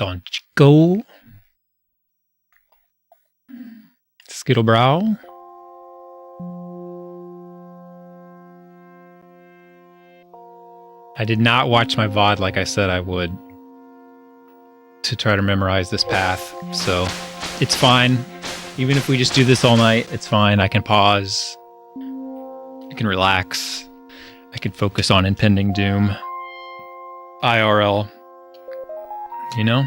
Don't you go. Skittlebrow. I did not watch my VOD like I said I would to try to memorize this path, so it's fine. Even if we just do this all night, it's fine. I can pause. I can relax. I can focus on impending doom. IRL. You know?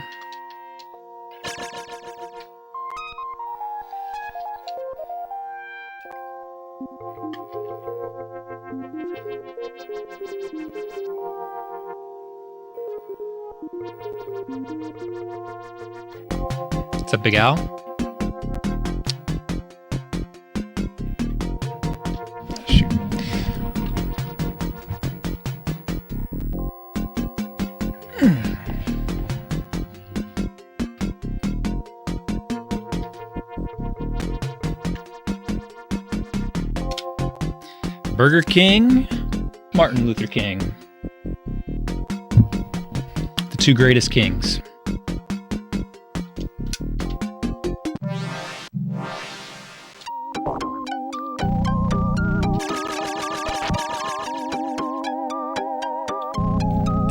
What's up, Big Al? Shoot. Burger King, Martin Luther King. The two greatest kings.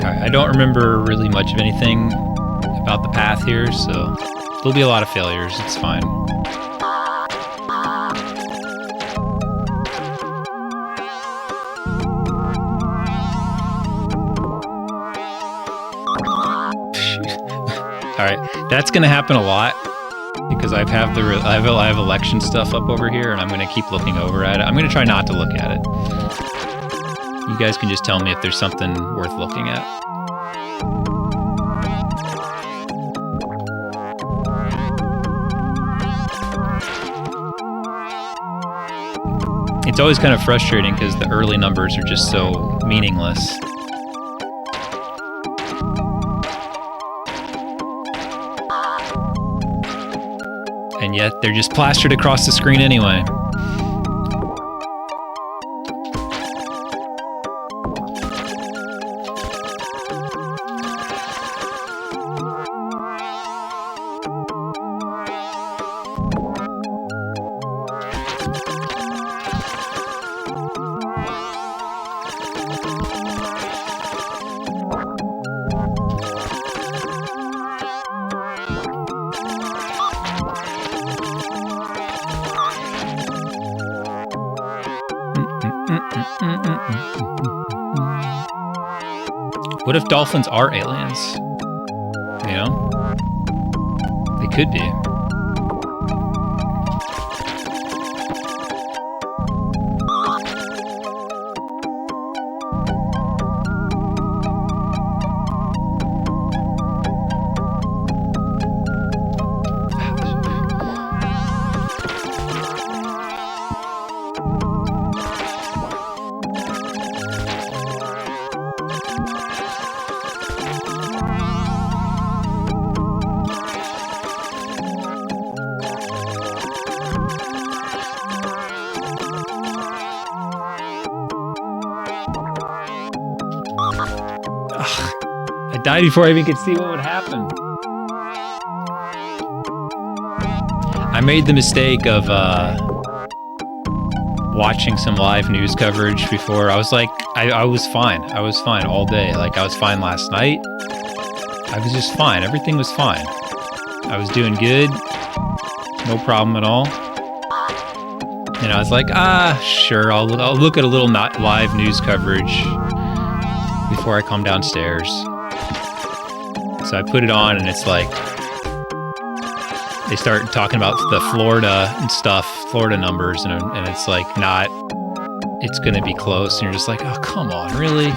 I don't remember really much of anything about the path here, so there'll be a lot of failures. It's fine. All right, that's gonna happen a lot because I have election stuff up over here, and I'm gonna keep looking over at it. I'm gonna try not to look at it. You guys can just tell me if there's something worth looking at. It's always kind of frustrating because the early numbers are just so meaningless. And yet they're just plastered across the screen anyway. What if dolphins are aliens? You know? They could be. I died before I even could see what would happen. I made the mistake of watching some live news coverage before. I was like, I was fine. I was fine all day. Like, I was fine last night. I was just fine. Everything was fine. I was doing good. No problem at all. And I was like, sure, I'll look at a little live news coverage before I come downstairs. So I put it on, and it's like they start talking about the Florida and stuff, Florida numbers, and it's like not, it's going to be close, and you're just like, oh, come on, really?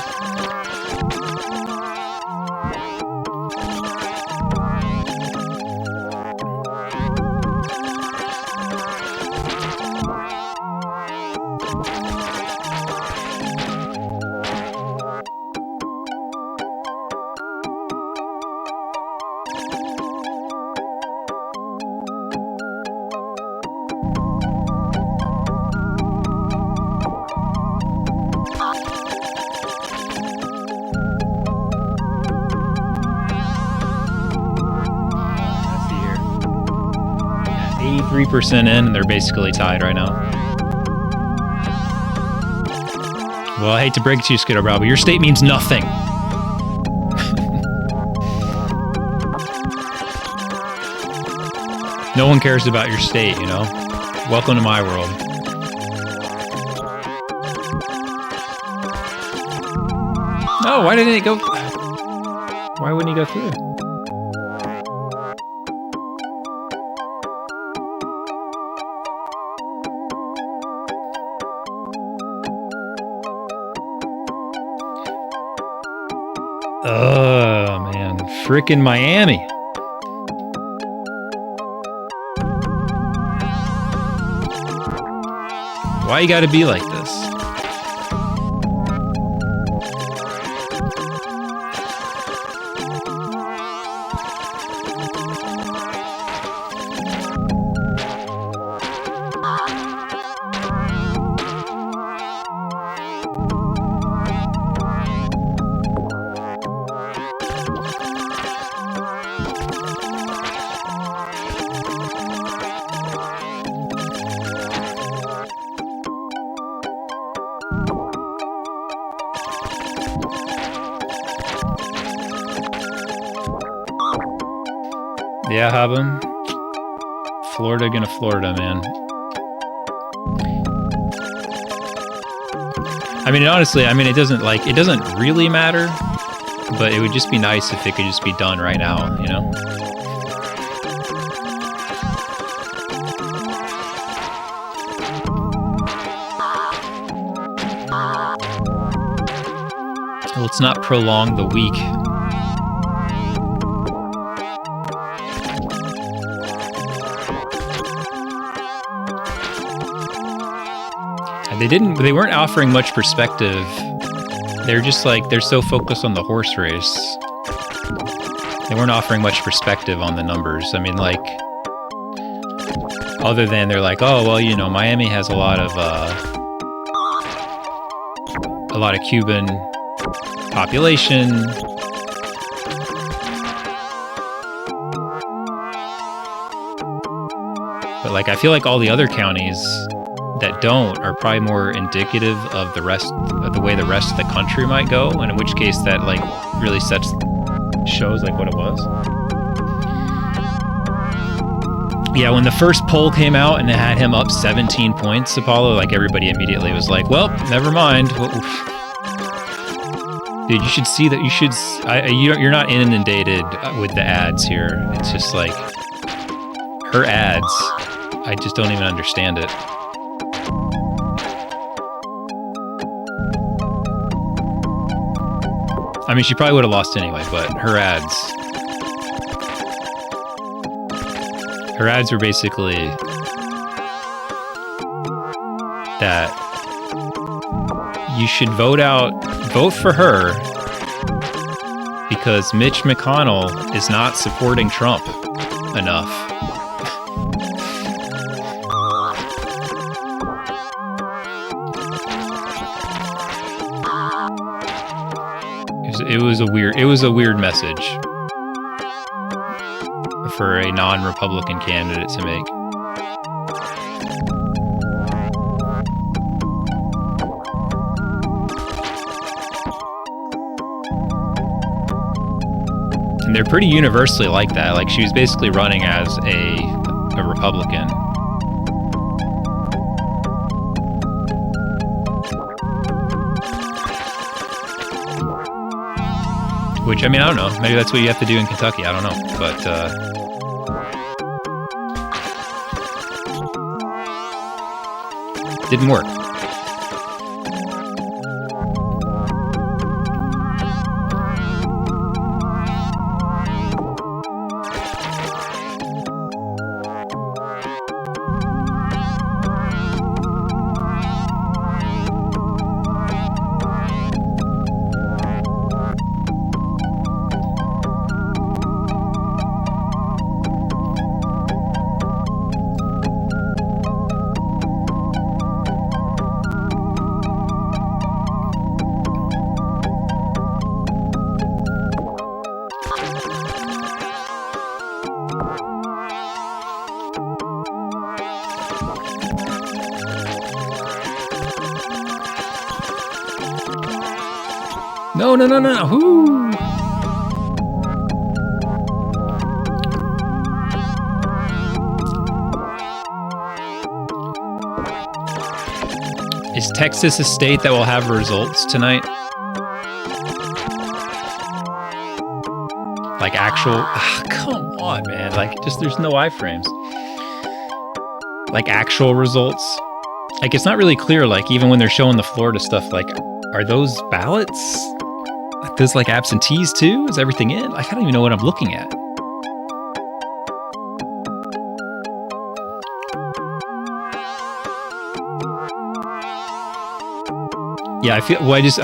33% in, and they're basically tied right now. Well, I hate to break it to you, Skittle Brow, but your state means nothing. No one cares about your state, you know? Welcome to my world. Oh, why didn't it go? Why wouldn't he go through? Oh, man. Frickin' Miami. Why you gotta be like this? Yeah, Habim. Florida gonna Florida, man. I mean, honestly, I mean, it doesn't really matter, but it would just be nice if it could just be done right now, you know? Let's not prolong the week. They weren't offering much perspective. They're just like, they're so focused on the horse race. They weren't offering much perspective on the numbers. I mean, like, other than they're like, oh, well, you know, Miami has a lot of Cuban population. But like, I feel like all the other counties that don't are probably more indicative of the way the rest of the country might go, and in which case that like really shows like what it was. Yeah, when the first poll came out and it had him up 17 points, Apollo, like everybody immediately was like, well, never mind. Dude, you should see that. You're not inundated with the ads here. It's just like her ads. I just don't even understand it. I mean, she probably would have lost anyway, but her ads were basically that you should vote for her because Mitch McConnell is not supporting Trump enough. It was a weird message for a non-Republican candidate to make. And they're pretty universally like that. Like, she was basically running as a Republican. Which, I mean, I don't know. Maybe that's what you have to do in Kentucky. I don't know. But, didn't work. No, no, no, no, no. Whoo! Is Texas a state that will have results tonight? Like actual... come on, man. Like, just there's no iframes. Like actual results. Like, it's not really clear, like, even when they're showing the Florida stuff, like, are those ballots? Like, there's, like, absentees, too? Is everything in? Like, I don't even know what I'm looking at. Yeah, I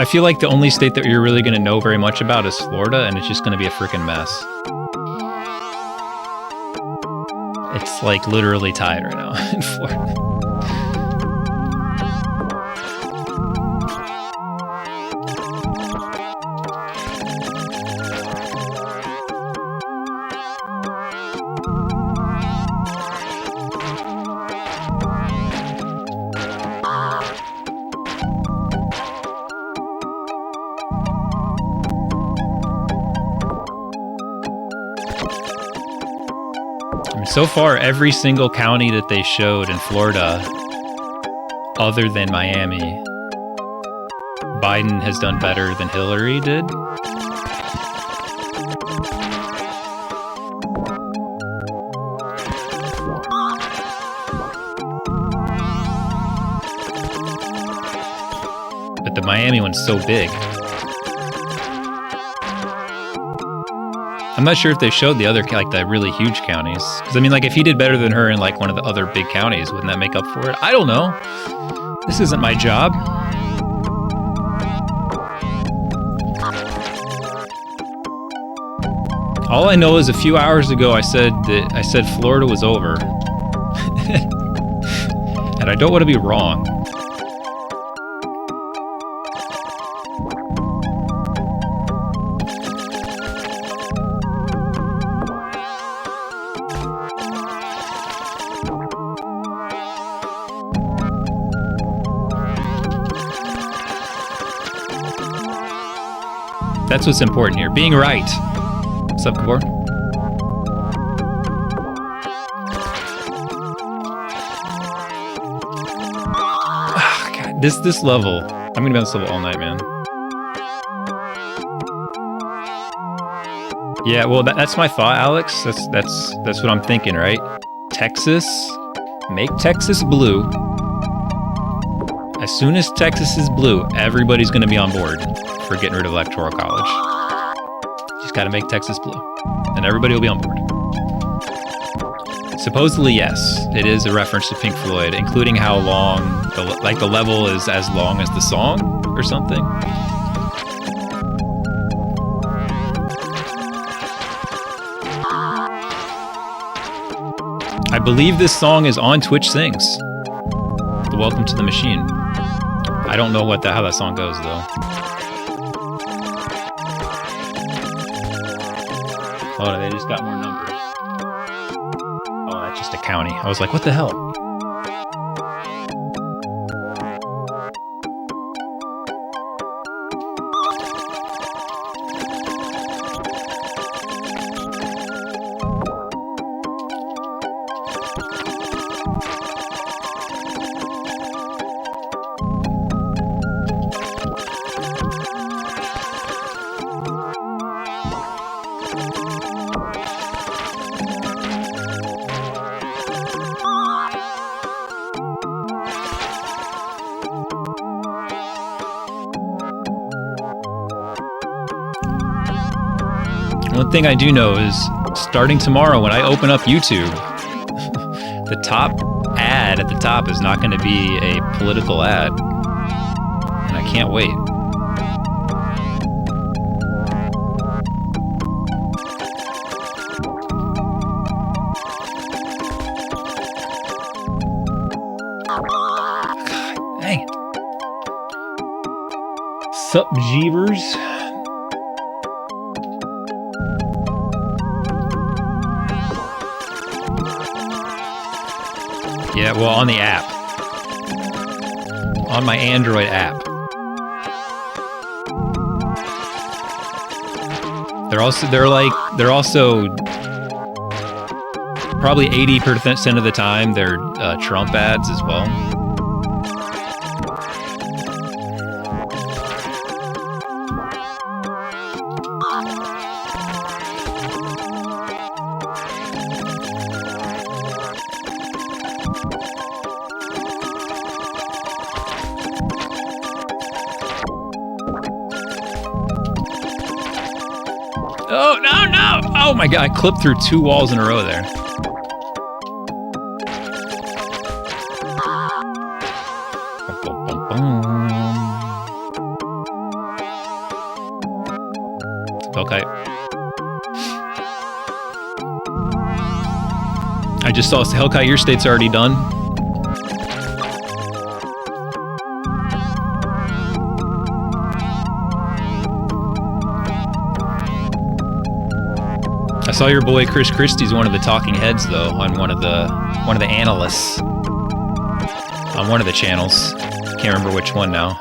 feel like the only state that you're really going to know very much about is Florida, and it's just going to be a freaking mess. It's, like, literally tied right now in Florida. So far, every single county that they showed in Florida, other than Miami, Biden has done better than Hillary did. But the Miami one's so big. I'm not sure if they showed the other, like, the really huge counties. Because, I mean, like, if he did better than her in, like, one of the other big counties, wouldn't that make up for it? I don't know. This isn't my job. All I know is a few hours ago I said Florida was over. And I don't want to be wrong. That's what's important here. Being right. What's up, Kabor? God, this level. I'm gonna be on this level all night, man. Yeah, well, that's my thought, Alex. That's what I'm thinking, right? Texas, make Texas blue. As soon as Texas is blue, everybody's gonna be on board for getting rid of Electoral College. Just got to make Texas blue, and everybody will be on board. Supposedly, yes, it is a reference to Pink Floyd, including how long, the level is as long as the song, or something. I believe this song is on Twitch Sings. The Welcome to the Machine. I don't know how that song goes, though. Oh, they just got more numbers. Oh, that's just a county. I was like, what the hell? One thing I do know is, starting tomorrow when I open up YouTube, the top ad at the top is not going to be a political ad. And I can't wait. God, dang it. Sup, Jeevers? Yeah, well, on the app. On my Android app. They're also probably 80% of the time they're Trump ads as well. Oh, no! Oh my god, I clipped through 2 walls in a row there. Okay. I just saw Hellkite, your state's already done. I saw your boy Chris Christie's one of the talking heads though on one of the analysts on one of the channels. Can't remember which one now.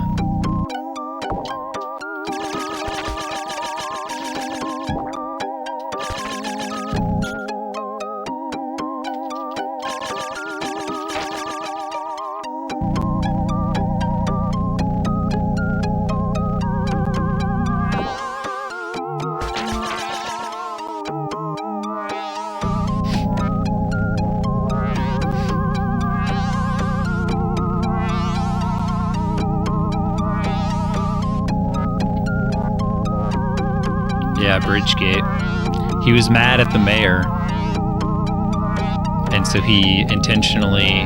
Yeah, Bridgegate. He was mad at the mayor, and so he intentionally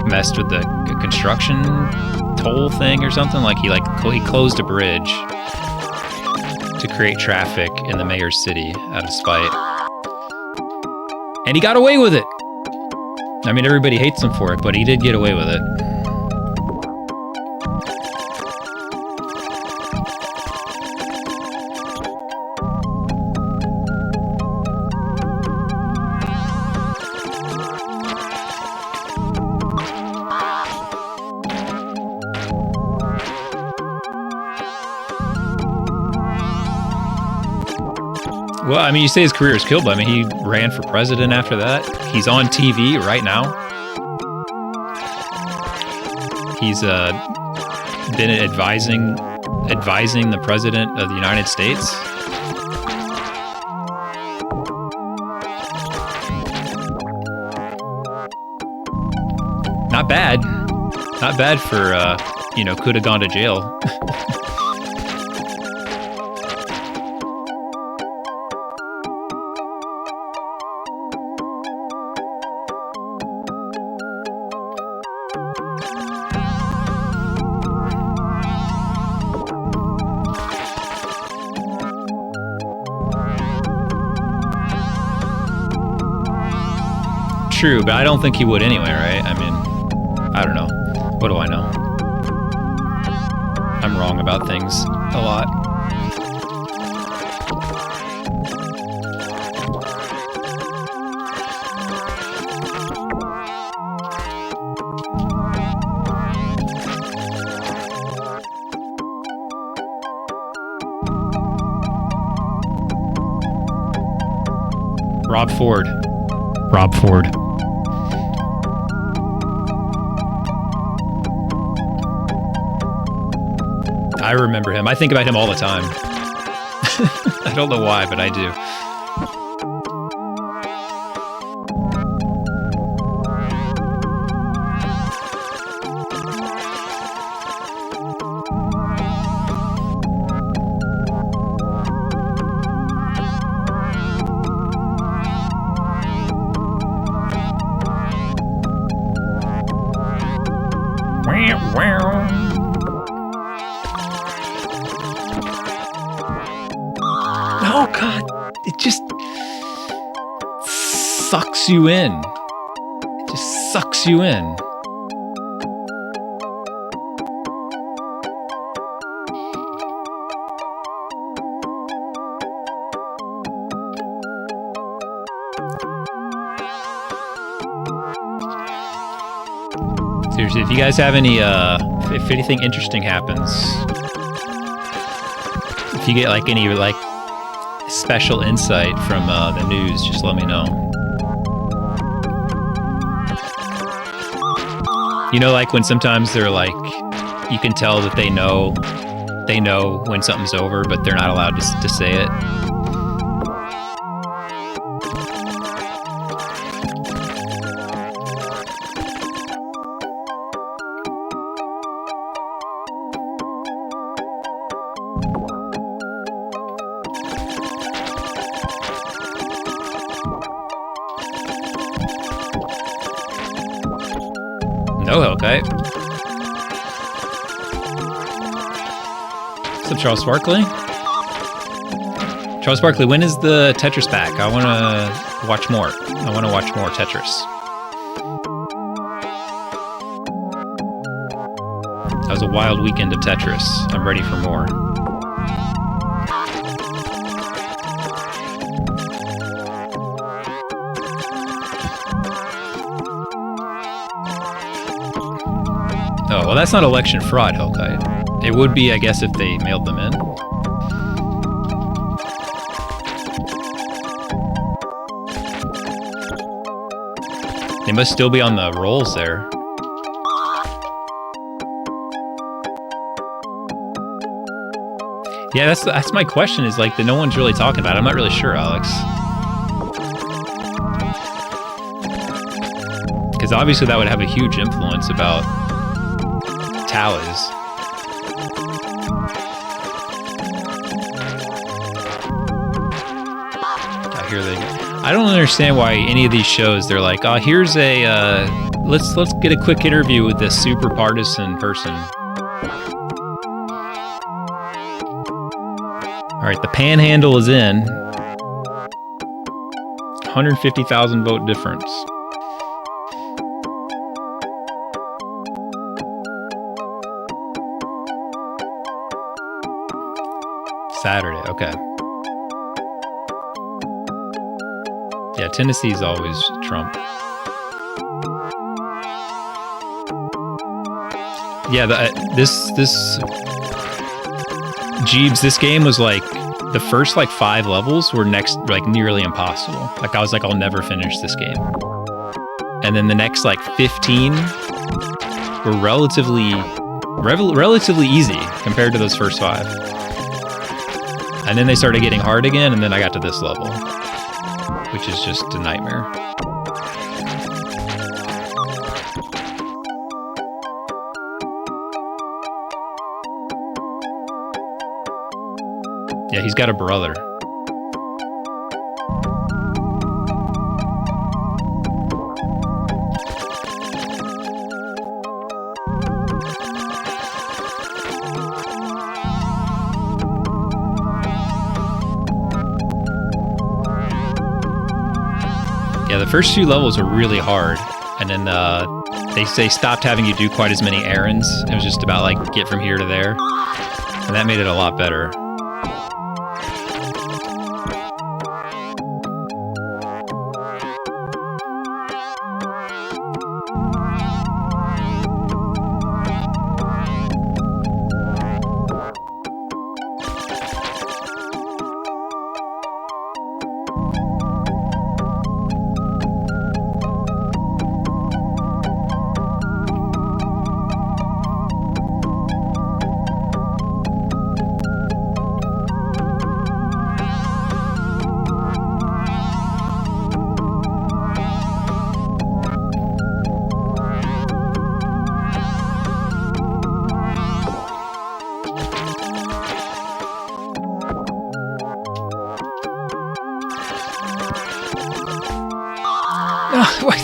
messed with the construction toll thing or something. Like he closed a bridge to create traffic in the mayor's city out of spite, and he got away with it. I mean, everybody hates him for it, but he did get away with it. Well, I mean, you say his career is killed, but I mean, he ran for president after that. He's on TV right now. He's been advising the president of the United States. Not bad. Not bad for, could have gone to jail. True, but I don't think he would anyway, right? I mean, I don't know. What do I know? I'm wrong about things a lot. Rob Ford. I remember him. I think about him all the time. I don't know why, but I do. Oh God, it just sucks you in. It just sucks you in. Seriously, if you guys have any, if anything interesting happens, if you get like any like special insight from the news, just let me know. You know, like when sometimes they're like, you can tell that they know when something's over, but they're not allowed to say it. No Hellkite. What's up, Charles Barkley? Charles Barkley, when is the Tetris back? I want to watch more. I want to watch more Tetris. That was a wild weekend of Tetris. I'm ready for more. Oh, well, that's not election fraud, Hellkite. It would be, I guess, if they mailed them in. They must still be on the rolls there. Yeah, that's my question, is like that no one's really talking about it. I'm not really sure, Alex. Because obviously that would have a huge influence about tallies. Here they go. I don't understand why any of these shows, they're like, oh, here's a let's get a quick interview with this super partisan person. All right, the panhandle is in. 150,000 vote difference. Saturday, okay. Yeah, Tennessee's always Trump. Yeah, this Jeebs, this game was like, the first like 5 levels were nearly impossible. Like I was like, I'll never finish this game. And then the next like 15 were relatively easy compared to those first 5. And then they started getting hard again, and then I got to this level, which is just a nightmare. Yeah, he's got a brother. Yeah, the first few levels are really hard, and then they stopped having you do quite as many errands. It was just about like get from here to there, and that made it a lot better. What?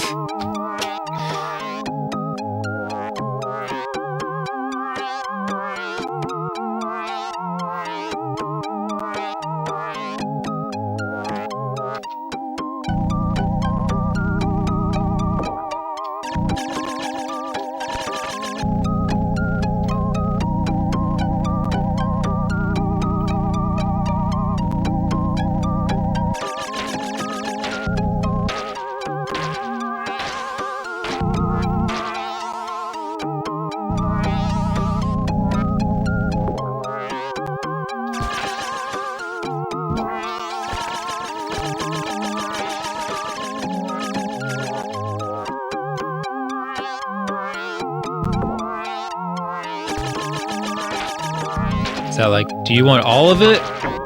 Is that like, do you want all of it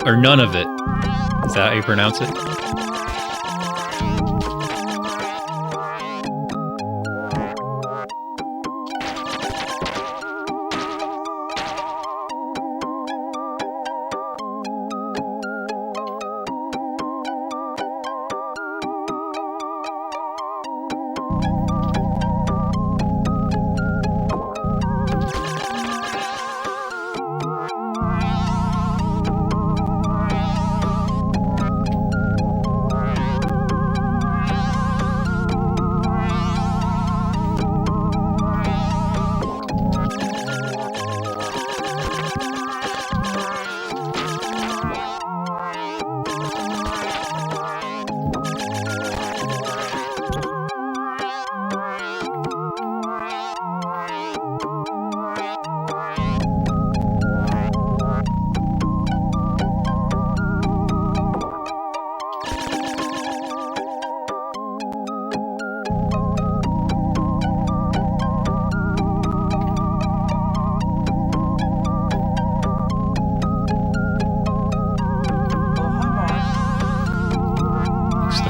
or none of it? Is that how you pronounce it?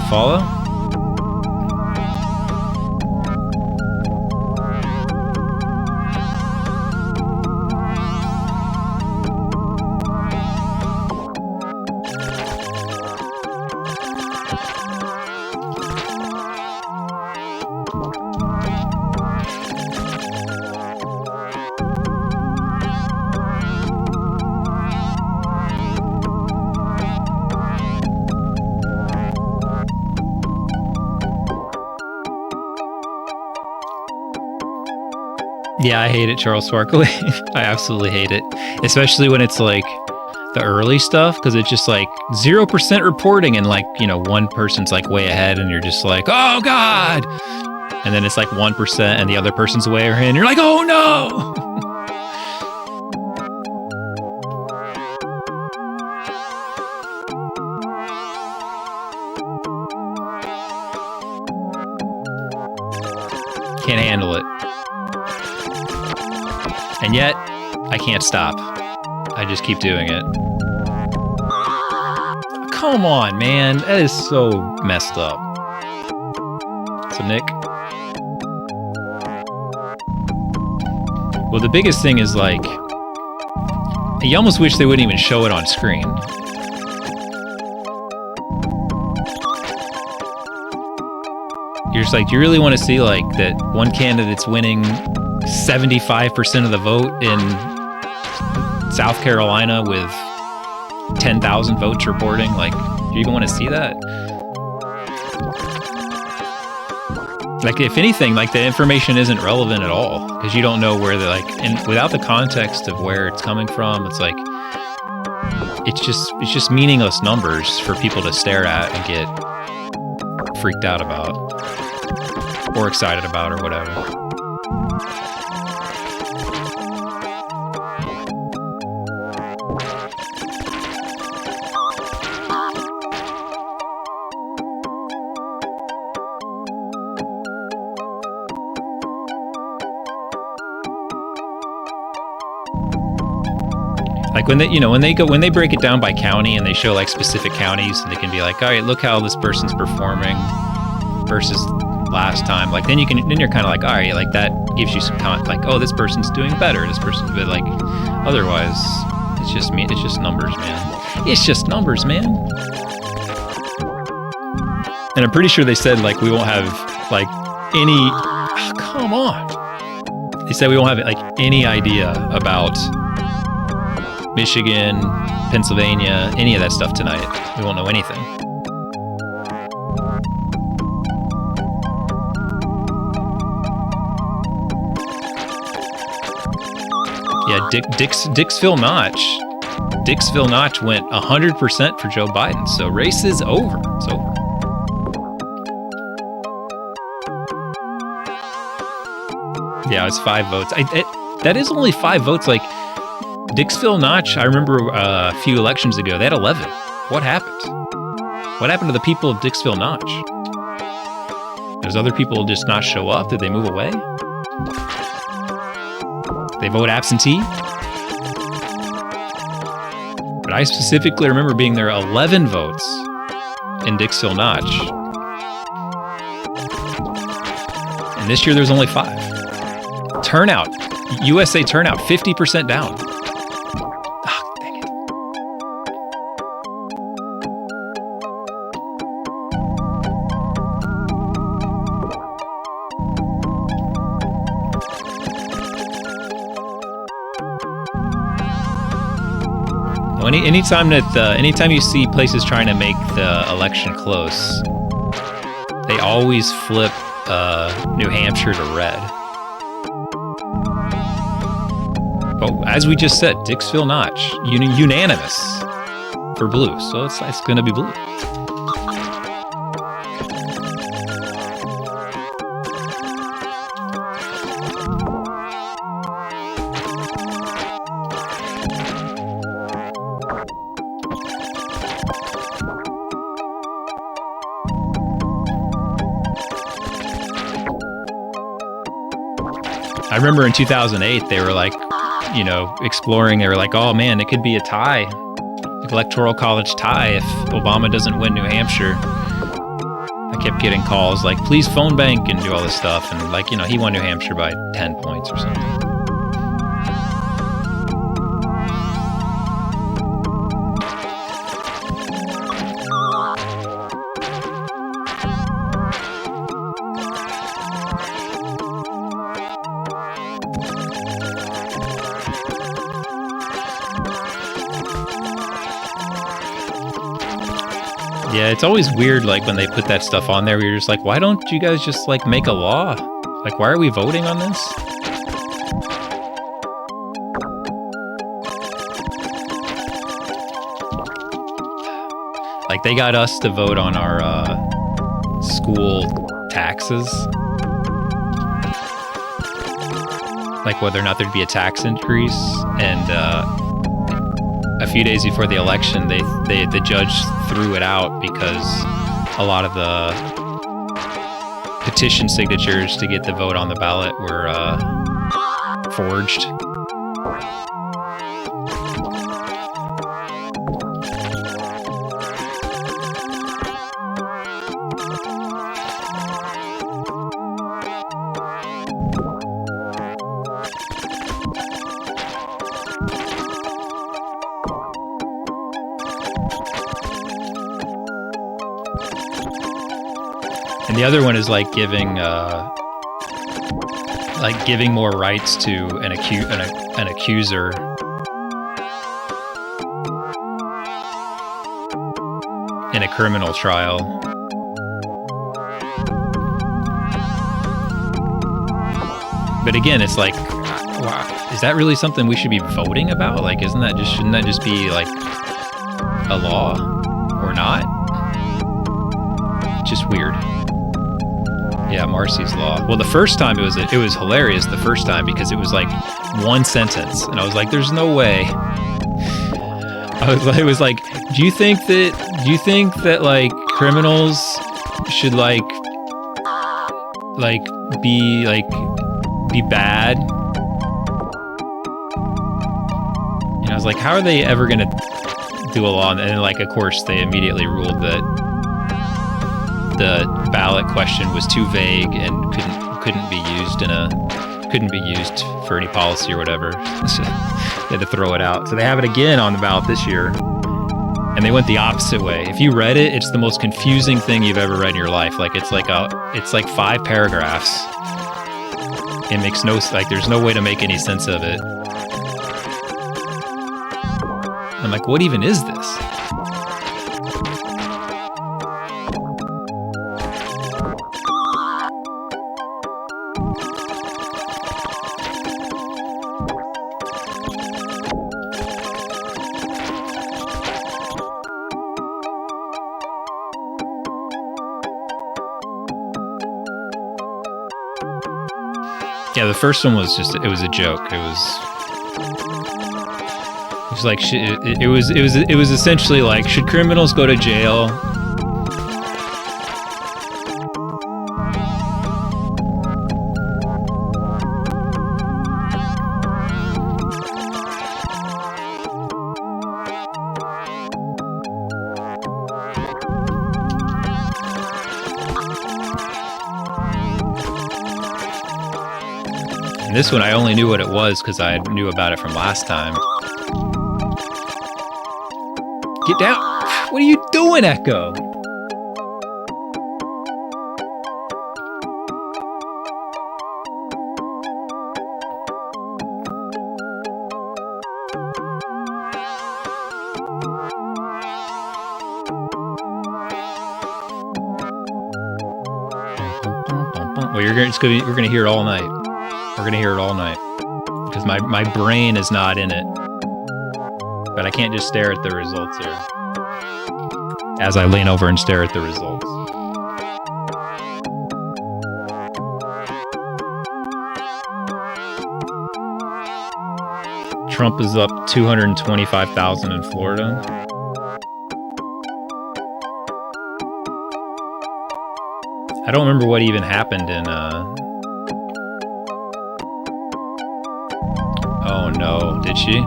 Follow? Yeah, I hate it, Charles Sparkley. I absolutely hate it. Especially when it's like the early stuff, because it's just like 0% reporting and like, you know, one person's like way ahead and you're just like, oh God. And then it's like 1% and the other person's way ahead and you're like, oh no. Can't handle it. And yet, I can't stop. I just keep doing it. Come on, man. That is so messed up. So, Nick. Well, the biggest thing is, like, you almost wish they wouldn't even show it on screen. You're just like, do you really want to see, like, that one candidate's winning 75% of the vote in South Carolina with 10,000 votes reporting? Like, do you even want to see that? Like, if anything, like, the information isn't relevant at all because you don't know where they're like, and without the context of where it's coming from, it's like, it's just meaningless numbers for people to stare at and get freaked out about or excited about or whatever. Like when they break it down by county and they show like specific counties and they can be like, all right, look how this person's performing versus last time. Like then you're kind of like, all right, like that gives you some like, oh, this person's doing better. This person's bit like, otherwise it's just numbers, man. It's just numbers, man. And I'm pretty sure they said like we won't have like any. Oh, come on. They said we won't have like any idea about Michigan, Pennsylvania, any of that stuff tonight. We won't know anything. Yeah, Dixville Notch went 100% for Joe Biden. So race is over. It's over. Yeah, it's 5 votes. That is only 5 votes. Like, Dixville Notch, I remember a few elections ago, they had 11. What happened? What happened to the people of Dixville Notch? Does other people just not show up? Did they move away? They vote absentee? But I specifically remember being there 11 votes in Dixville Notch. And this year there's only 5. Turnout, USA turnout, 50% down. Oh, dang it. Well, anytime you see places trying to make the election close, they always flip New Hampshire to red. But as we just said, Dixville Notch, unanimous for blue, so it's going to be blue. I remember in 2008, they were like, exploring. They were like, oh man, it could be a tie, electoral college tie if Obama doesn't win New Hampshire. I kept getting calls like, please phone bank and do all this stuff. And like, he won New Hampshire by 10 points or something. Yeah, it's always weird, like, when they put that stuff on there, where you're just like, why don't you guys just, like, make a law? Like, why are we voting on this? Like, they got us to vote on our school taxes. Like, whether or not there'd be a tax increase, and a few days before the election, the judge threw it out because a lot of the petition signatures to get the vote on the ballot were forged. And the other one is like giving more rights to an accuser. In a criminal trial. But again, it's like, wow, is that really something we should be voting about? Like, shouldn't that just be like a law or not? Just weird. Yeah, Marcy's Law. Well, the first time it was hilarious the first time because it was like one sentence, and I was like, "There's no way." It was like, do you think that like criminals should be bad? And I was like, how are they ever gonna do a law? And then, like, of course, they immediately ruled that the ballot question was too vague and couldn't be used for any policy or whatever. So they had to throw it out. So they have it again on the ballot this year, and they went the opposite way. If you read it, it's the most confusing thing you've ever read in your life. Like it's like 5 paragraphs. It makes there's no way to make any sense of it. I'm like, what even is this? Yeah, the first one was it was a joke. It was like, it was essentially like, should criminals go to jail? And this one I only knew what it was because I knew about it from last time. Get down! What are you doing, Ecco? Well, we're gonna hear it all night. We're gonna hear it all night because my brain is not in it. But I can't just stare at the results here. As I lean over and stare at the results. Trump is up 225,000 in Florida. I don't remember what even happened in, Oh no, did she?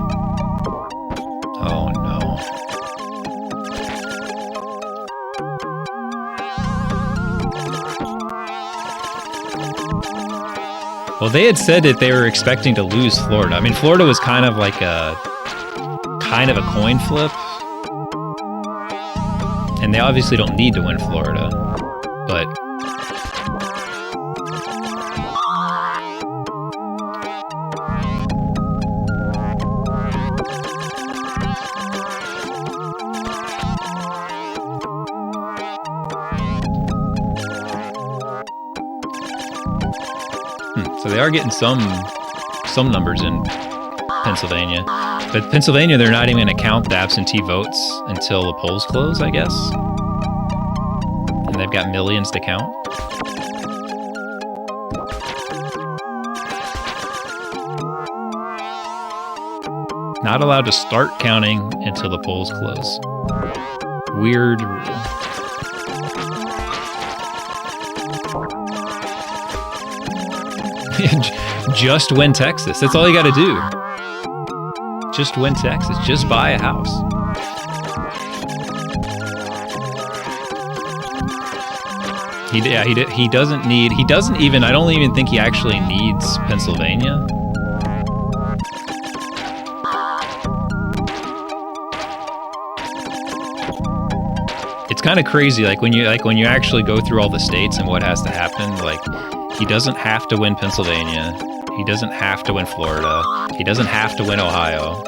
Oh no. Well, they had said that they were expecting to lose Florida. I mean, Florida was kind of like a coin flip. And they obviously don't need to win Florida. But so they are getting some numbers in Pennsylvania. But Pennsylvania, they're not even going to count the absentee votes until the polls close, I guess. And they've got millions to count. Not allowed to start counting until the polls close. Weird rule. Just win Texas. That's all you got to do. Just win Texas. Just buy a house. He doesn't even, I don't even think he actually needs Pennsylvania. It's kind of crazy, like when you actually go through all the states and what has to happen, like he doesn't have to win Pennsylvania. He doesn't have to win Florida. He doesn't have to win Ohio.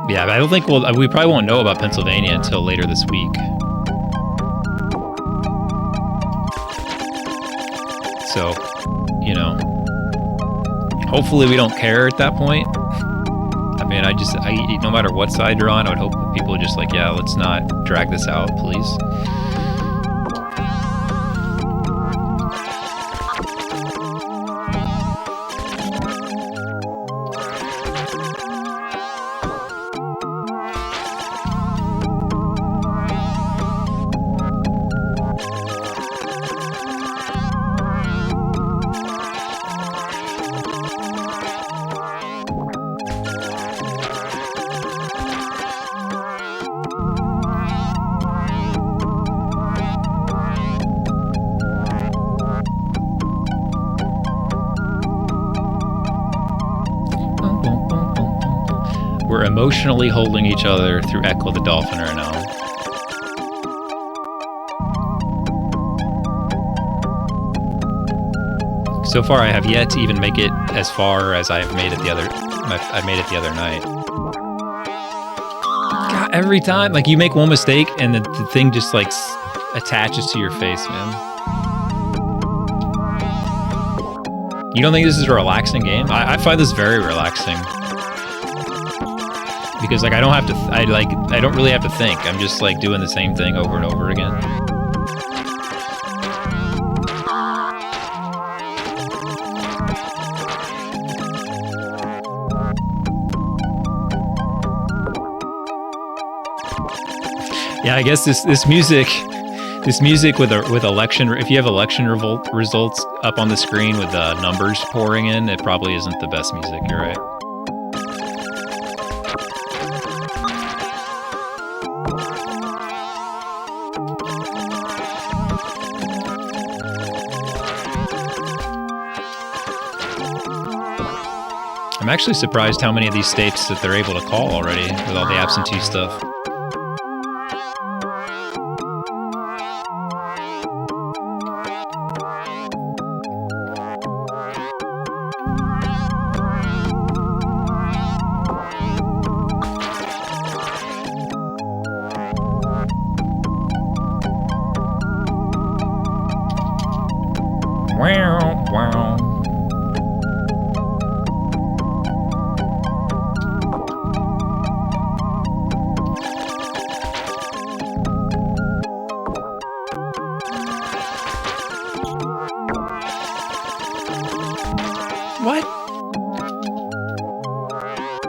Yeah, I don't think we probably won't know about Pennsylvania until later this week. So, you know, hopefully we don't care at that point. I mean, no matter what side you're on, I would hope people are just like, yeah, let's not drag this out, please. We're emotionally holding each other through Ecco the Dolphin right now. So far, I have yet to even make it as far as I made it the other night. God, every time, like you make one mistake and the thing just like attaches to your face, man. You don't think this is a relaxing game? I find this very relaxing. Because like I don't really have to think. I'm just like doing the same thing over and over again. Yeah, I guess this music with election, if you have election results up on the screen with numbers pouring in, it probably isn't the best music. You're right. I'm actually surprised how many of these states that they're able to call already with all the absentee stuff. Wow, wow. What?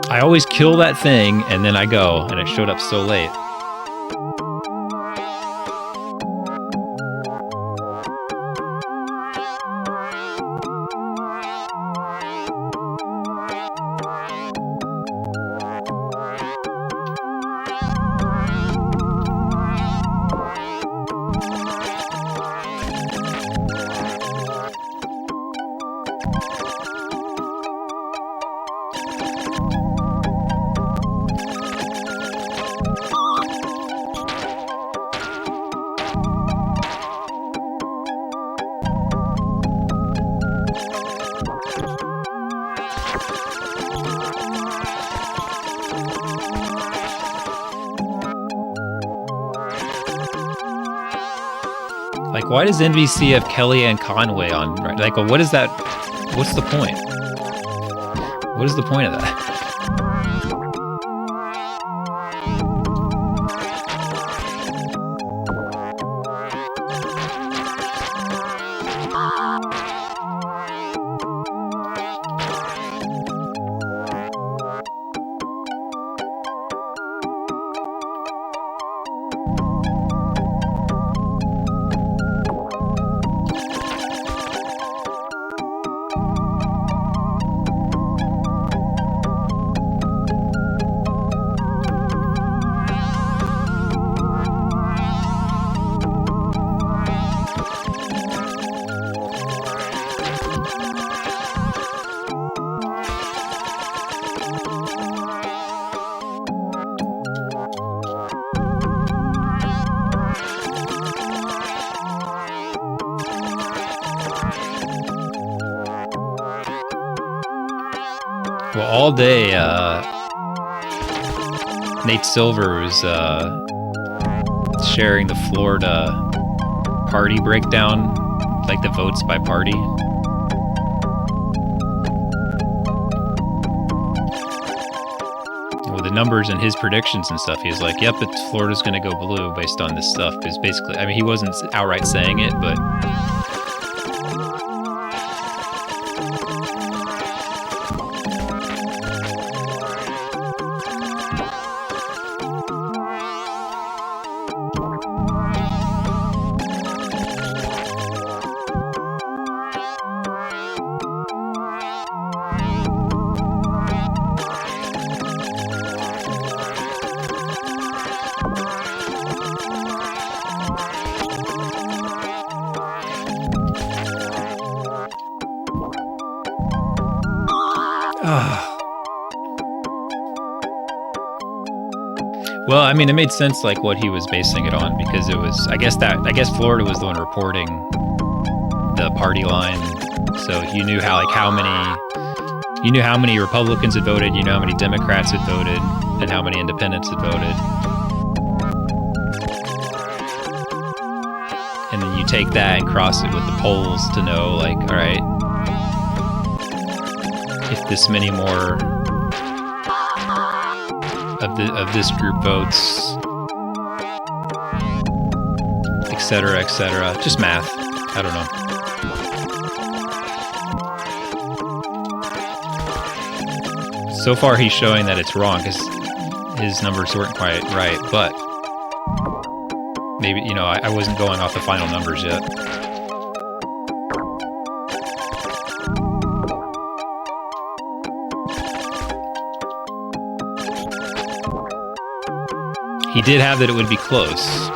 I always kill that thing and then I go, and it showed up so late. Like, why does NBC have Kellyanne Conway on? Right? Like, what is that? What's the point? What is the point of that? Well, all day, Nate Silver was sharing the Florida party breakdown, like the votes by party. With the numbers and his predictions and stuff, he was like, yep, Florida's going to go blue based on this stuff. Because basically, I mean, he wasn't outright saying it, but... Well, I mean, it made sense, like, what he was basing it on, because it was, I guess Florida was the one reporting the party line, so you knew how many Republicans had voted, you know how many Democrats had voted, and how many independents had voted. And then you take that and cross it with the polls to know, like, all right, if this many more of this group votes, etc., etc. Just math. I don't know. So far, he's showing that it's wrong because his numbers weren't quite right, but maybe, you know, I wasn't going off the final numbers yet. He did have that it would be close.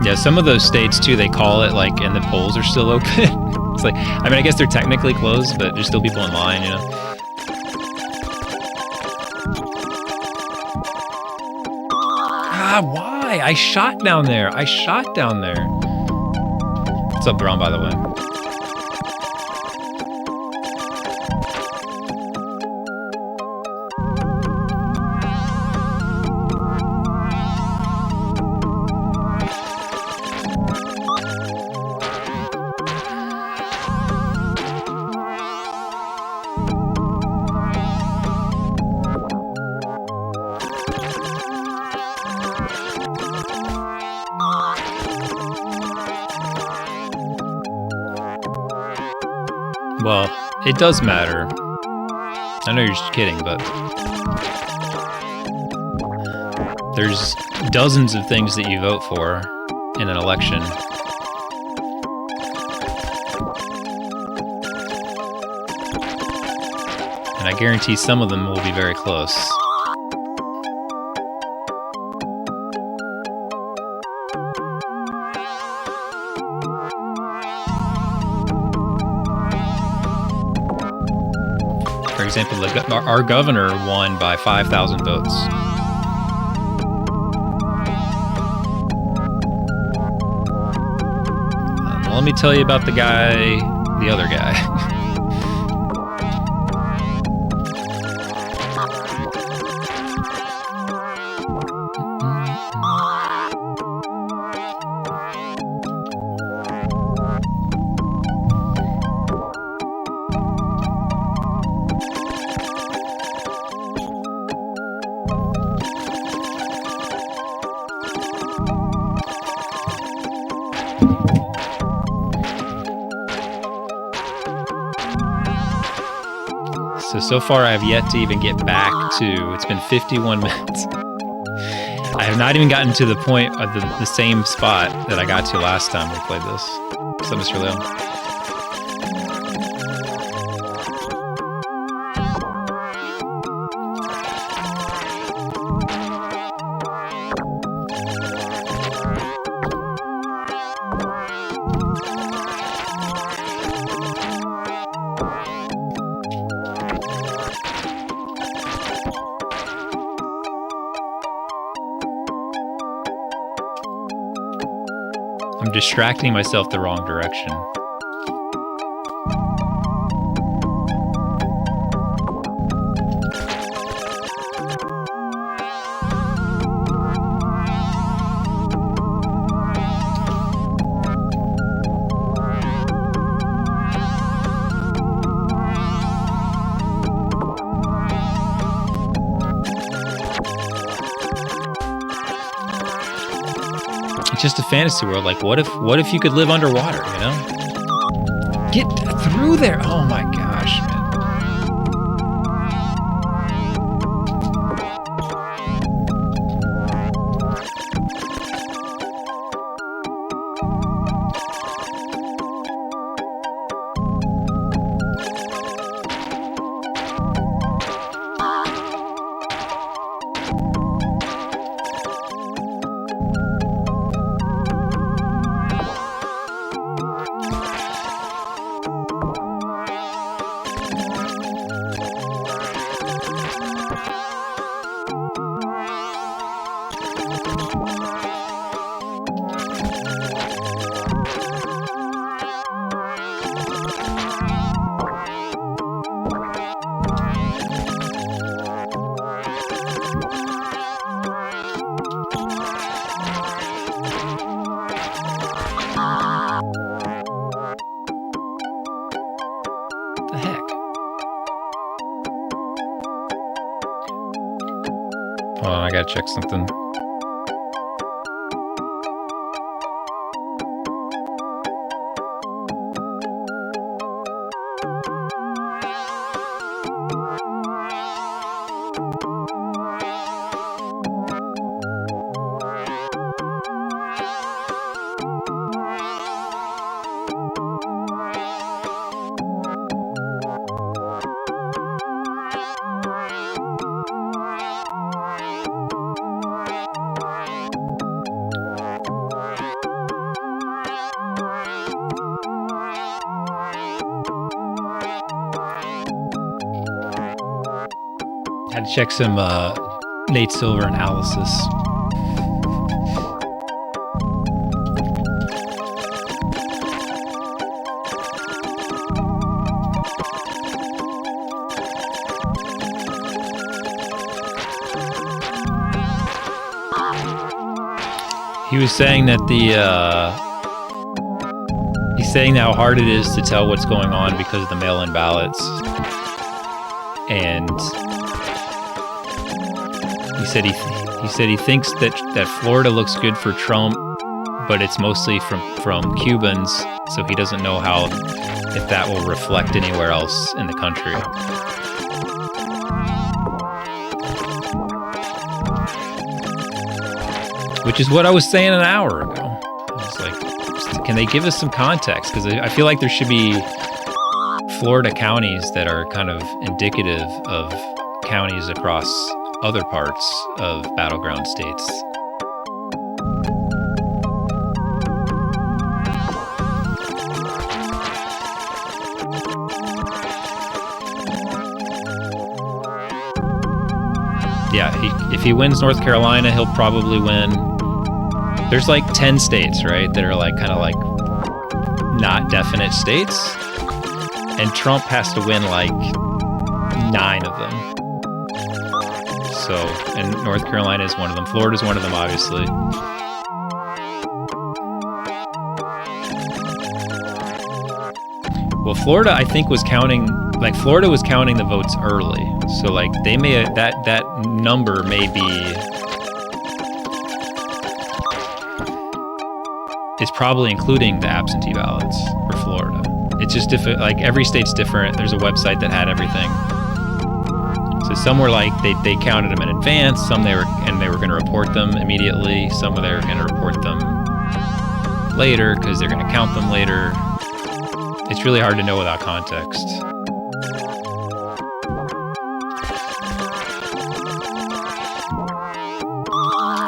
Yeah, some of those states too, they call it like, and the polls are still open. It's like, I mean, I guess they're technically closed, but there's still people in line, you know? Ah, why? I shot down there. I shot down there. What's up, Braun, by the way? Well, it does matter. I know you're just kidding, but there's dozens of things that you vote for in an election. And I guarantee some of them will be very close. For example, our governor won by 5,000 votes. Let me tell you about the other guy. So far I have yet to even get back to, it's been 51 minutes. I have not even gotten to the point of the same spot that I got to last time we played this. What's up, Mr. Leo? I'm distracting myself the wrong direction. It's just a fantasy world. Like, what if you could live underwater, you know? Get through there. Oh my gosh, man. Hold on, I gotta check something. Had to check some Nate Silver analysis. He was saying that he's saying how hard it is to tell what's going on because of the mail-in ballots, and he said he thinks that Florida looks good for Trump, but it's mostly from Cubans, so he doesn't know if that will reflect anywhere else in the country. Which is what I was saying an hour ago. I was like, can they give us some context? Because I feel like there should be Florida counties that are kind of indicative of counties across other parts of battleground states. Yeah, if he wins North Carolina, he'll probably win. There's like 10 states, right, that are like kind of like not definite states, and Trump has to win like 9 of them. So, and North Carolina is one of them. Florida's one of them, obviously. Well, Florida, I think, was counting the votes early. So, like, they may that number may be is probably including the absentee ballots for Florida. It's just different. Like, every state's different. There's a website that had everything. So some were like they counted them in advance. Some they were going to report them immediately. Some they were going to report them later because they're going to count them later. It's really hard to know without context.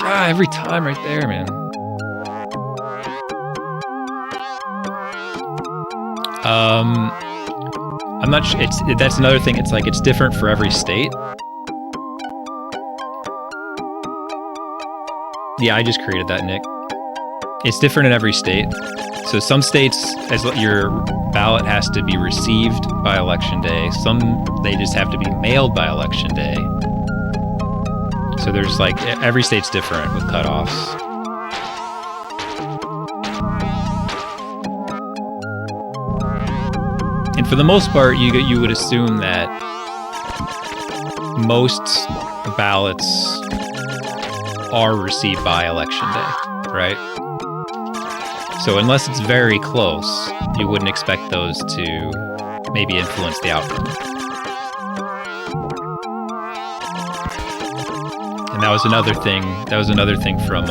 Every time right there, man. I'm not sure. That's another thing. It's like it's different for every state. Yeah, I just created that, Nick. It's different in every state. So some states, as your ballot has to be received by election day. Some they just have to be mailed by election day. So there's like every state's different with cutoffs. And for the most part, you would assume that most ballots are received by election day, right? So unless it's very close, you wouldn't expect those to maybe influence the outcome. And that was another thing from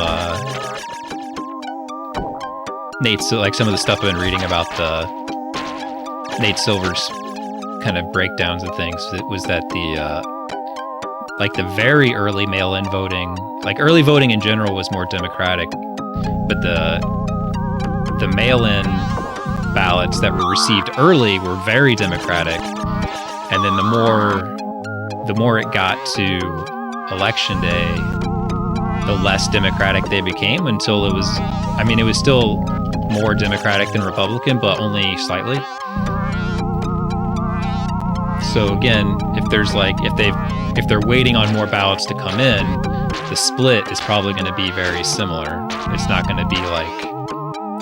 Nate. So like some of the stuff I've been reading about Nate Silver's kind of breakdowns of things. It was that the very early mail-in voting, like early voting in general, was more democratic, but the mail-in ballots that were received early were very democratic, and then the more it got to election day, the less democratic they became until it was still more Democratic than Republican, but only slightly. So again, if they're waiting on more ballots to come in, the split is probably going to be very similar. It's not going to be like,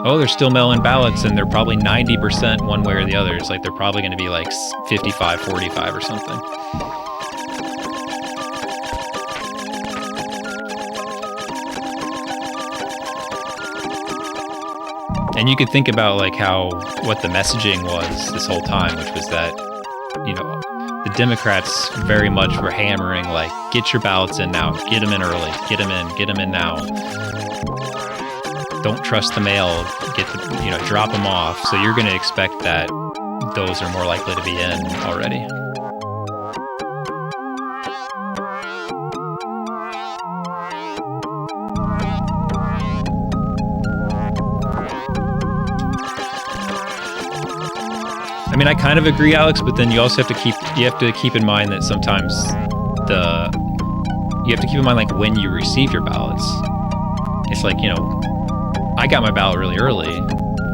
oh, there's still mail-in ballots and they're probably 90% one way or the other. It's like they're probably going to be like 55-45 or something. And you could think about like what the messaging was this whole time, which was that, you know, the Democrats very much were hammering like, get your ballots in now, get them in early, get them in now. Don't trust the mail, drop them off. So you're going to expect that those are more likely to be in already. I mean, I kind of agree, Alex, but then you also have to keep in mind that sometimes you have to keep in mind like when you receive your ballots. It's like, you know, I got my ballot really early,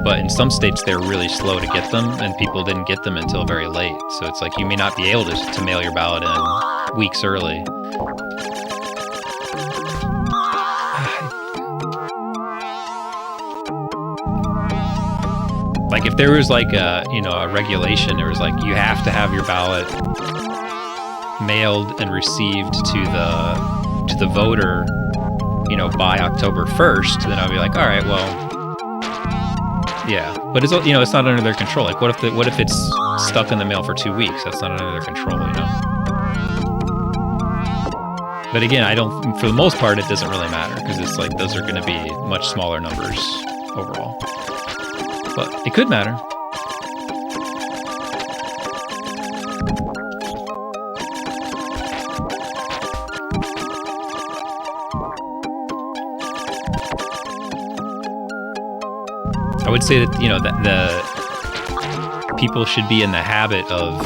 but in some states they're really slow to get them, and people didn't get them until very late. So it's like you may not be able to mail your ballot in weeks early. Like if there was like a regulation, there was like you have to have your ballot mailed and received to the voter, you know, by October 1st, then I'd be like, all right, well, yeah. But it's, you know, it's not under their control. Like what if it's stuck in the mail for 2 weeks? That's not under their control, you know. But again, for the most part, it doesn't really matter because it's like those are going to be much smaller numbers overall. But it could matter. I would say that, you know, that the people should be in the habit of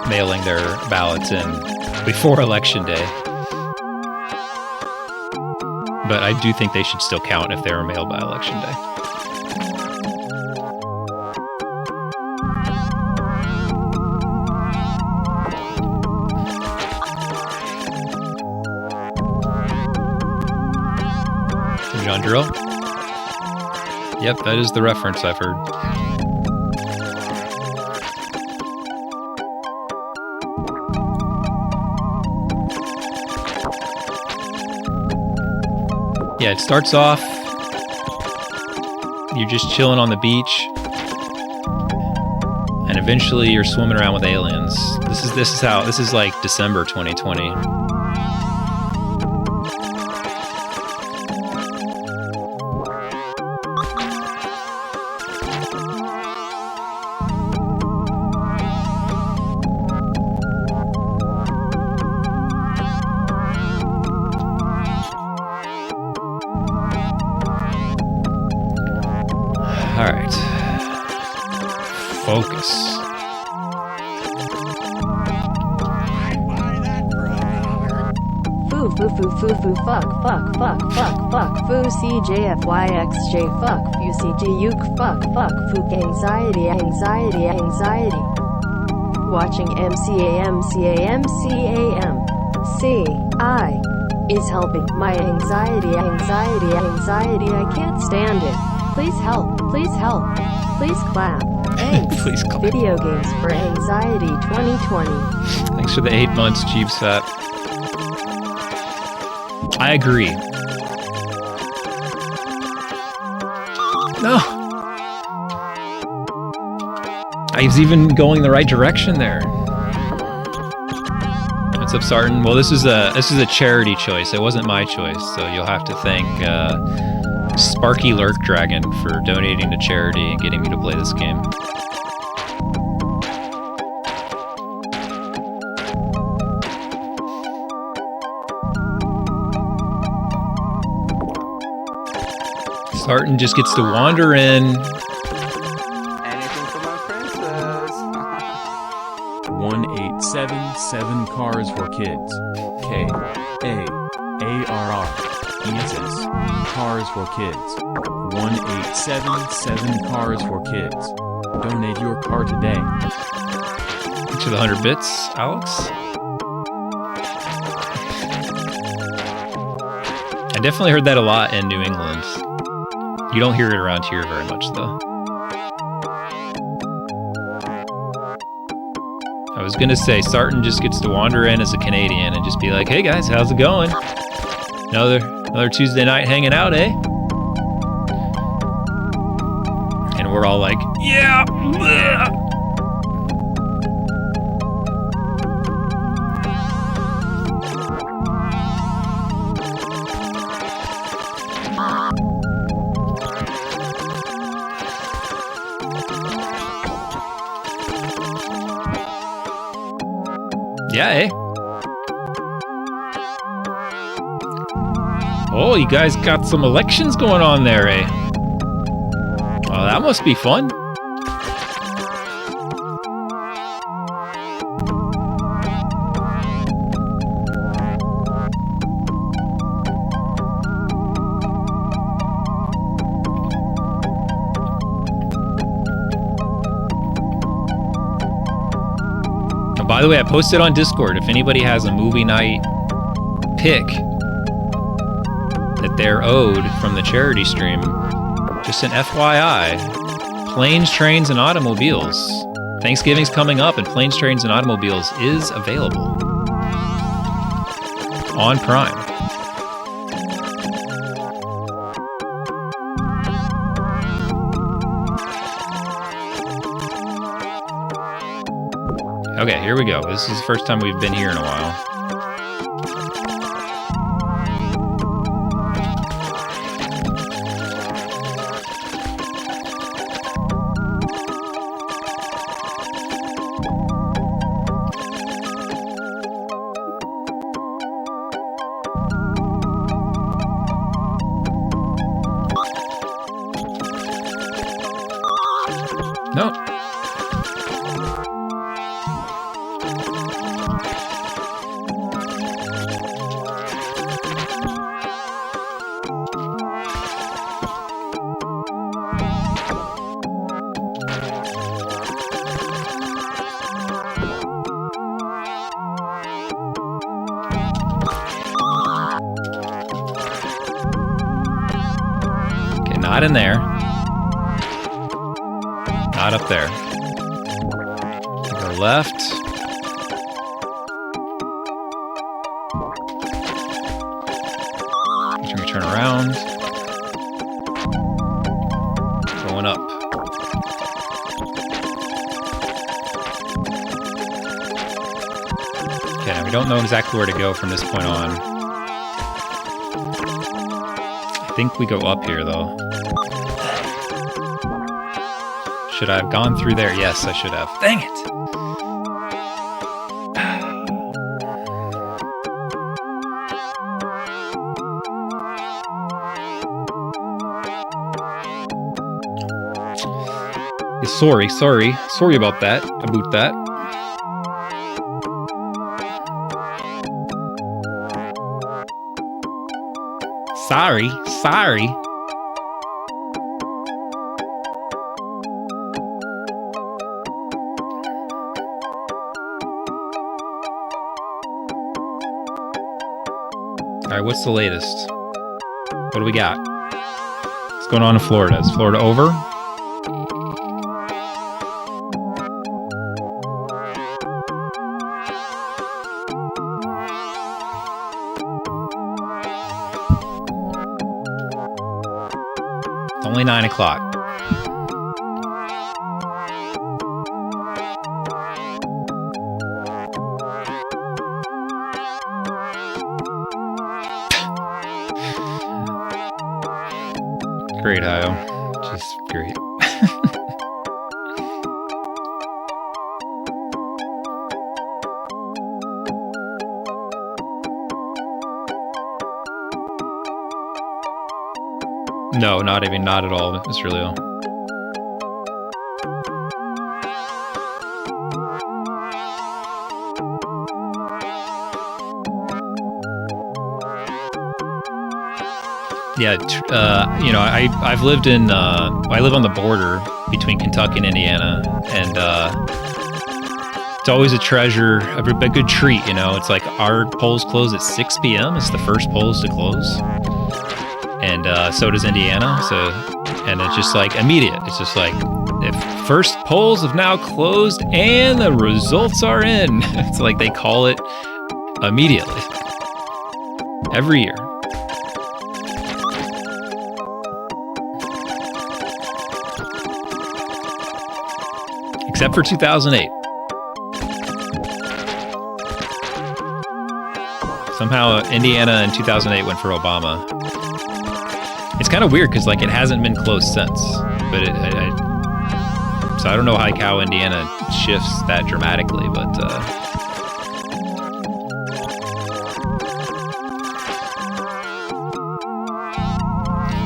mailing their ballots in before Election Day. But I do think they should still count if they were mailed by Election Day. John Drill? Yep, that is the reference I've heard. Yeah, it starts off, you're just chilling on the beach, and eventually you're swimming around with aliens. This is like December 2020. All right. Focus. Foo foo foo foo foo fuck foo CJFYXJ fuck foo CJUK fuck fook anxiety watching MCAM CI is helping my anxiety I can't stand it. Please help. Please clap. Thanks. Please clap. Video games for anxiety 2020. Thanks for the 8 months, Jeebsat. I agree. No. I was even going the right direction there. What's up, Sarton? Well, this is a charity choice. It wasn't my choice, so you'll have to thank Sparky Lurk Dragon for donating to charity and getting me to play this game. Sarton just gets to wander in. Anything for my princess. 1877 Cars for Kids. KAARR. Eases. Cars for Kids. 1877 Cars for Kids. Donate your car today. Thanks for the 100 bits, Alex. I definitely heard that a lot in New England. You don't hear it around here very much, though. I was gonna say, Sarton just gets to wander in as a Canadian and just be like, hey guys, how's it going? Another Tuesday night hanging out, eh? we're all like, yeah. Bleh. Yeah, eh? Oh, you guys got some elections going on there, eh? Oh, that must be fun. And by the way, I posted on Discord, if anybody has a movie night pick that they're owed from the charity stream, just an FYI, Planes, Trains, and Automobiles. Thanksgiving's coming up, and Planes, Trains, and Automobiles is available on Prime. Okay, here we go. This is the first time we've been here in a while. No. Okay, not in there. Not up there. Go left. Turn around. Going up. Okay, now we don't know exactly where to go from this point on. I think we go up here, though. Should I have gone through there? Yes, I should have. Dang it! Yeah, sorry about that. About that. Sorry. Alright, what's the latest? What do we got? What's going on in Florida? Is Florida over? It's only 9 o'clock. Great, Io. Just great. No, not at all, Miss Rilio. Yeah, you know, I've lived in, I live on the border between Kentucky and Indiana, and it's always a treasure, a good treat, you know. It's like our polls close at 6 p.m. It's the first polls to close, and so does Indiana. So, and it's just like immediate. It's just like, if first polls have now closed and the results are in. It's like they call it immediately every year. Except for 2008. Somehow Indiana in 2008 went for Obama. It's kind of weird because like it hasn't been close since. But so I don't know how Indiana shifts that dramatically, but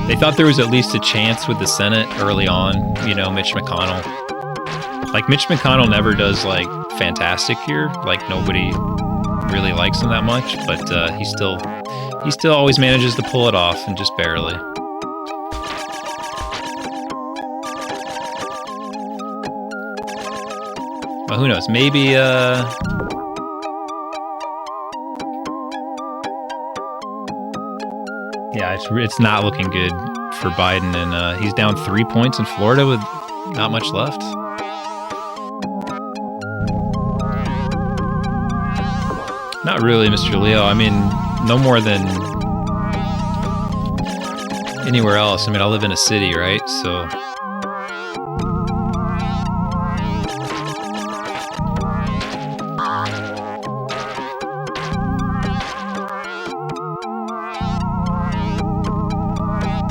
they thought there was at least a chance with the Senate early on, you know, Mitch McConnell. Like Mitch McConnell never does like fantastic here. Like nobody really likes him that much, but he still always manages to pull it off, and just barely. Well, who knows? Maybe yeah, it's not looking good for Biden, and he's down 3 points in Florida with not much left. Not really, Mr. Leo. I mean, no more than anywhere else. I mean, I live in a city, right? So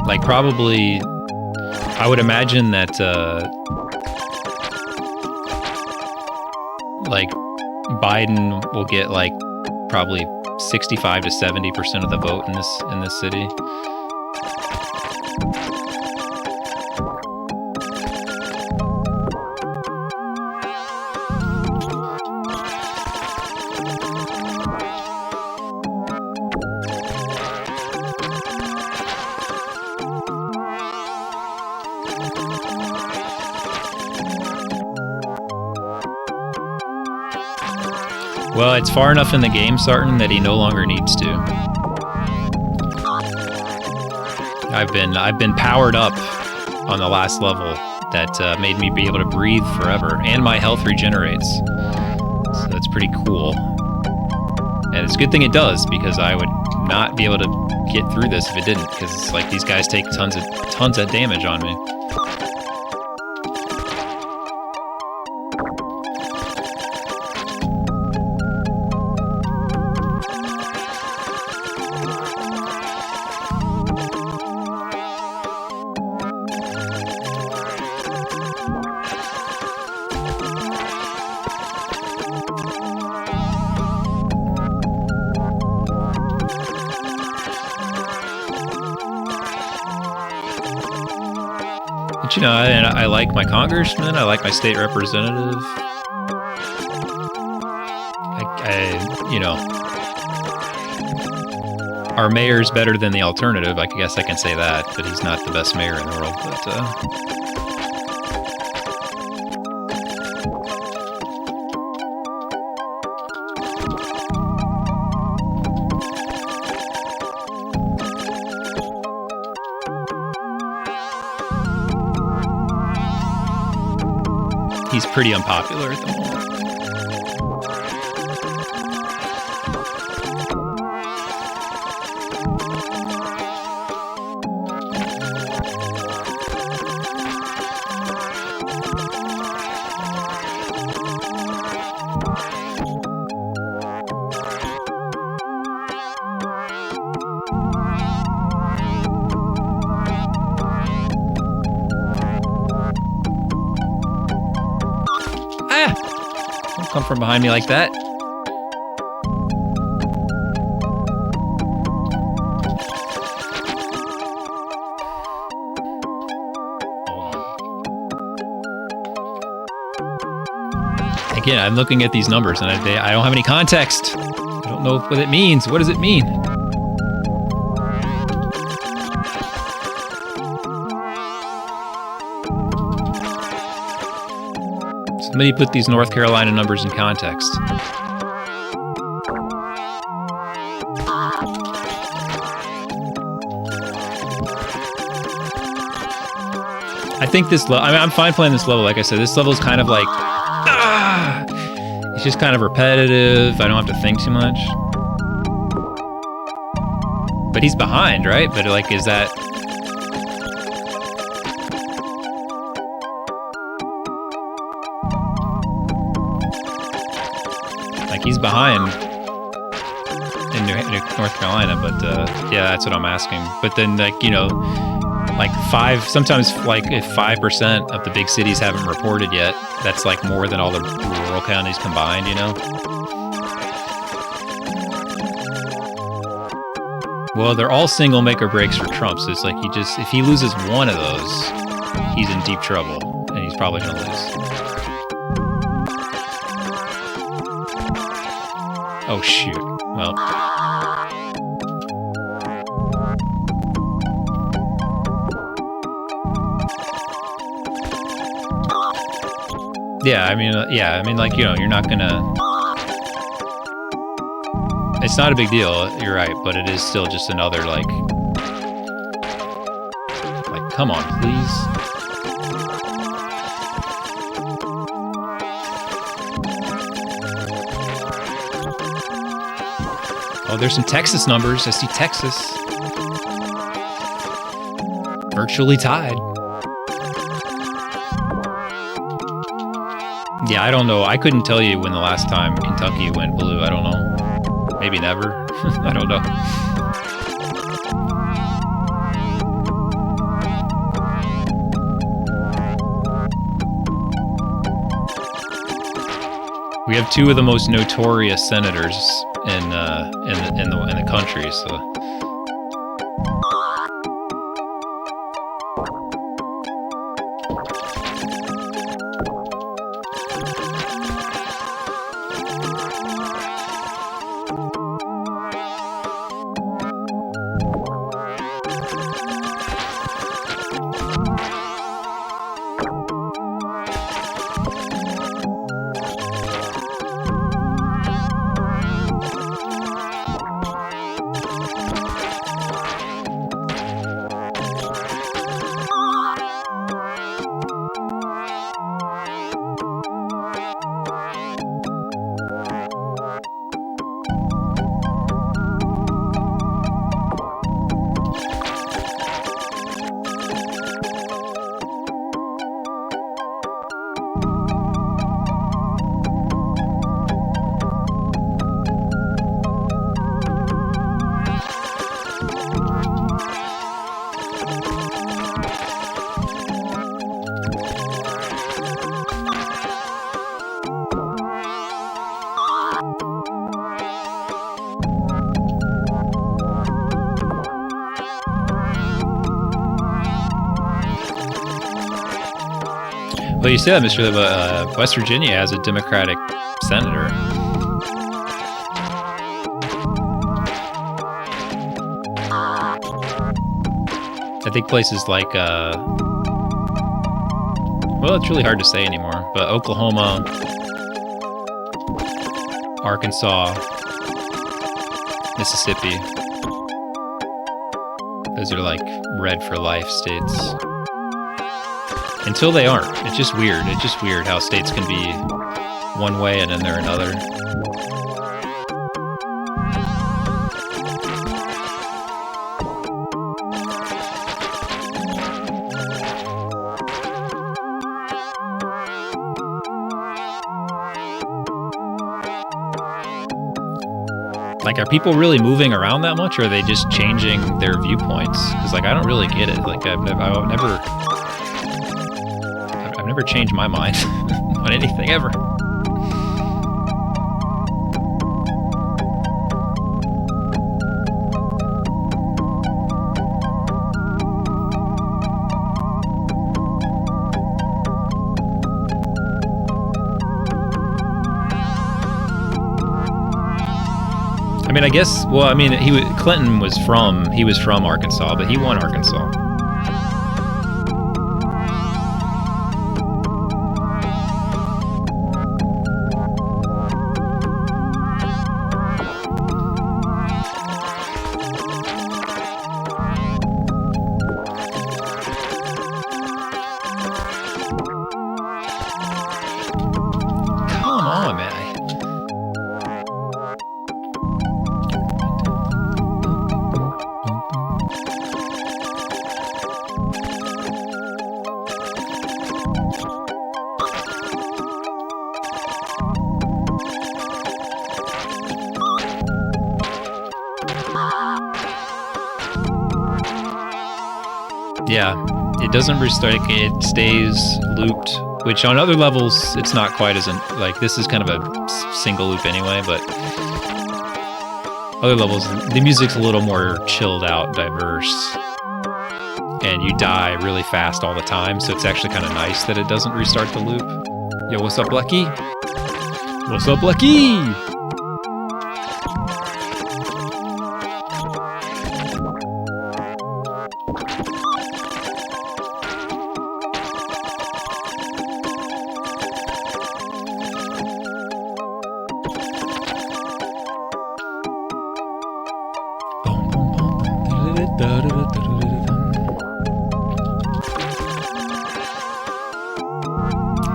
like probably I would imagine that like Biden will get like probably 65 to 70% of the vote in this city. Well, it's far enough in the game, Sarton, that he no longer needs to. I've been powered up on the last level that made me be able to breathe forever, and my health regenerates. So that's pretty cool. And it's a good thing it does, because I would not be able to get through this if it didn't, because it's like these guys take tons of damage on me. But you know, I like my congressman, I like my state representative. You know, our mayor's better than the alternative. I guess I can say that, but he's not the best mayor in the world. He's pretty unpopular at the moment. Don't come from behind me like that. Again, I'm looking at these numbers and I don't have any context. I don't know what it means. What does it mean? Somebody put these North Carolina numbers in context. I think this level, I mean, I'm fine playing this level. Like I said, this level is kind of like, it's just kind of repetitive. I don't have to think too much. But he's behind, right? But like, is that... Like, he's behind in North Carolina, but yeah, that's what I'm asking. But then, like, you know, like sometimes like if 5% of the big cities haven't reported yet, that's like more than all the rural counties combined, you know? Well, they're all single make or breaks for Trump. So it's like if he loses one of those, he's in deep trouble, and he's probably going to lose. Oh, shoot. Well. Yeah, I mean, like, you know, you're not going to... It's not a big deal, you're right, but it is still just another, like, come on, please. Oh, there's some Texas numbers. I see Texas. Virtually tied. Yeah, I don't know. I couldn't tell you when the last time Kentucky went blue. I don't know. Maybe never. I don't know. We have two of the most notorious senators in the country, so. Well, you say that, Mr. Liva. West Virginia has a Democratic senator. I think places like, well, it's really hard to say anymore, but Oklahoma, Arkansas, Mississippi, those are like red for life states. Until they aren't. It's just weird. It's just weird how states can be one way and then they're another. Like, are people really moving around that much, or are they just changing their viewpoints? Because, like, I don't really get it. Like, I've never changed my mind on anything ever. I mean, I guess. Well, I mean, Clinton was from Arkansas, but he won Arkansas. Yeah, it doesn't restart. It stays looped, which on other levels it's not quite as like this is kind of a single loop anyway. But other levels, the music's a little more chilled out, diverse, and you die really fast all the time. So it's actually kind of nice that it doesn't restart the loop. Yo, what's up, Lucky? What's up, Lucky?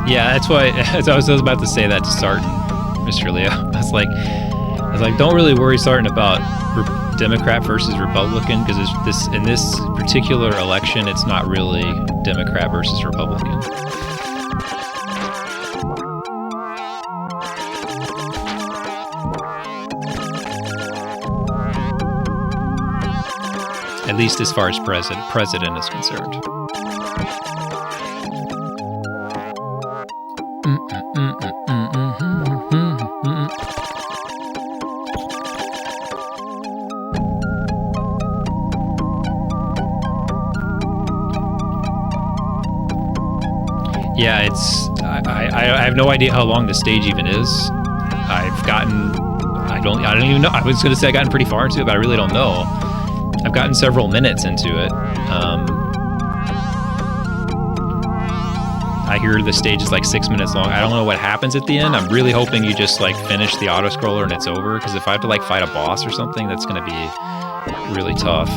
Yeah, that's why. As I was about to say that to Sarton, Mr. Leo. I was like, don't really worry, Sarton, about Democrat versus Republican, because in this particular election, it's not really Democrat versus Republican. At least as far as president is concerned. Yeah, I have no idea how long the stage even is. I don't even know. I was gonna say I've gotten pretty far into it, but I really don't know. I've gotten several minutes into it. I hear the stage is like 6 minutes long. I don't know what happens at the end. I'm really hoping you just like finish the auto scroller and it's over, because if I have to like fight a boss or something, that's gonna be really tough.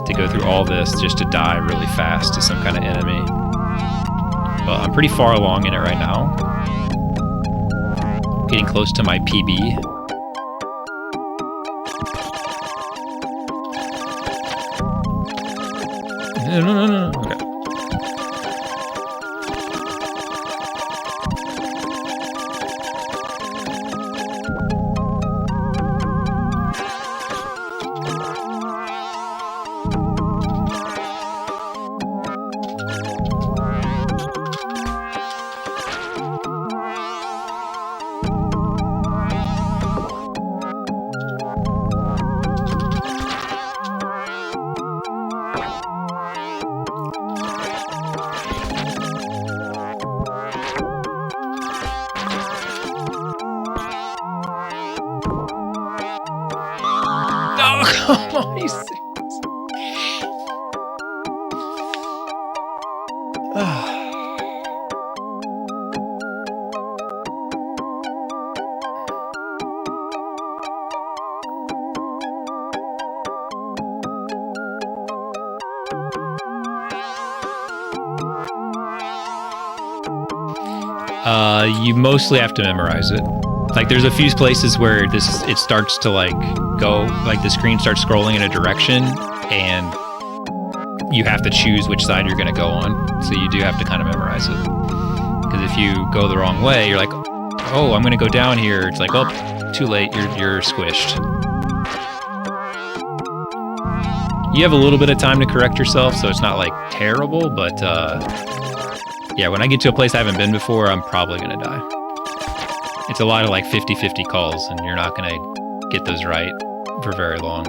To go through all this just to die really fast to some kind of enemy. Well, I'm pretty far along in it right now. Getting close to my PB. No. Okay. You mostly have to memorize it. Like, there's a few places where it starts to like go, like the screen starts scrolling in a direction, and you have to choose which side you're going to go on. So you do have to kind of memorize it. Because if you go the wrong way, you're like, oh, I'm going to go down here. It's like, oh, too late. You're squished. You have a little bit of time to correct yourself, so it's not like terrible, but yeah, when I get to a place I haven't been before, I'm probably going to die. It's a lot of like 50-50 calls, and you're not going to get those right for very long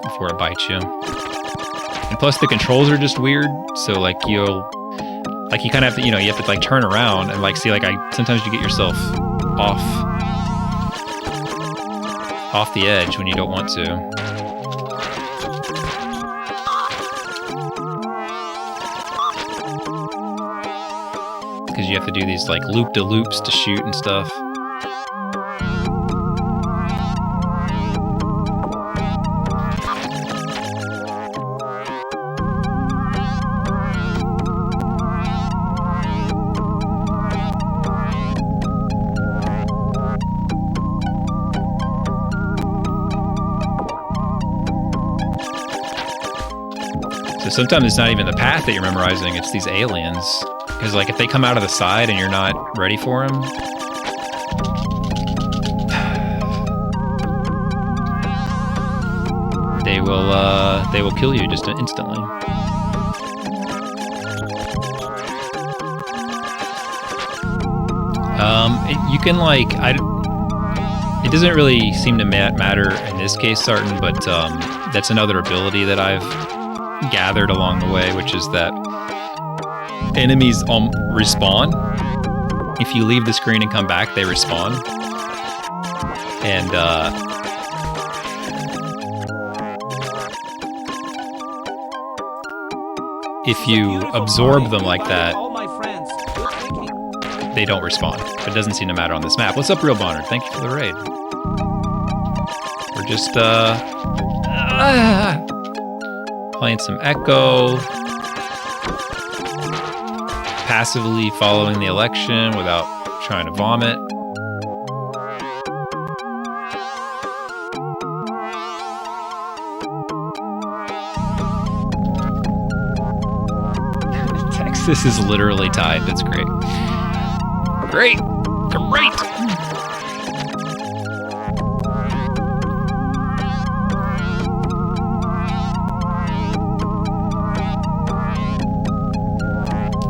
before it bites you. And plus the controls are just weird, so like you kind of have to, you have to like turn around and like see, like sometimes you get yourself off the edge when you don't want to. Because you have to do these like loop-de-loops to shoot and stuff. So sometimes it's not even the path that you're memorizing, it's these aliens. Because like if they come out of the side and you're not ready for them, will kill you just instantly. You can like it doesn't really seem to matter in this case, Sarton, but that's another ability that I've gathered along the way, which is that enemies respawn. If you leave the screen and come back, they respawn. And if you absorb them like that, they don't respawn. But it doesn't seem to matter on this map. What's up, Real Bonner? Thank you for the raid. We're just playing some Ecco, passively following the election without trying to vomit. Texas is literally tied. That's great. Great! Great!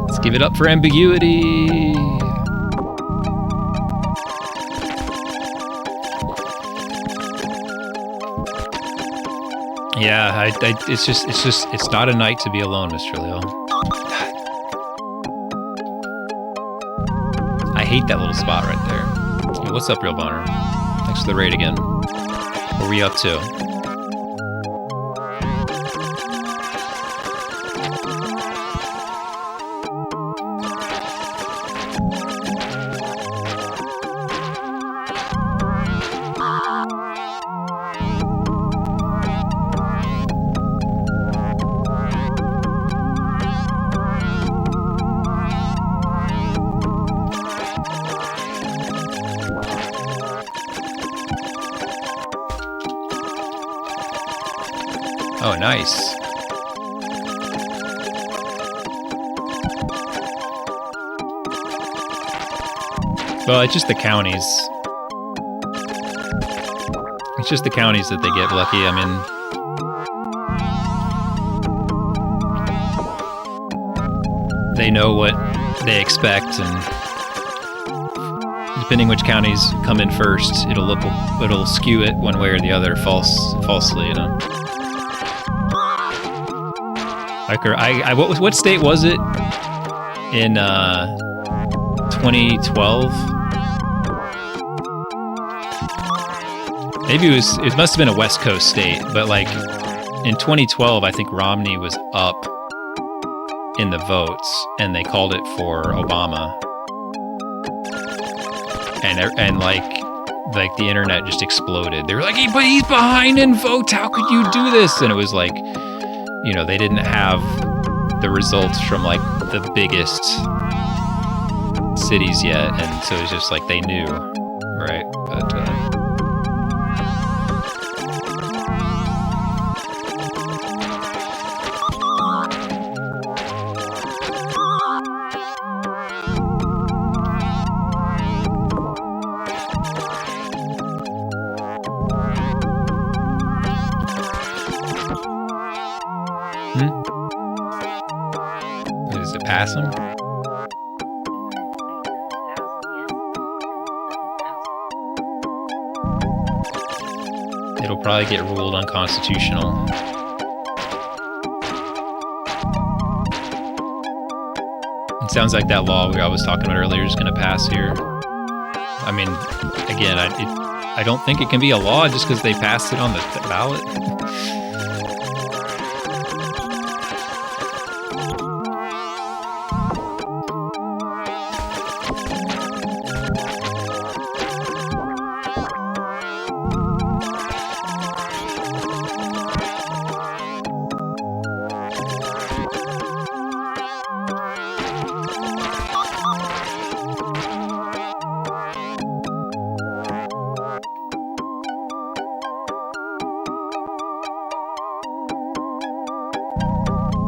Let's give it up for ambiguity. Yeah, it's not a night to be alone, Mr. Leo. I hate that little spot right there. Hey, what's up, Real Bonner? Thanks for the raid again. What are we up to? Oh, nice. Well, it's just the counties. It's just the counties that they get lucky. I mean, they know what they expect, and depending which counties come in first, it'll skew it one way or the other, falsely, you know. What state was it in 2012? Maybe it must have been a West Coast state, but like in 2012, I think Romney was up in the votes, and they called it for Obama, and like the internet just exploded. They were like, but he's behind in votes. How could you do this? And it was like, you know, they didn't have the results from like the biggest cities yet, and so it's just like they knew, right? But does it pass him? It'll probably get ruled unconstitutional. It sounds like that law I was talking about earlier is going to pass here. I mean, again, I don't think it can be a law just because they passed it on the ballot.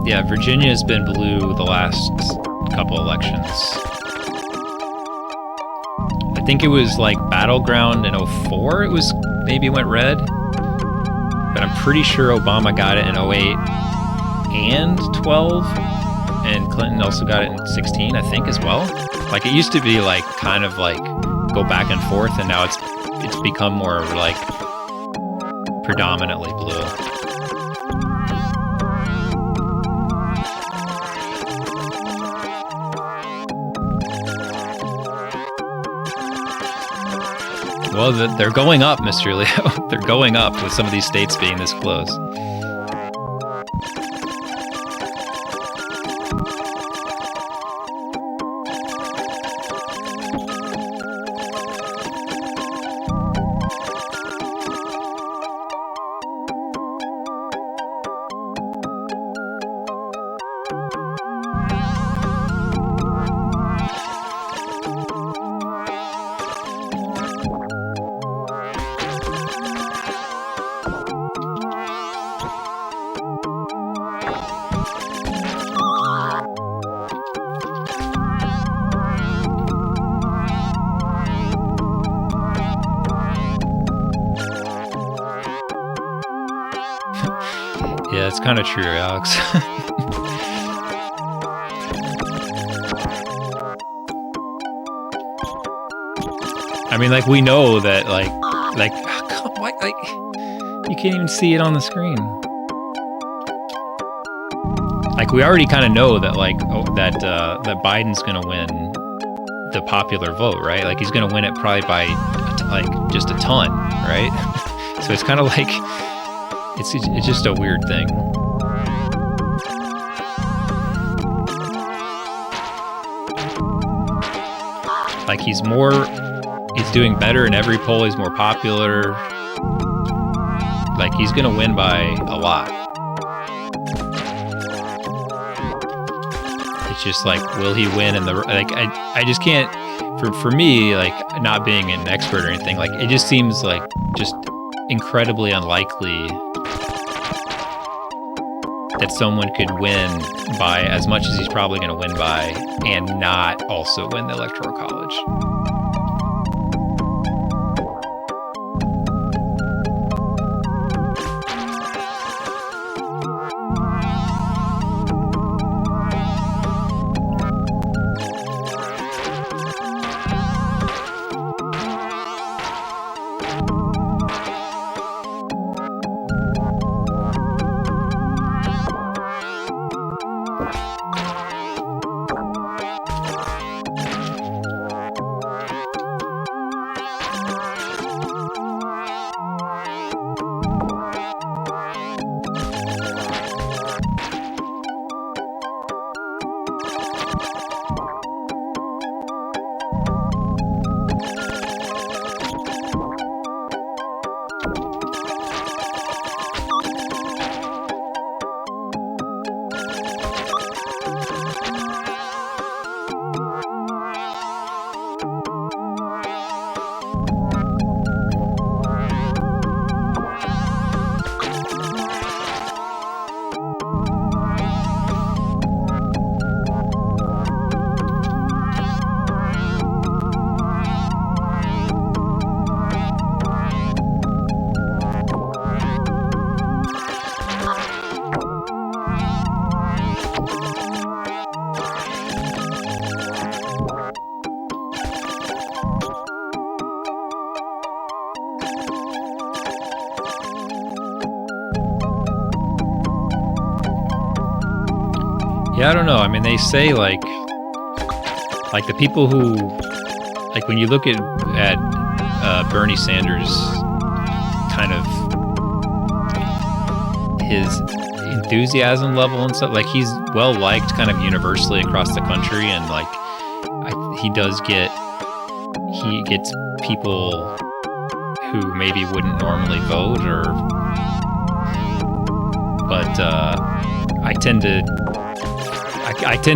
Yeah, Virginia's been blue the last couple elections. I think it was like Battleground in 04, maybe it went red. but I'm pretty sure Obama got it in 08 and 12, and Clinton also got it in 16, I think, as well. Like, it used to be like kind of like go back and forth, and now it's become more like predominantly blue. Well, they're going up, Mr. Leo. They're going up with some of these states being this close. Yeah, it's kind of true, Alex. I mean, like, we know that, like, what, like, you can't even see it on the screen. Like, we already kind of know that, like, that Biden's gonna win the popular vote, right? Like, he's gonna win it probably by, like, just a ton, right? So it's kind of like, it's just a weird thing. Like, he's doing better in every poll. He's more popular. Like, he's gonna win by a lot. It's just like, will he win in the, like, I just can't, for me, like, not being an expert or anything, like, it just seems like just incredibly unlikely that someone could win by as much as he's probably going to win by and not also win the Electoral College. Yeah, I don't know. I mean, they say like the people who, like, when you look at Bernie Sanders, kind of his enthusiasm level and stuff, like, he's well liked kind of universally across the country, and like he gets people who maybe wouldn't normally vote, but I tend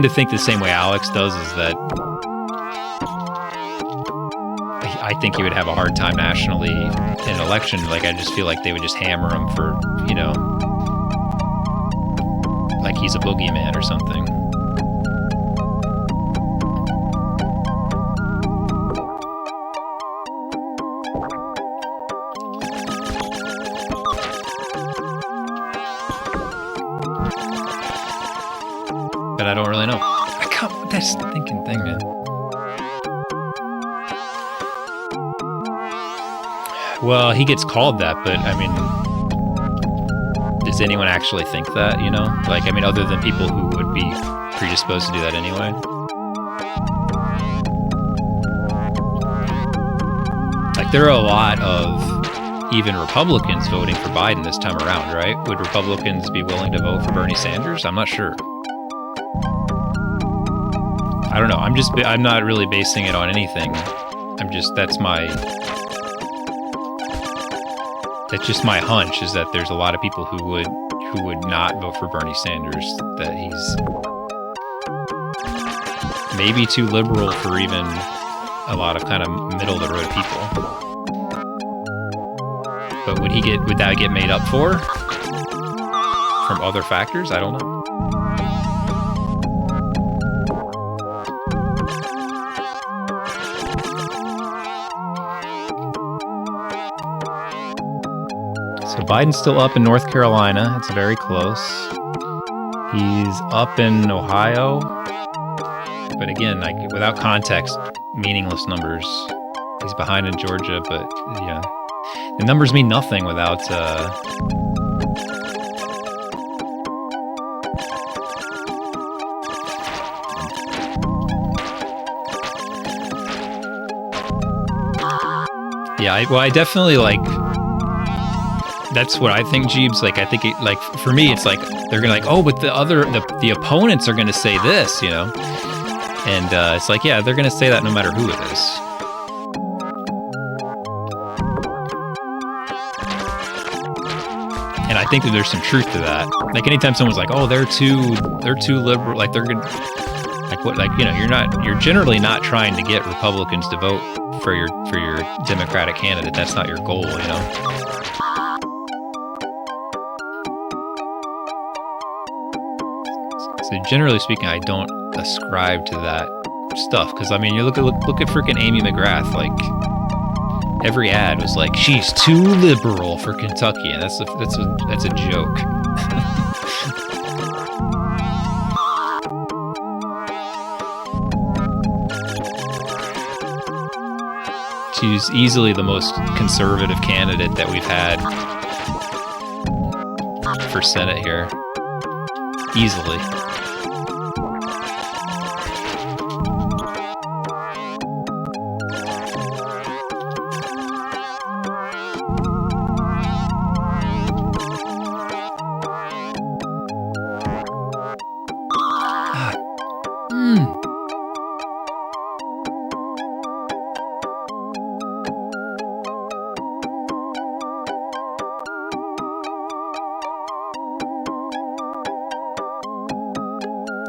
to think the same way Alex does, is that I think he would have a hard time nationally in an election. Like, I just feel like they would just hammer him for, you know, like he's a boogeyman or something. this thinking thing, man. Well, he gets called that, but I mean, does anyone actually think that, you know? Like, I mean, other than people who would be predisposed to do that anyway. Like, there are a lot of even Republicans voting for Biden this time around, right? Would Republicans be willing to vote for Bernie Sanders? I'm not sure. I don't know. I'm not really basing it on anything. That's just my hunch, is that there's a lot of people who would not vote for Bernie Sanders, that he's maybe too liberal for even a lot of kind of middle of the road people. But would that get made up for from other factors? I don't know. So Biden's still up in North Carolina. It's very close. He's up in Ohio. But again, like, without context, meaningless numbers. He's behind in Georgia, but yeah. The numbers mean nothing without yeah, I definitely, like, that's what I think, Jeebs. Like, I think it, like, for me, it's like they're gonna, like, oh, but the opponents are gonna say this, you know, and it's like, yeah, they're gonna say that no matter who it is. And I think that there's some truth to that. Like, anytime someone's like, oh, they're too liberal, like, they're gonna, like, what, like, you know, you're generally not trying to get Republicans to vote for your Democratic candidate. That's not your goal, you know. So generally speaking, I don't ascribe to that stuff, because I mean, you look at freaking Amy McGrath. Like, every ad was like, she's too liberal for Kentucky, and that's a joke. She's easily the most conservative candidate that we've had for Senate here. Easily.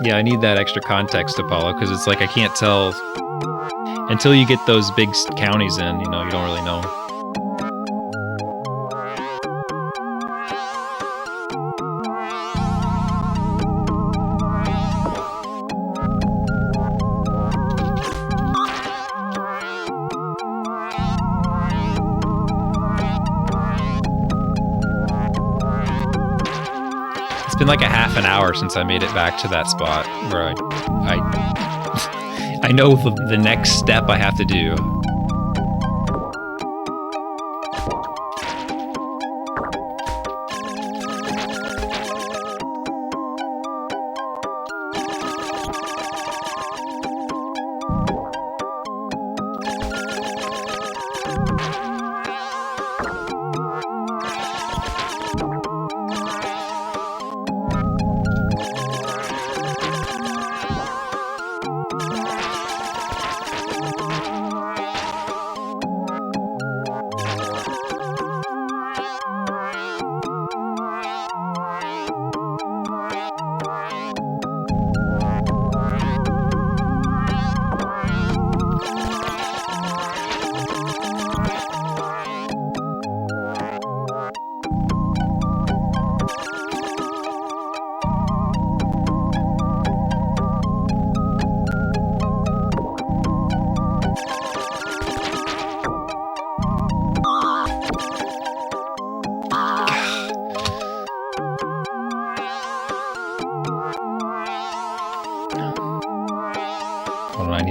Yeah, I need that extra context, Apollo, because it's like I can't tell until you get those big counties in, you know, you don't really know. It's been like a half an hour since I made it back to that spot where I know the next step I have to do.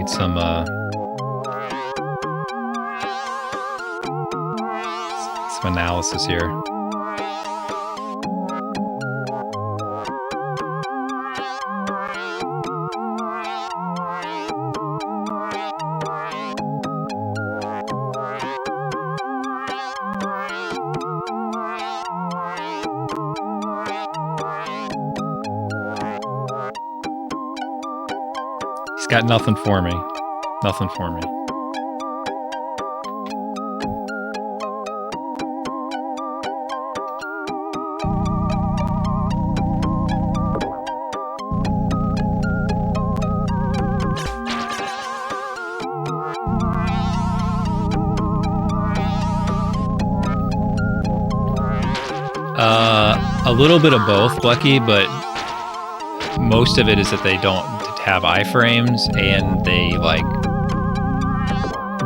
Need some analysis here. He's got nothing for me. Nothing for me. A little bit of both, Blecky, but most of it is that they don't have iframes and they like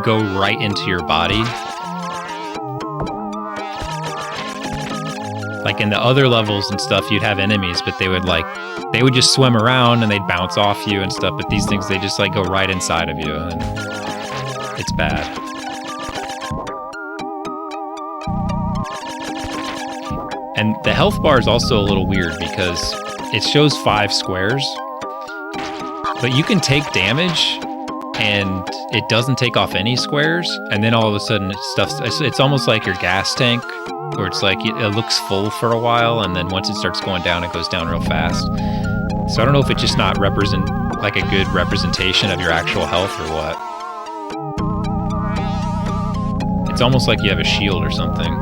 go right into your body. Like in the other levels and stuff, you'd have enemies, but they would just swim around and they'd bounce off you and stuff. But these things, they just like go right inside of you, and it's bad. And the health bar is also a little weird because it shows 5 squares, but you can take damage and it doesn't take off any squares. And then all of a sudden it's almost like your gas tank, where it's like it looks full for a while, and then once it starts going down, it goes down real fast. So I don't know if it's just not like a good representation of your actual health or what. It's almost like you have a shield or something.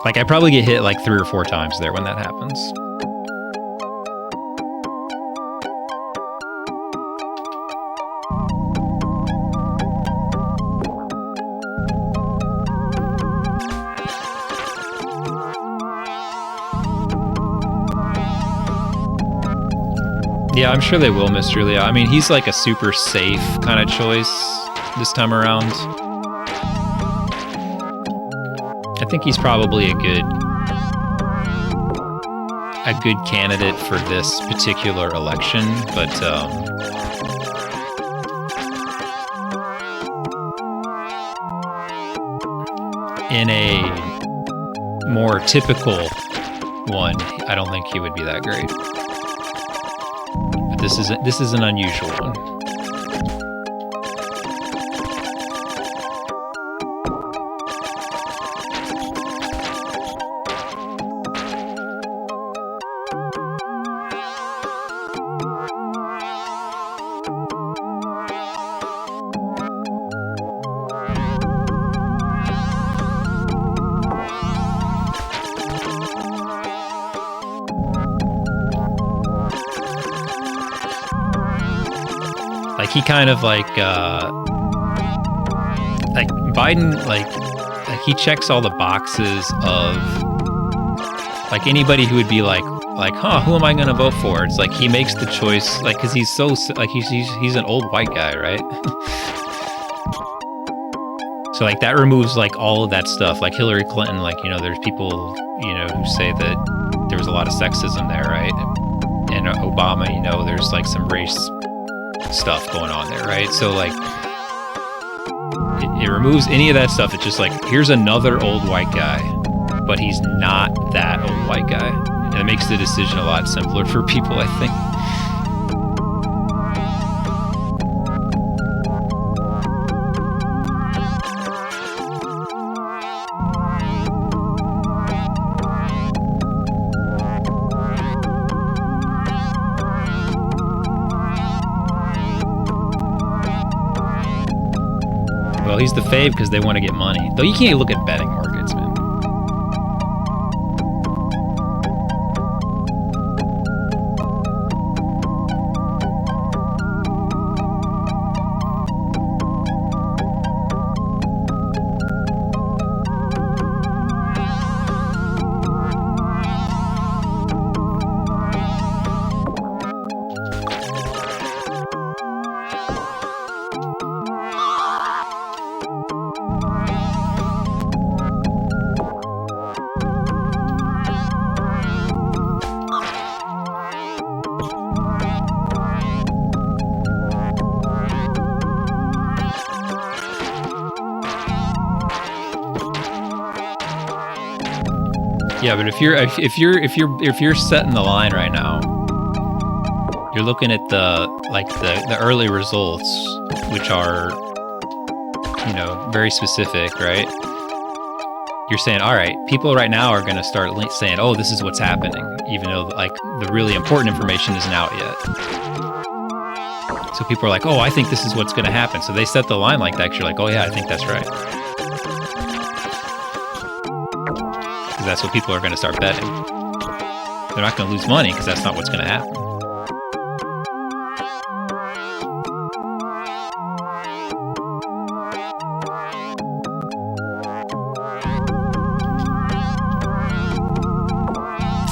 Like, I probably get hit like 3 or 4 times there when that happens. Yeah, I'm sure they will, Miss Julia. I mean, he's like a super safe kind of choice this time around. I think he's probably a good candidate for this particular election, but in a more typical one, I don't think he would be that great. But this is an unusual one. He kind of like Biden, like he checks all the boxes of like anybody who would be like, huh, who am I going to vote for? It's like he makes the choice, like, because he's so like he's an old white guy, right? So like that removes like all of that stuff. Like Hillary Clinton, like, you know, there's people, you know, who say that there was a lot of sexism there, right? And Obama, you know, there's like some race stuff going on there, right? So like it removes any of that stuff. It's just like, here's another old white guy, but he's not that old white guy, and it makes the decision a lot simpler for people, I think. Well, he's the fave because they want to get money. Though you can't look at betting markets, man. Yeah, but if you're setting the line right now, you're looking at the early results, which are, you know, very specific, right? You're saying, all right, people right now are going to start saying, oh, this is what's happening, even though like the really important information isn't out yet. So people are like, oh, I think this is what's going to happen. So they set the line like that. 'Cause you're like, oh yeah, I think that's right. Because that's what people are going to start betting. They're not going to lose money because that's not what's going to happen.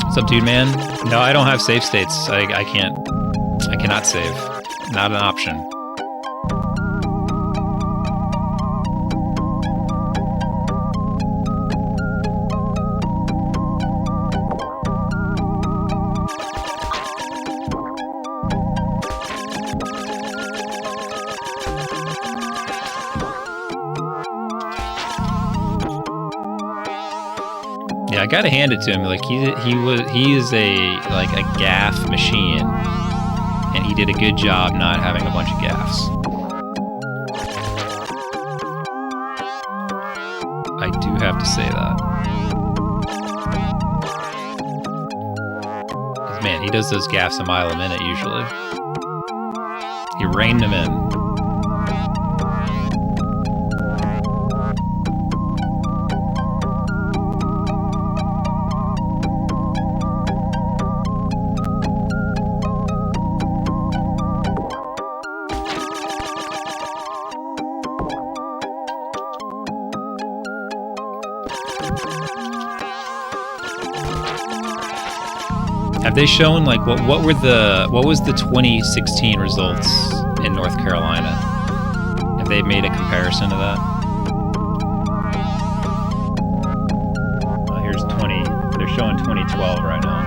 What's up, dude, man? No, I don't have save states. I cannot save. Not an option. Yeah, I gotta hand it to him. Like he is a gaff machine, and he did a good job not having a bunch of gaffes. I do have to say that. 'Cause, man, he does those gaffes a mile a minute usually. He reined them in. Have they shown like what was the 2016 results in North Carolina? Have they made a comparison to that? Here's 20. They're showing 2012 right now.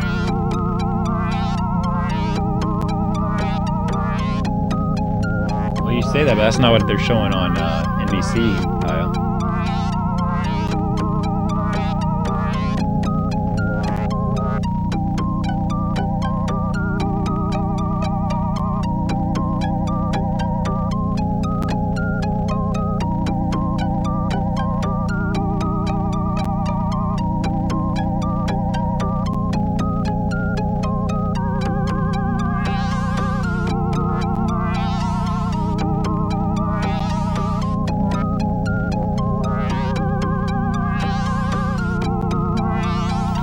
Well, you say that, but that's not what they're showing on NBC, Kyle.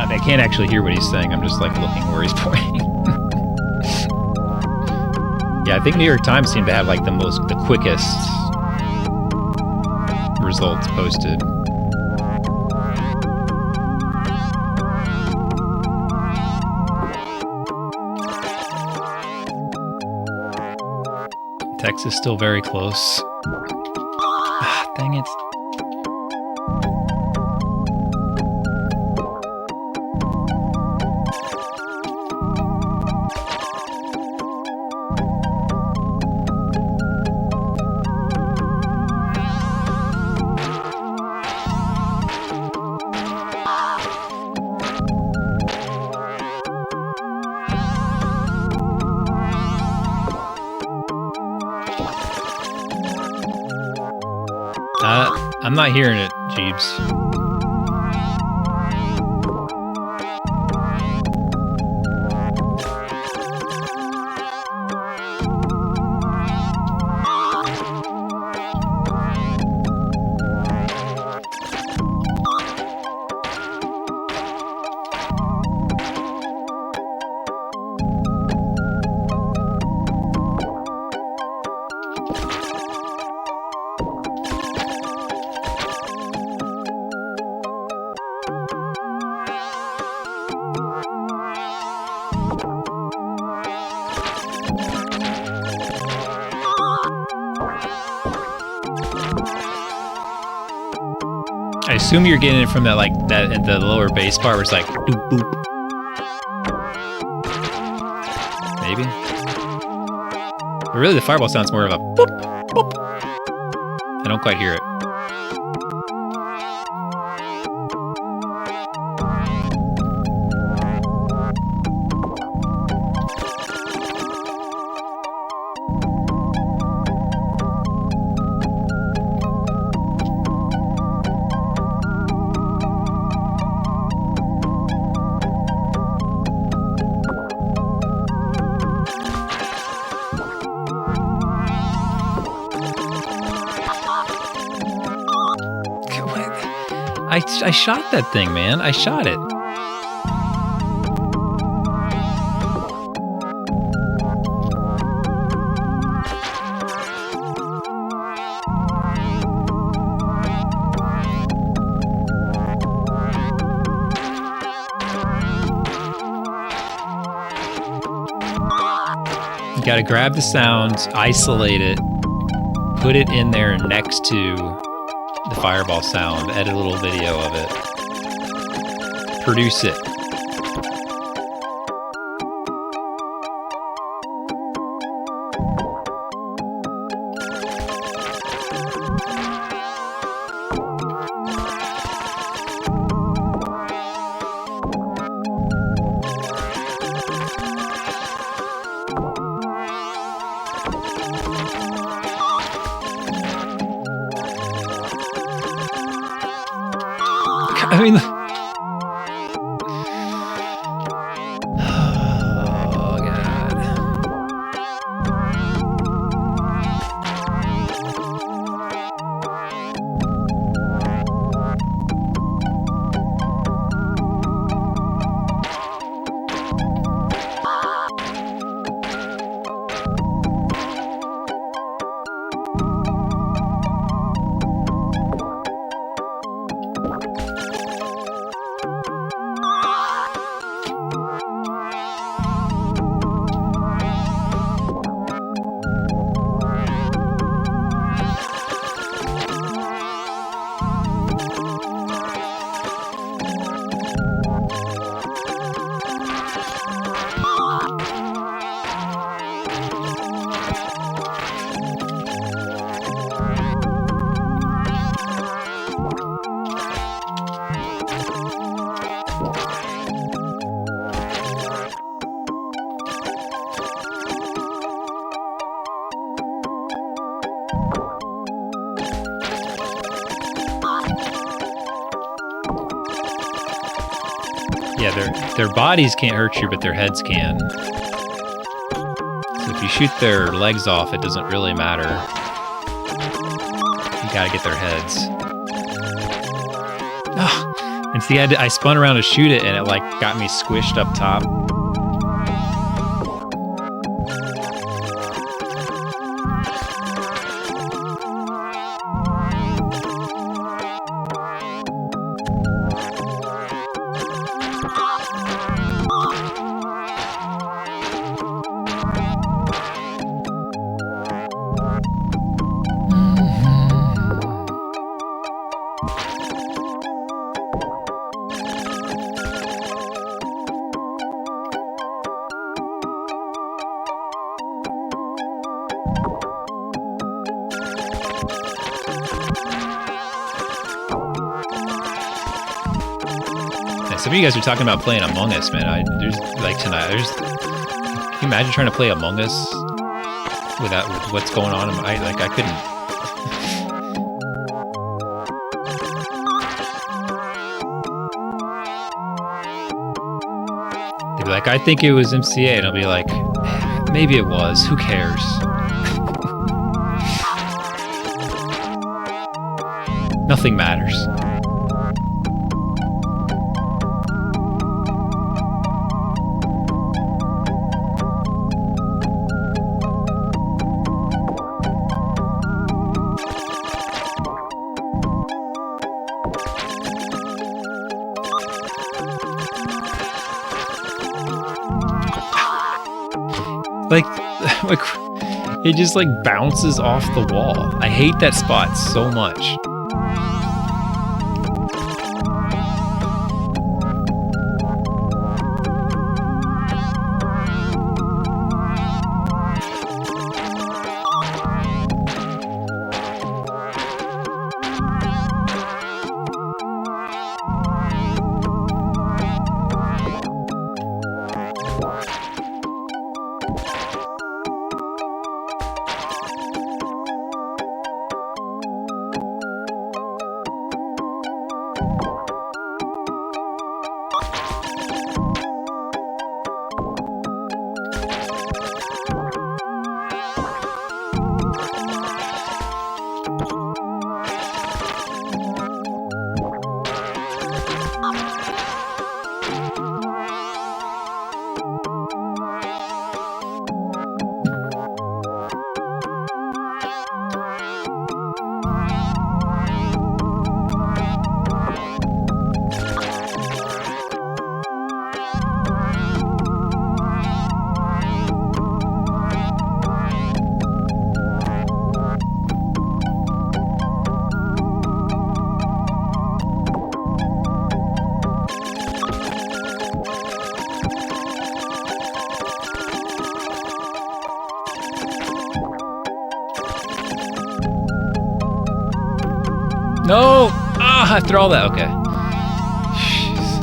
I can't actually hear what he's saying. I'm just like looking where he's pointing. Yeah, I think New York Times seemed to have like the quickest results posted. Texas still very close. Ah, dang it. I'm not hearing it, Jeeves. I assume you're getting it from that, like, that at the lower bass part where it's like doop boop. Maybe. But really the fireball sounds more of a boop boop. I don't quite hear it. I shot that thing, man. I shot it. You gotta grab the sounds, isolate it, put it in there next to the fireball sound, edit a little video of it, produce it. I mean, oh God. Yeah, their bodies can't hurt you, but their heads can. So if you shoot their legs off, it doesn't really matter. You gotta get their heads. Oh, and see, I spun around to shoot it, and it like got me squished up top. Some of you guys are talking about playing Among Us, man. There's like tonight. Can you imagine trying to play Among Us without what's going on? I couldn't. They'd be like, I think it was MCA, and I'll be like, maybe it was. Who cares? Nothing matters. Like, it just like bounces off the wall. I hate that spot so much. No! Ah, after all that, okay. Jeez.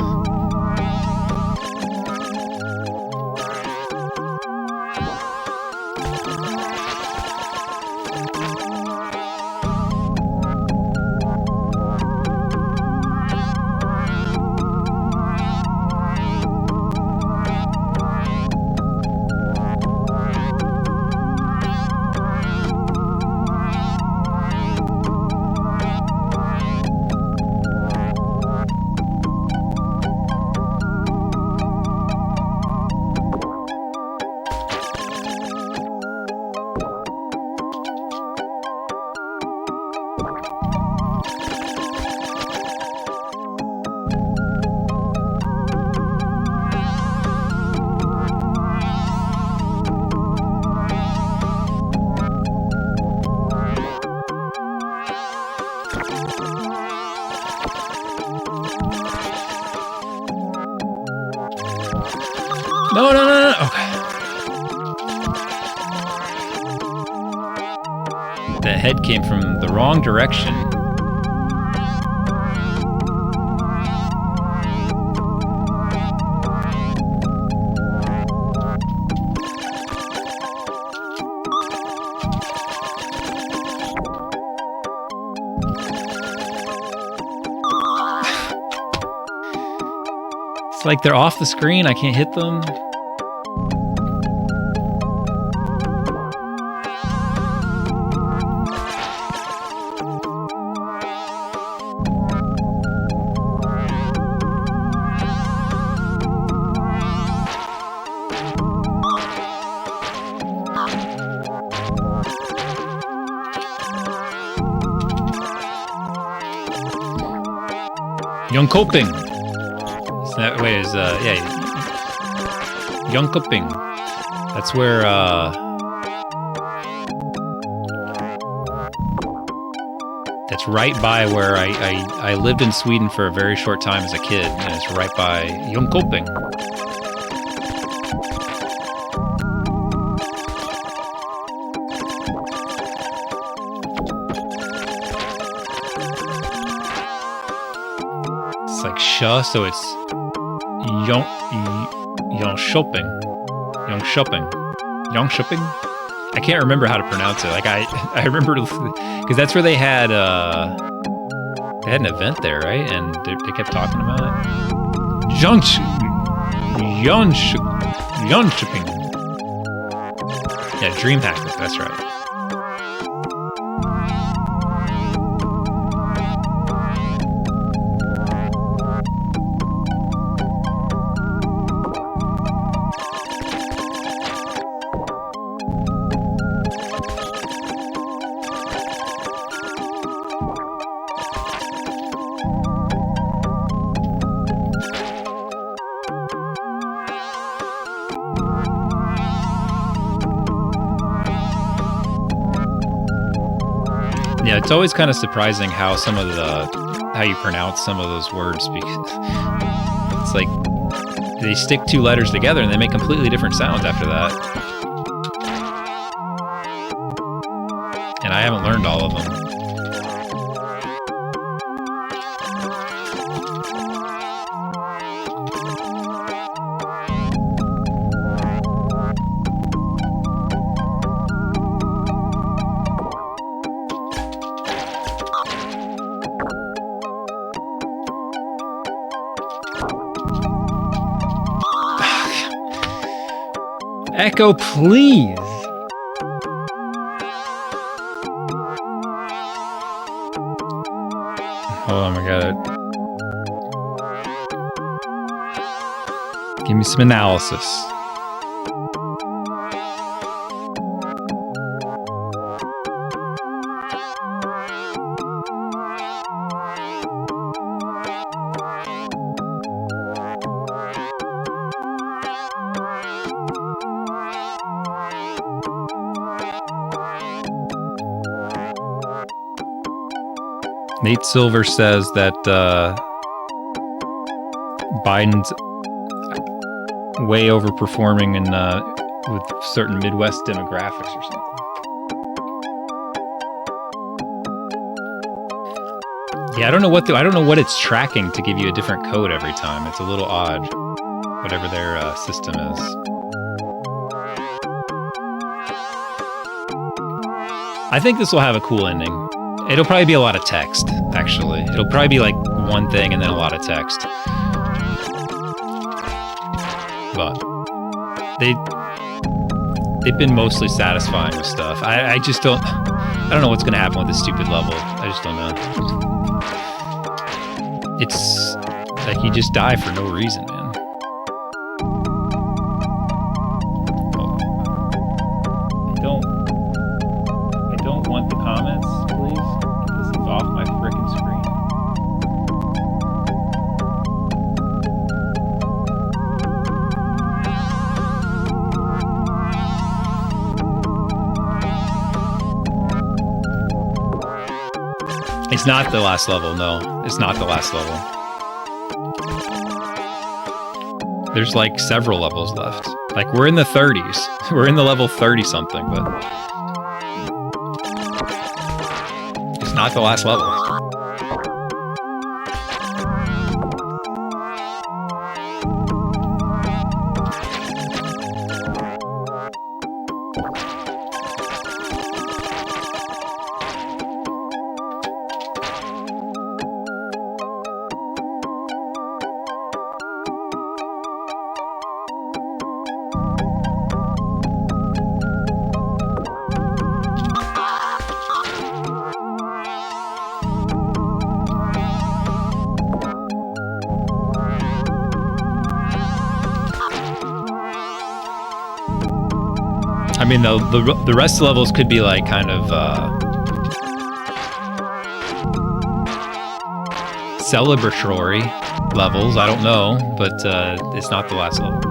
No, no, no, no. Okay. The head came from the wrong direction. It's like they're off the screen. I can't hit them. Jönköping. Is that wait? Is yeah, Jönköping. That's where that's right by where I lived in Sweden for a very short time as a kid, and it's right by Jönköping. It's like sh, so it's Jönköping. I can't remember how to pronounce it. Like I remember because that's where they had an event there, right? And they kept talking about it. Jönköping. Yeah, DreamHack. That's right. Yeah, it's always kind of surprising how how you pronounce some of those words, because it's like they stick two letters together and they make completely different sounds after that. And I haven't learned all of them. Ecco, please. Hold on, I got it. Give me some analysis. Nate Silver says that Biden's way overperforming in with certain Midwest demographics or something. Yeah, I don't know what it's tracking to give you a different code every time. It's a little odd, whatever their system is. I think this will have a cool ending. It'll probably be a lot of text, actually. It'll probably be like one thing and then a lot of text. But they've been mostly satisfying with stuff. I just don't know what's gonna happen with this stupid level. I just don't know. It's like you just die for no reason, man. I don't want the comments, please. This is off my frickin' screen. It's not the last level, no. It's not the last level. There's like several levels left. Like we're in the 30s. We're in the level 30 something, but it's not the last level. I mean, the rest of the levels could be like kind of celebratory levels. I don't know, but it's not the last level.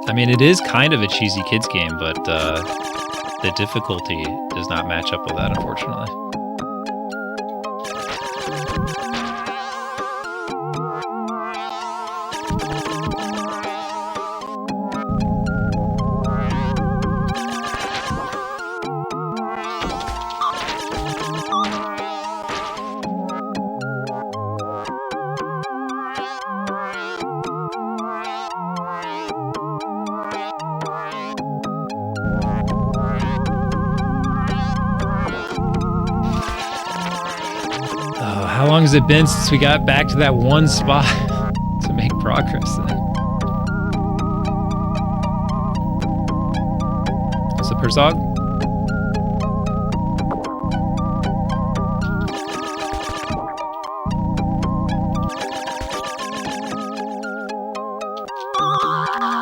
I mean, it is kind of a cheesy kids game, but the difficulty does not match up with that, unfortunately. How long has it been since we got back to that one spot to make progress then? What's up, Herzog?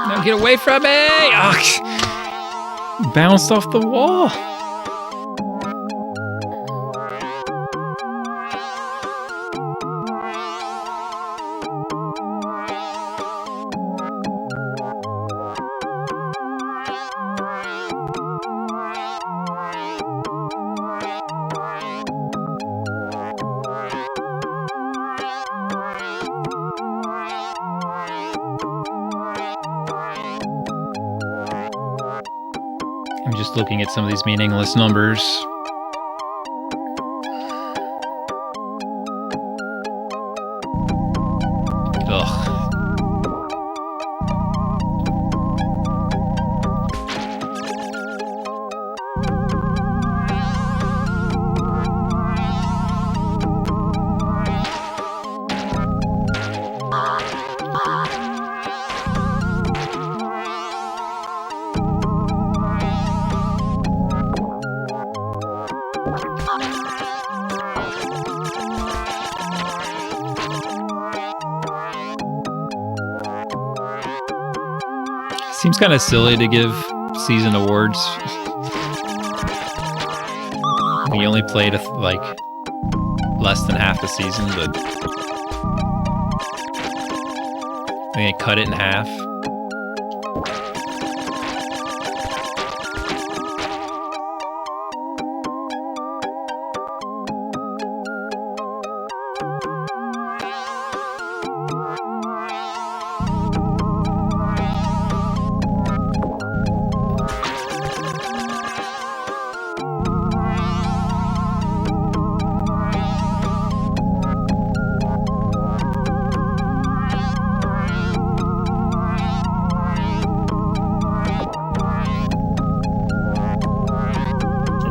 No, get away from me! Oh, bounced off the wall. I'm just looking at some of these meaningless numbers. Ugh. Seems kind of silly to give season awards. We only played like less than half the season, but I think I cut it in half.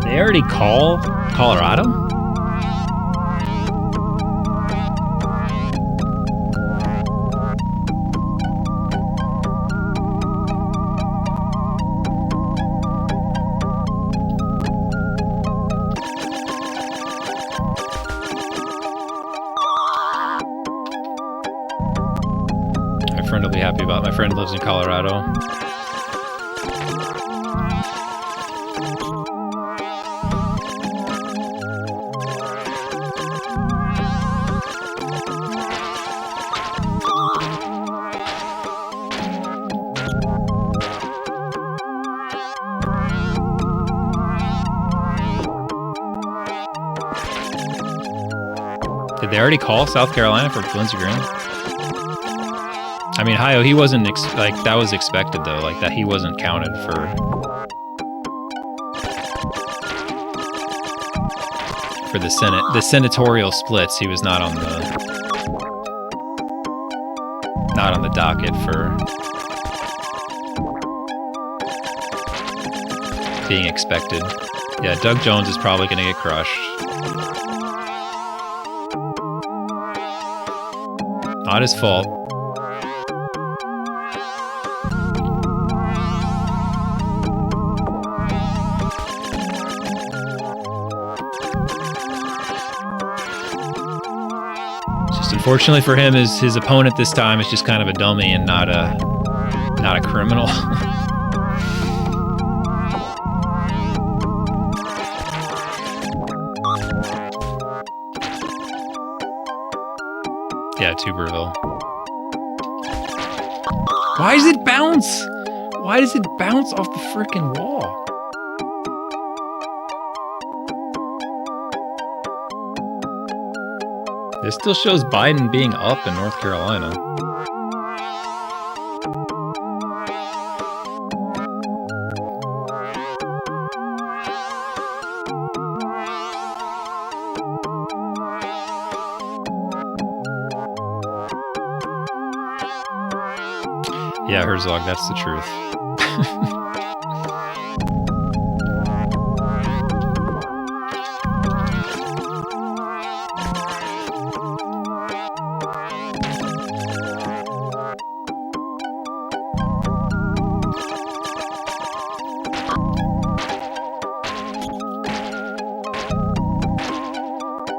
They already call Colorado? My friend will be happy about it. My friend lives in Colorado. Did they already call South Carolina for Lindsey Graham? I mean, Hio, he wasn't like that was expected though, like that he wasn't counted for the Senate, the senatorial splits. He was not on the docket for being expected. Yeah, Doug Jones is probably going to get crushed. Not his fault. Just unfortunately for him, his opponent this time is just kind of a dummy and not a criminal. Yeah, Tuberville. Why does it bounce? Why does it bounce off the frickin' wall? This still shows Biden being up in North Carolina. Yeah, Herzog, that's the truth.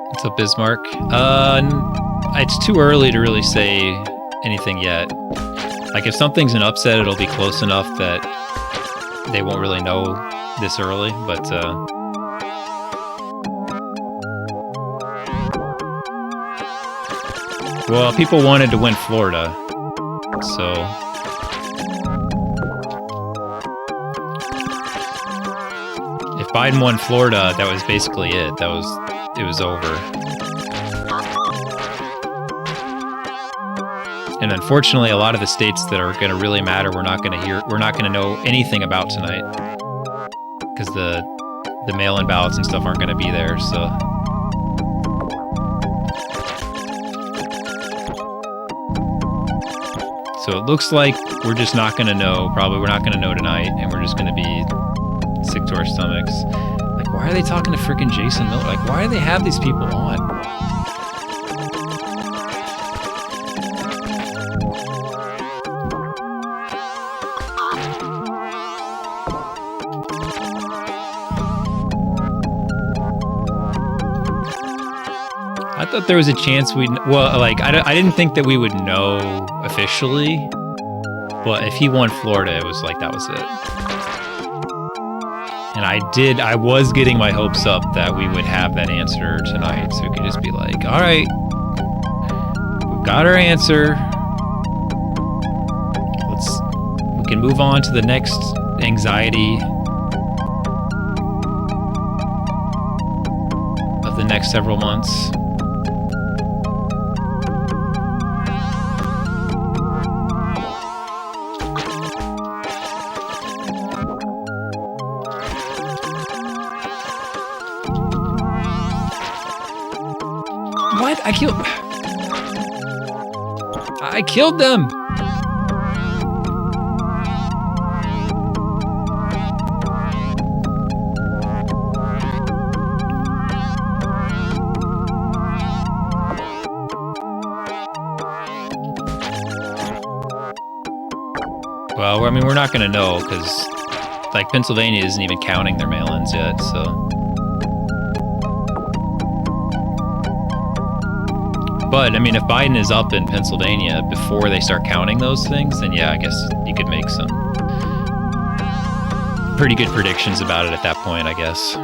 What's up, Bismarck? It's too early to really say anything yet. Like, if something's an upset, it'll be close enough that they won't really know this early, but well, people wanted to win Florida, so if Biden won Florida, that was basically it. It was over. And unfortunately, a lot of the states that are going to really matter, we're not going to know anything about tonight, because the mail-in ballots and stuff aren't going to be there. So it looks like we're just not going to know. Probably we're not going to know tonight, and we're just going to be sick to our stomachs. Like, why are they talking to freaking Jason Miller? Like, why do they have these people on? I thought there was a chance I didn't think that we would know officially But if he won Florida, it was like that was it. And I was getting my hopes up that we would have that answer tonight, so we could just be like, all right, we've got our answer. We can move on to the next anxiety of the next several months. What? I killed them! Well, I mean, we're not going to know because, like, Pennsylvania isn't even counting their mail-ins yet, so. But, I mean, if Biden is up in Pennsylvania before they start counting those things, then yeah, I guess you could make some pretty good predictions about it at that point, I guess.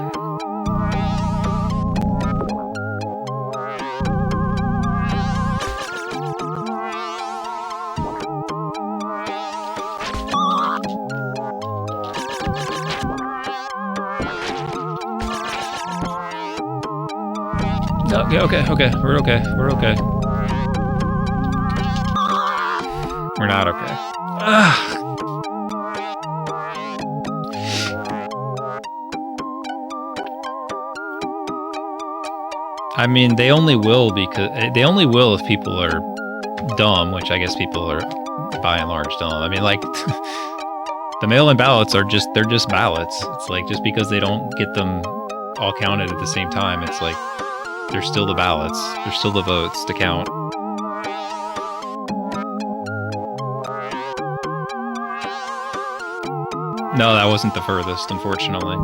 Okay, we're okay. We're not okay. Ugh. I mean, they only will if people are dumb, which I guess people are by and large dumb. I mean, like, the mail-in ballots they're just ballots. It's like, just because they don't get them all counted at the same time, it's like, they're still the ballots. They're still the votes to count. No, that wasn't the furthest, unfortunately.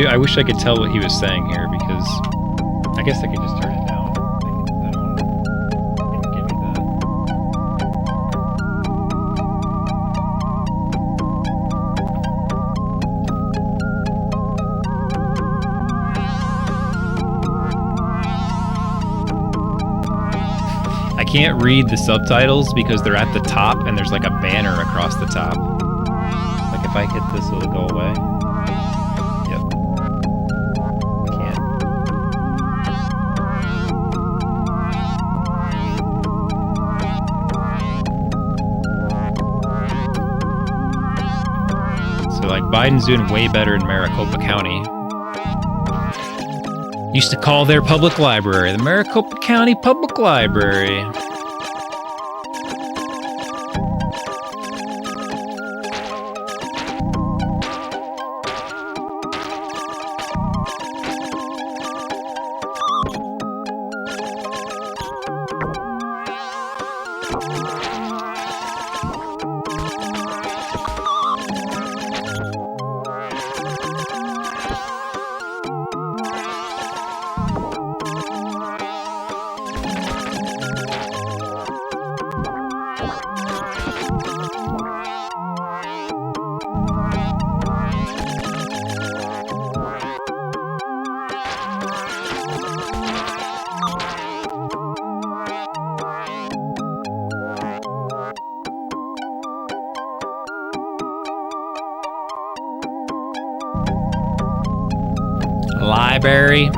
I wish I could tell what he was saying here, because I guess I could just turn it down. I don't give me that. I can't read the subtitles because they're at the top and there's like a banner across the top. Like if I hit this, it'll go away. Biden's doing way better in Maricopa County. Used to call their public library the Maricopa County Public Library. Library.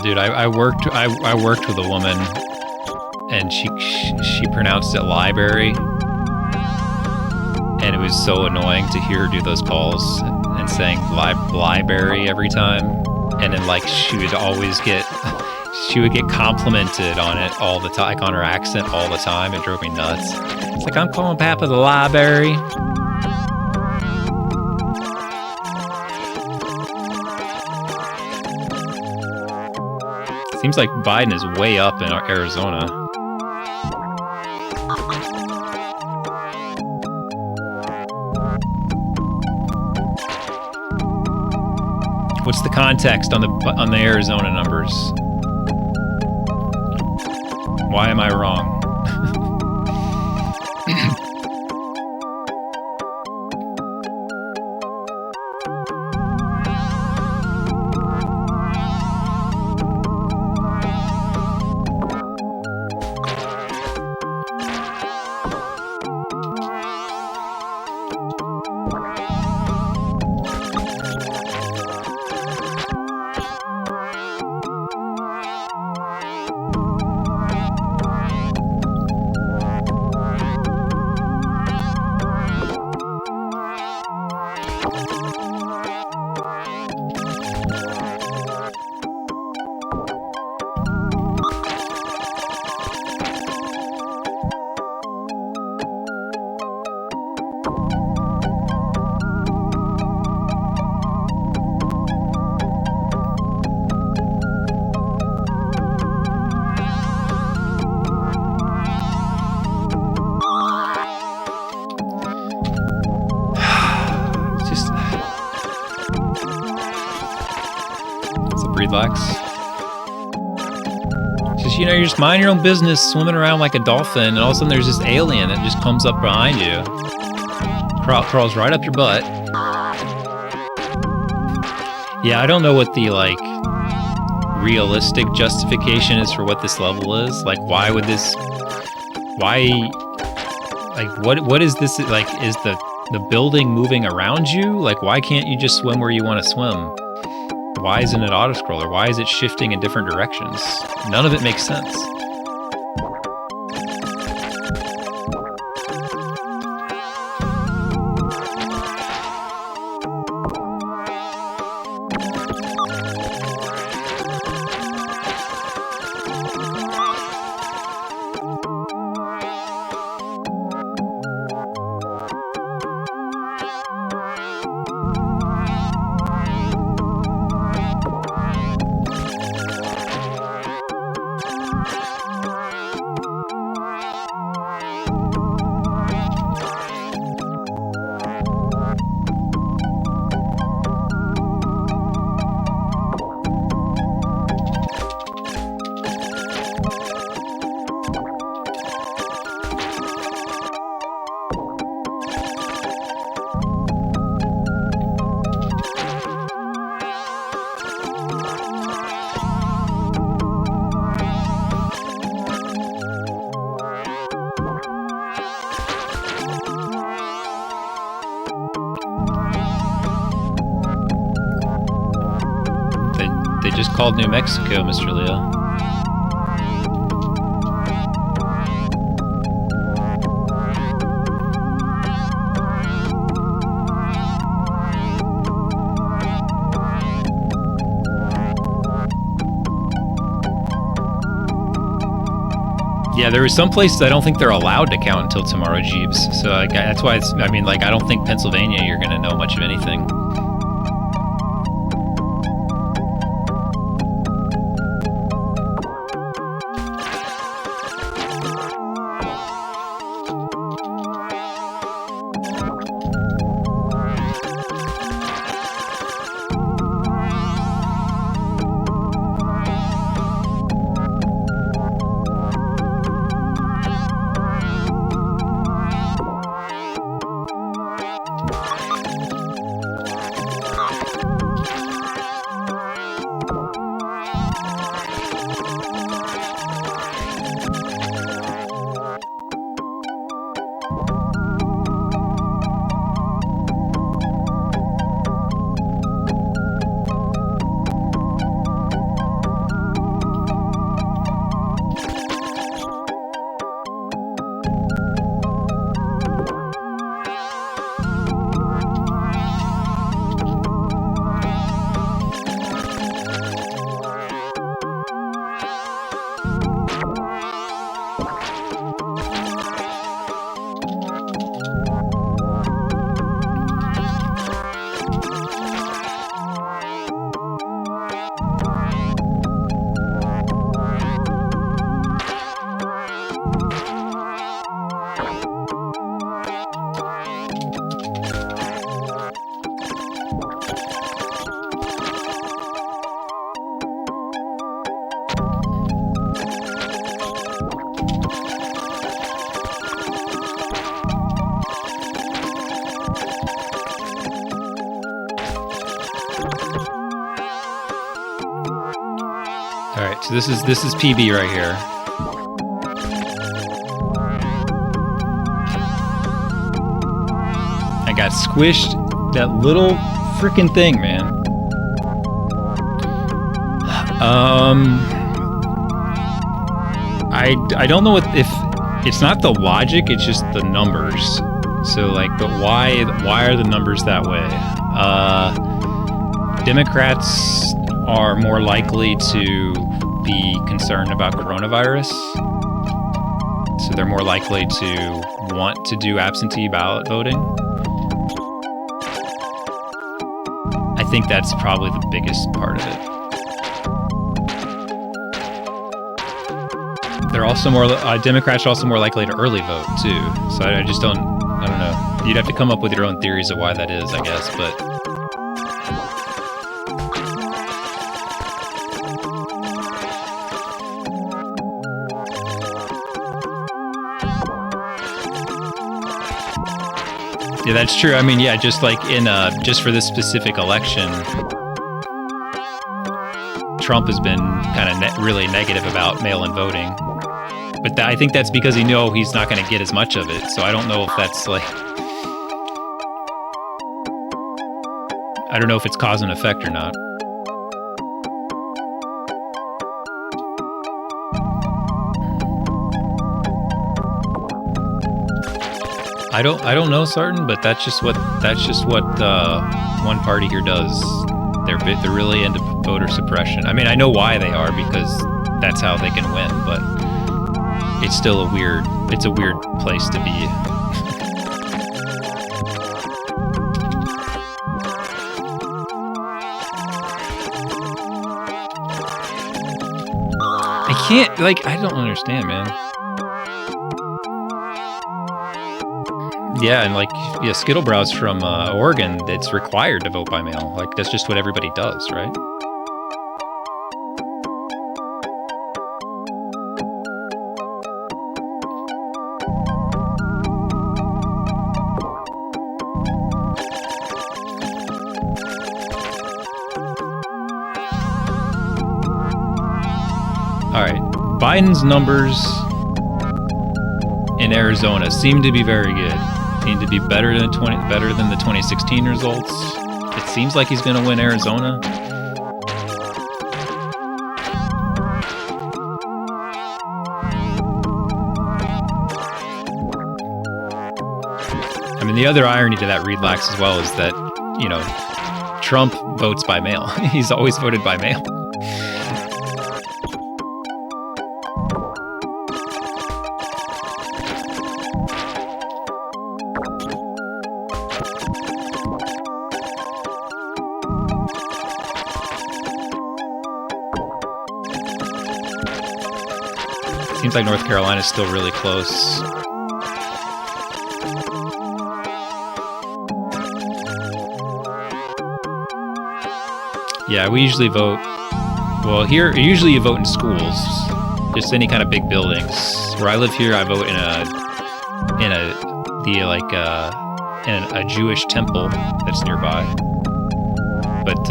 Dude, I worked with a woman, and she pronounced it library, and it was so annoying to hear her do those calls and saying library every time, and then like she would get complimented on it all the time, like on her accent all the time. It drove me nuts. It's like, I'm calling Papa the library. Seems like Biden is way up in Arizona. What's the context on the Arizona numbers? Why am I wrong? Relax. Just, you know, you're just minding your own business, swimming around like a dolphin, and all of a sudden there's this alien that just comes up behind you, crawls right up your butt. Yeah, I don't know what the, like, realistic justification is for what this level is. Like, why, like, what is this, like, is the building moving around you? Like, why can't you just swim where you want to swim? Why isn't it auto-scroller? Why is it shifting in different directions? None of it makes sense. They just called New Mexico, Mr. Leo. Yeah, there are some places I don't think they're allowed to count until tomorrow, Jeeves. So that's why it's, I mean, like, I don't think Pennsylvania you're going to know much of anything. so this is PB right here. I got squished. That little freaking thing, man. I don't know if it's not the logic, it's just the numbers. So like, but why are the numbers that way? Democrats are more likely to be concerned about coronavirus. So they're more likely to want to do absentee ballot voting. I think that's probably the biggest part of it. They're also more Democrats are also more likely to early vote too. So I don't know. You'd have to come up with your own theories of why that is, I guess. But yeah, that's true. I mean, yeah, just like in just for this specific election, Trump has been kind of really negative about mail-in voting. But I think that's because he knows he's not going to get as much of it. So I don't know if that's like... I don't know if it's cause and effect or not. I don't know, Sartin, but that's just what one party here does. They're really into voter suppression. I mean, I know why they are, because that's how they can win, but it's still a weird place to be. I can't, like, I don't understand, man. Yeah, and like, yeah, Skittlebrow's from Oregon, it's required to vote by mail. Like, that's just what everybody does, right? All right, Biden's numbers in Arizona seem to be very good. Seem to be better than the 2016 results. It seems like he's going to win Arizona. I mean, the other irony to that relax as well is that, you know, Trump votes by mail. He's always voted by mail. Seems like North Carolina's still really close. Yeah, we usually vote. Well, here usually you vote in schools, just any kind of big buildings. Where I live here, I vote in a Jewish temple that's nearby. But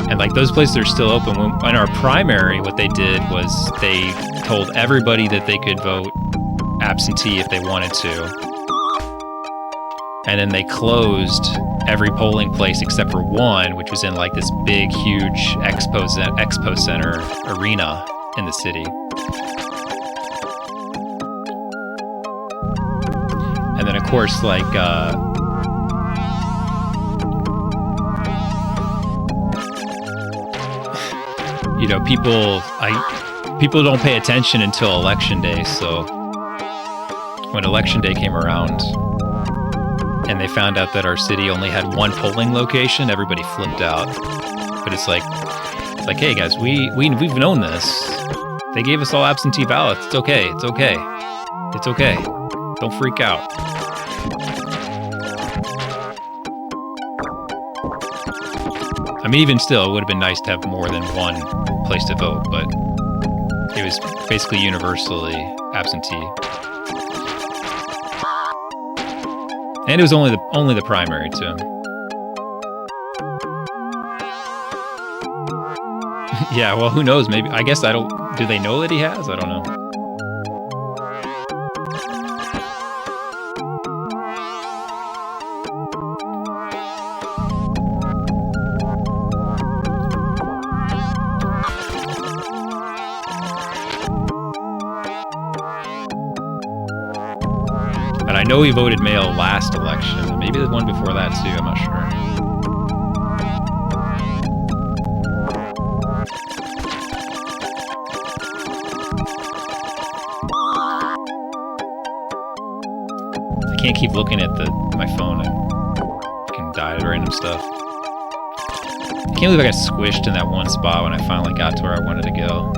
and like those places are still open. In our primary, what they did was they told everybody that they could vote absentee if they wanted to. And then they closed every polling place except for one, which was in like this big, huge expo center arena in the city. And then of course, like, you know, people don't pay attention until election day. So when election day came around and they found out that our city only had one polling location, everybody flipped out. But it's like, hey guys, we've known this. They gave us all absentee ballots. It's okay. It's okay. It's okay. Don't freak out. I mean, even still, it would have been nice to have more than one place to vote, but it was basically universally absentee. And it was only the primary, too. Yeah, well, who knows? Maybe. I guess I don't. Do they know that he has? I don't know. And I know he voted mail last election. Maybe the one before that too. I'm not sure. I can't keep looking at my phone and can die at random stuff. I can't believe I got squished in that one spot when I finally got to where I wanted to go.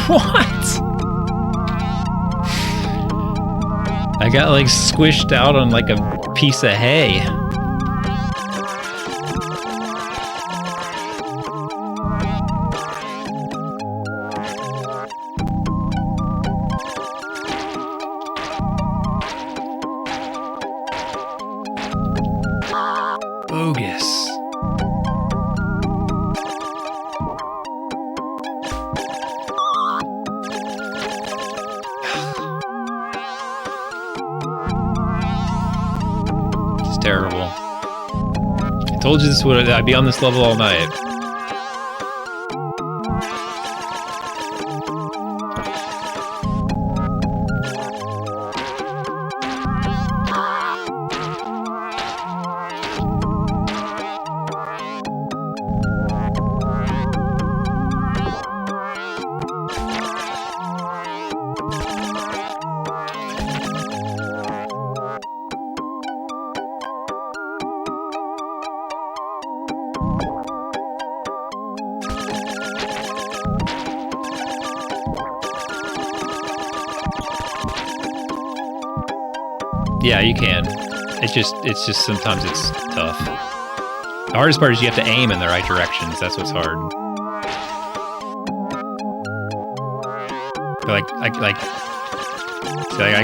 What? I got like squished out on like a piece of hay. Bogus. Terrible. I told you this would. I'd be on this level all night. Yeah, you can. It's just sometimes it's tough. The hardest part is you have to aim in the right directions. That's what's hard. But I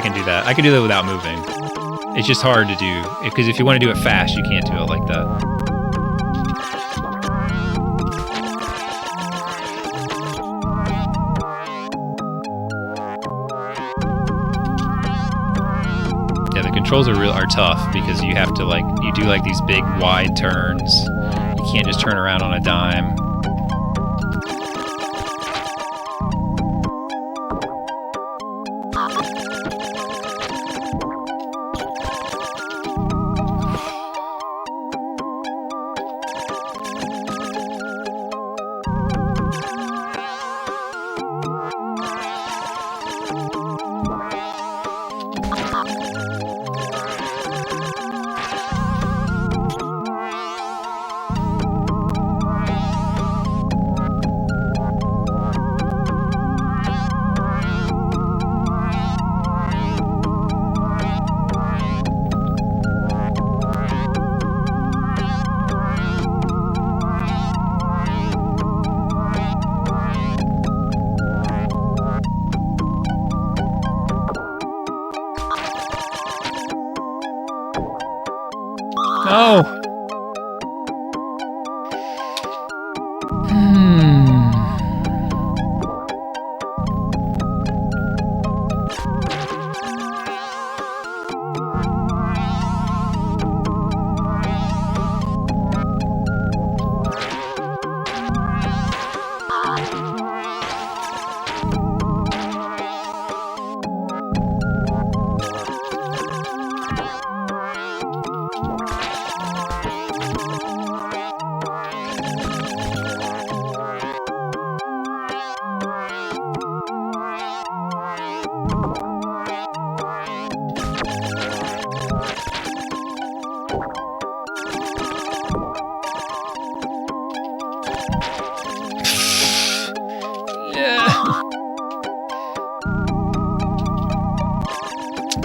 can do that. I can do that without moving. It's just hard to do because if you want to do it fast, you can't do it like that. Controls are tough because you have to you do like these big wide turns. You can't just turn around on a dime. No!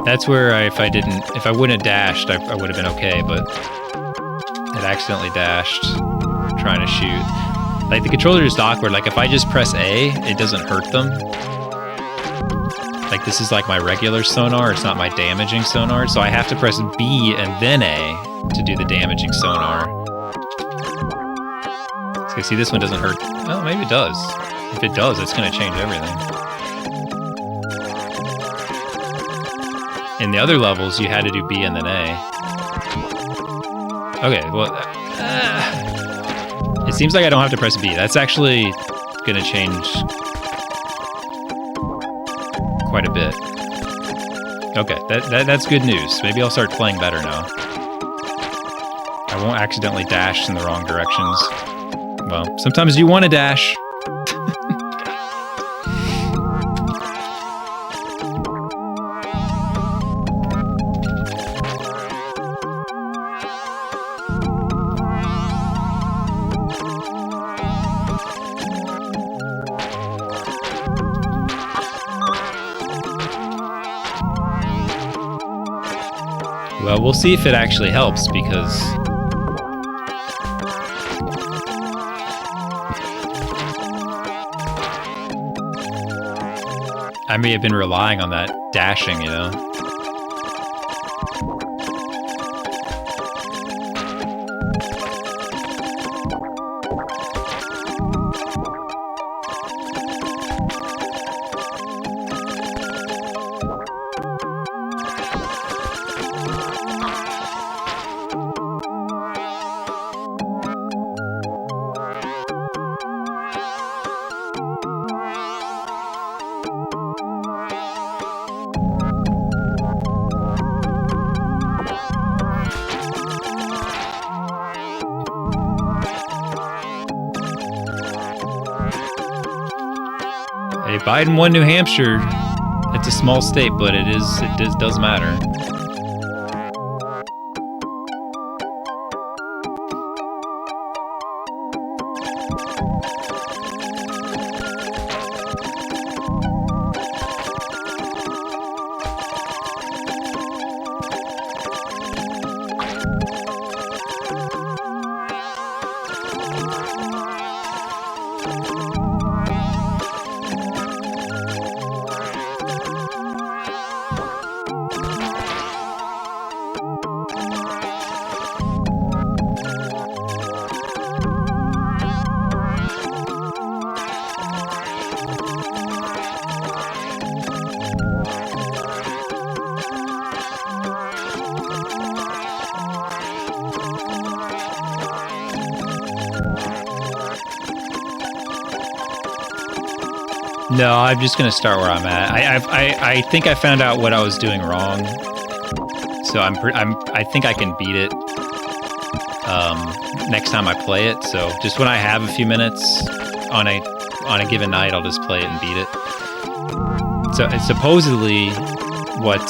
That's where if I wouldn't have dashed, I would have been okay, but it accidentally dashed trying to shoot. Like, the controller is awkward. Like, if I just press A, it doesn't hurt them. Like, this is like my regular sonar. It's not my damaging sonar. So I have to press B and then A to do the damaging sonar. So see, this one doesn't hurt. Oh, maybe it does. If it does, it's going to change everything. In the other levels, you had to do B and then A. Okay, well... it seems like I don't have to press B. That's actually going to change quite a bit. Okay, that's good news. Maybe I'll start playing better now. I won't accidentally dash in the wrong directions. Well, sometimes you want to dash. Well, we'll see if it actually helps, because I may have been relying on that dashing, you know? Hey, Biden won New Hampshire. It's a small state, but it does matter. No, I'm just gonna start where I'm at. I think I found out what I was doing wrong, so I think I can beat it next time I play it. So just when I have a few minutes on a given night, I'll just play it and beat it. So it's supposedly what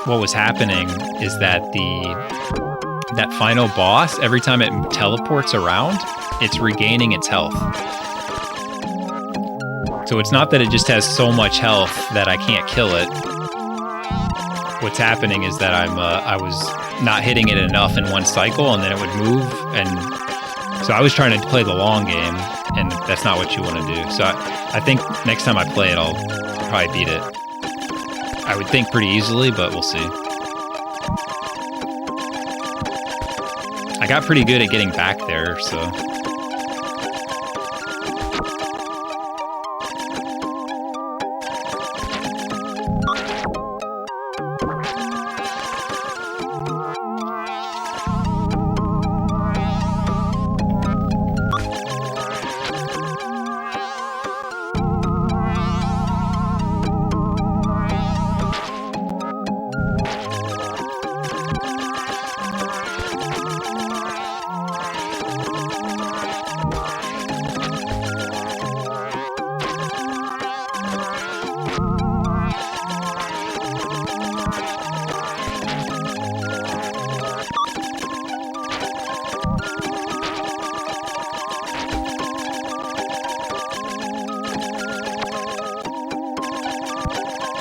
was happening is that that final boss, every time it teleports around, it's regaining its health. So it's not that it just has so much health that I can't kill it. What's happening is that I was not hitting it enough in one cycle, and then it would move, and so I was trying to play the long game, and that's not what you want to do. So I think next time I play it, I'll probably beat it. I would think pretty easily, but we'll see. I got pretty good at getting back there, so...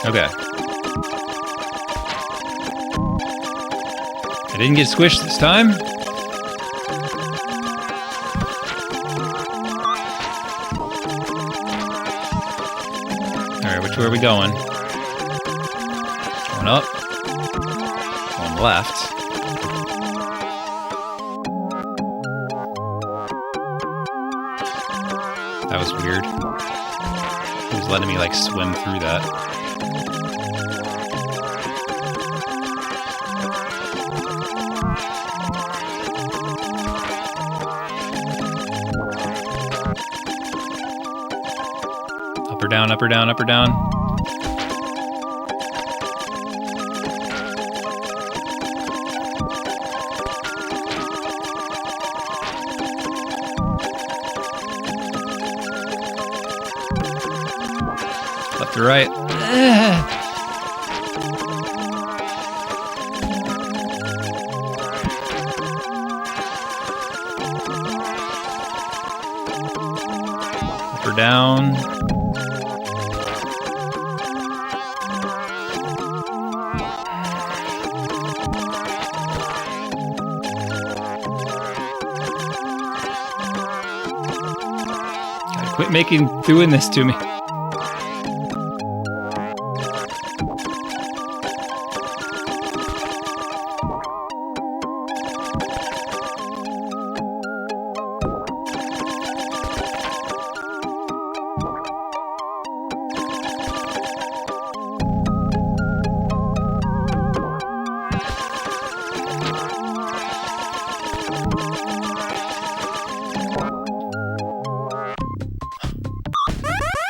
Okay. didn't get squished this time. Alright, which way are we going? Going up. Going left. That was weird. He was letting me like swim through that. Up or down, up or down, up or down. Left or right. Up or down. Quit doing this to me.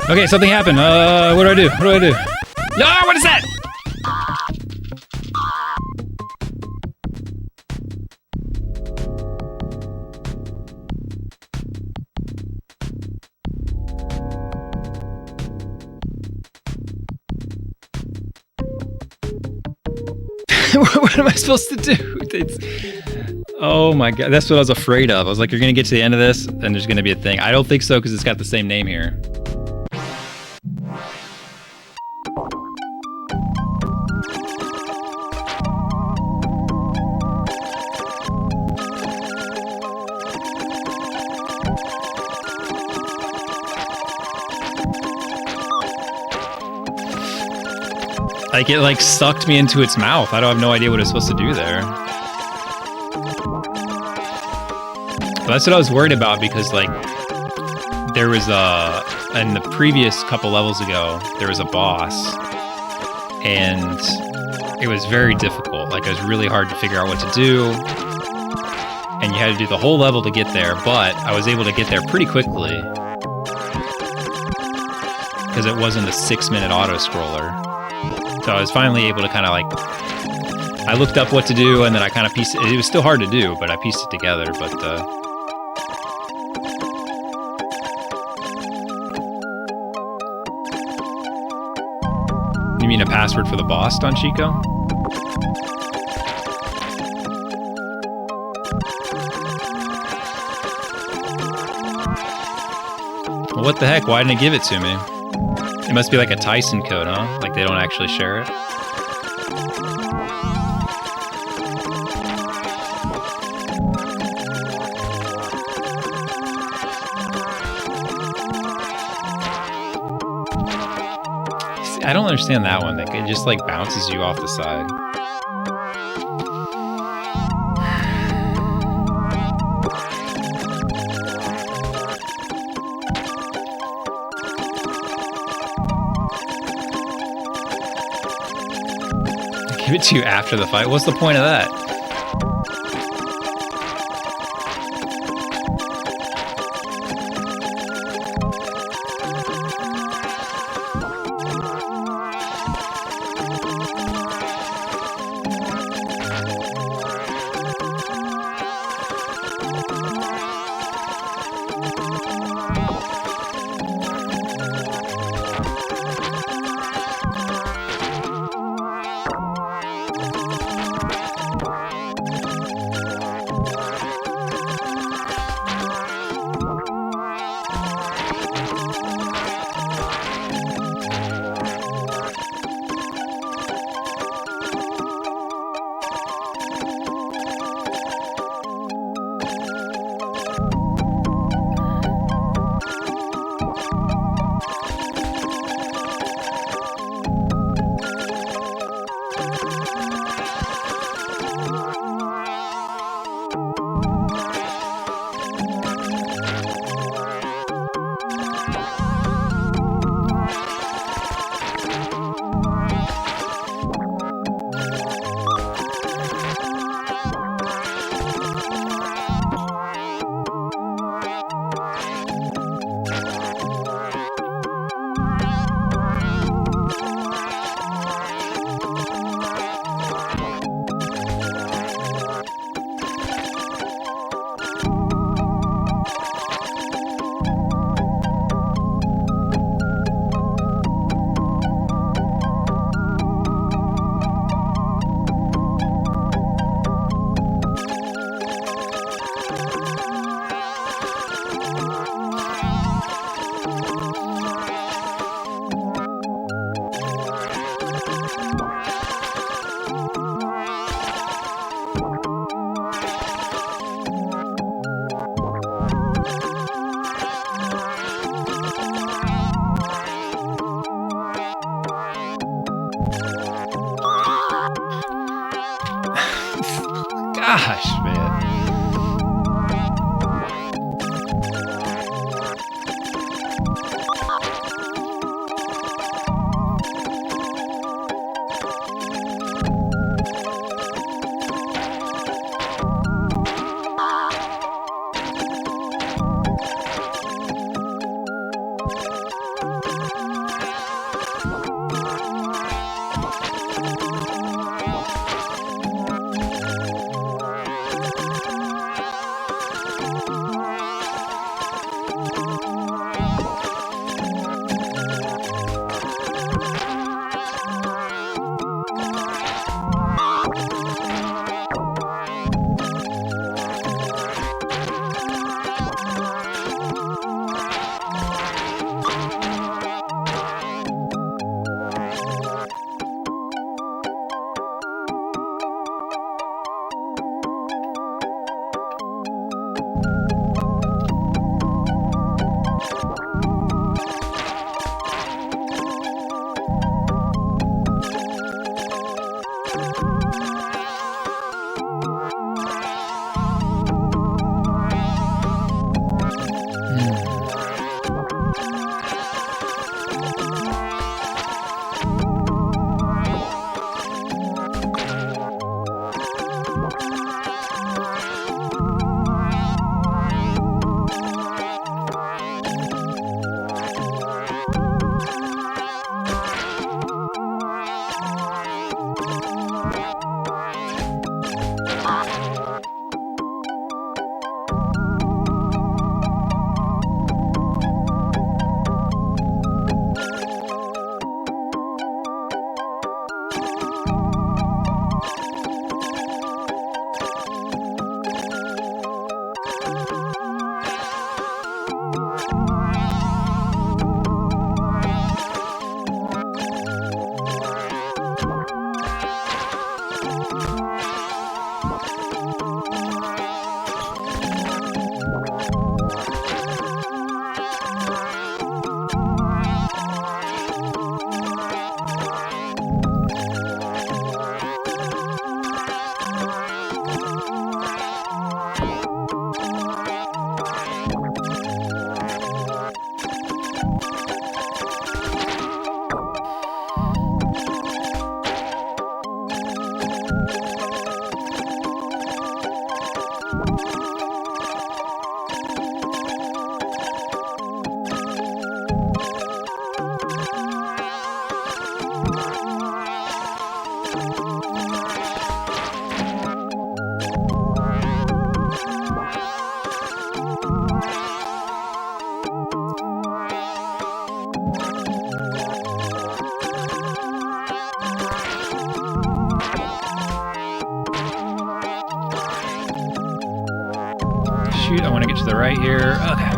Okay, something happened. What do I do? What do I do? Ah, what is that? What am I supposed to do? Oh my god, that's what I was afraid of. I was like, you're gonna get to the end of this, and there's gonna be a thing. I don't think so, because it's got the same name here. Like, it like sucked me into its mouth. I don't have no idea what it's supposed to do there. But that's what I was worried about, because like there was in the previous couple levels ago, there was a boss and it was very difficult. Like, it was really hard to figure out what to do. And you had to do the whole level to get there, but I was able to get there pretty quickly because it wasn't a 6-minute auto-scroller. So I was finally able to kind of like, I looked up what to do and then I kind of pieced it. It was still hard to do, but I pieced it together. But you mean a password for the boss, Don Chico? Well, what the heck? Why didn't it give it to me? It must be like a Tyson code, huh? Like they don't actually share it. See, I don't understand that one. Like, it just like bounces you off the side. Give it to you after the fight. What's the point of that? shoot. I want to get to the right here. Okay.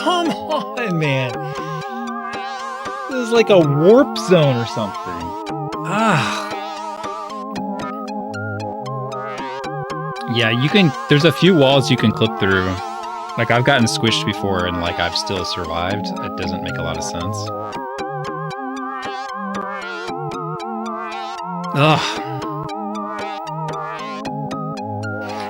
Come on, man. This is like a warp zone or something. Yeah, you can, there's a few walls you can clip through. Like, I've gotten squished before and, like, I've still survived. It doesn't make a lot of sense.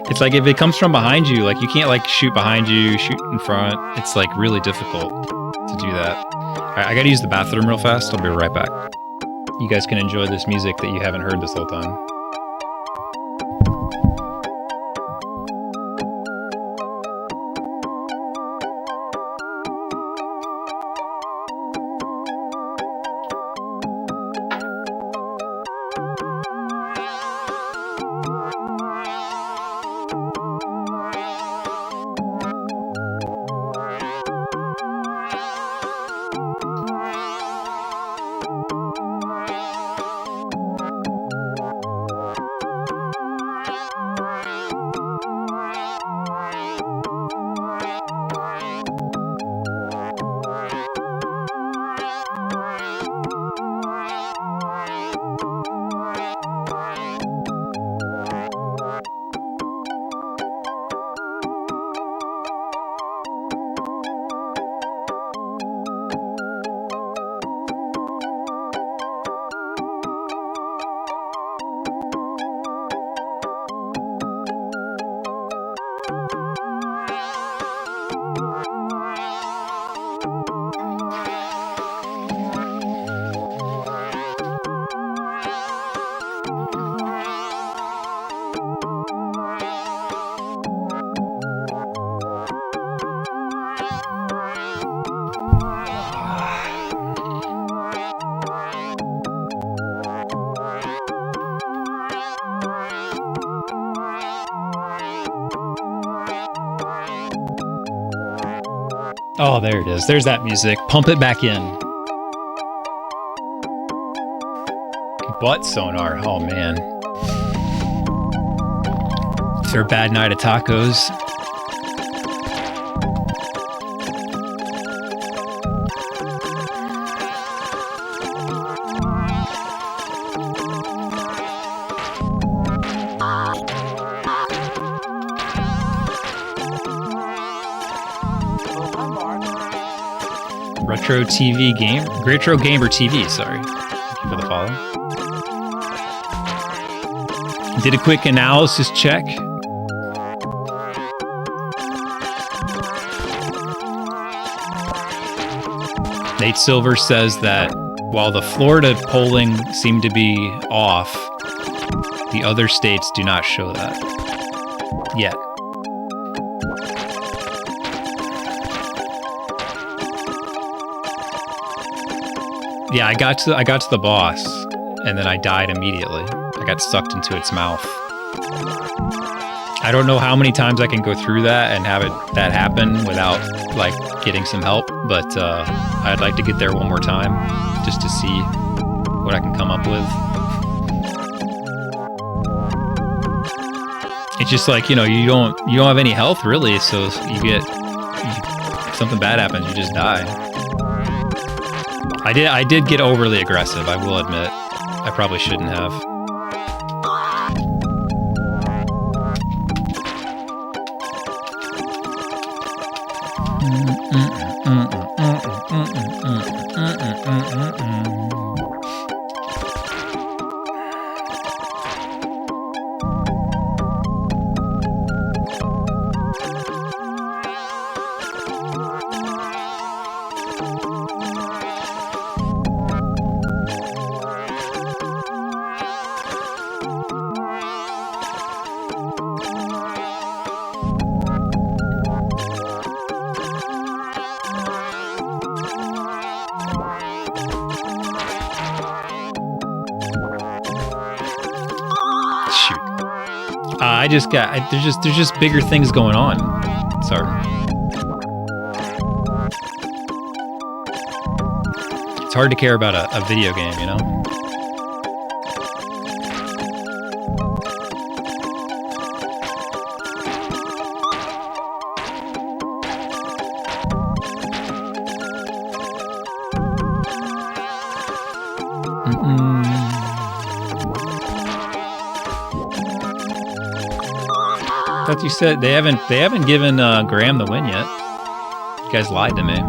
It's like if it comes from behind you, like, you can't, like, shoot behind you, shoot in front. It's, like, really difficult to do that. Alright, I gotta use the bathroom real fast. I'll be right back. You guys can enjoy this music that you haven't heard this whole time. Oh, there it is. There's that music. Pump it back in. Butt sonar. Oh, man. After a bad night of tacos. Retro Gamer TV, sorry. Thank you for the follow. Did a quick analysis check. Nate Silver says that while the Florida polling seemed to be off, the other states do not show that yet. Yeah, I got to the boss, and then I died immediately. I got sucked into its mouth. I don't know how many times I can go through that and have that happen without like getting some help, but I'd like to get there one more time just to see what I can come up with. It's just like, you know, you don't have any health really, so something bad happens, you just die. I did get overly aggressive, I will admit. I probably shouldn't have. There's just bigger things going on. Sorry. It's hard to care about a video game, you know? I thought you said they haven't given Graham the win yet. You guys lied to me.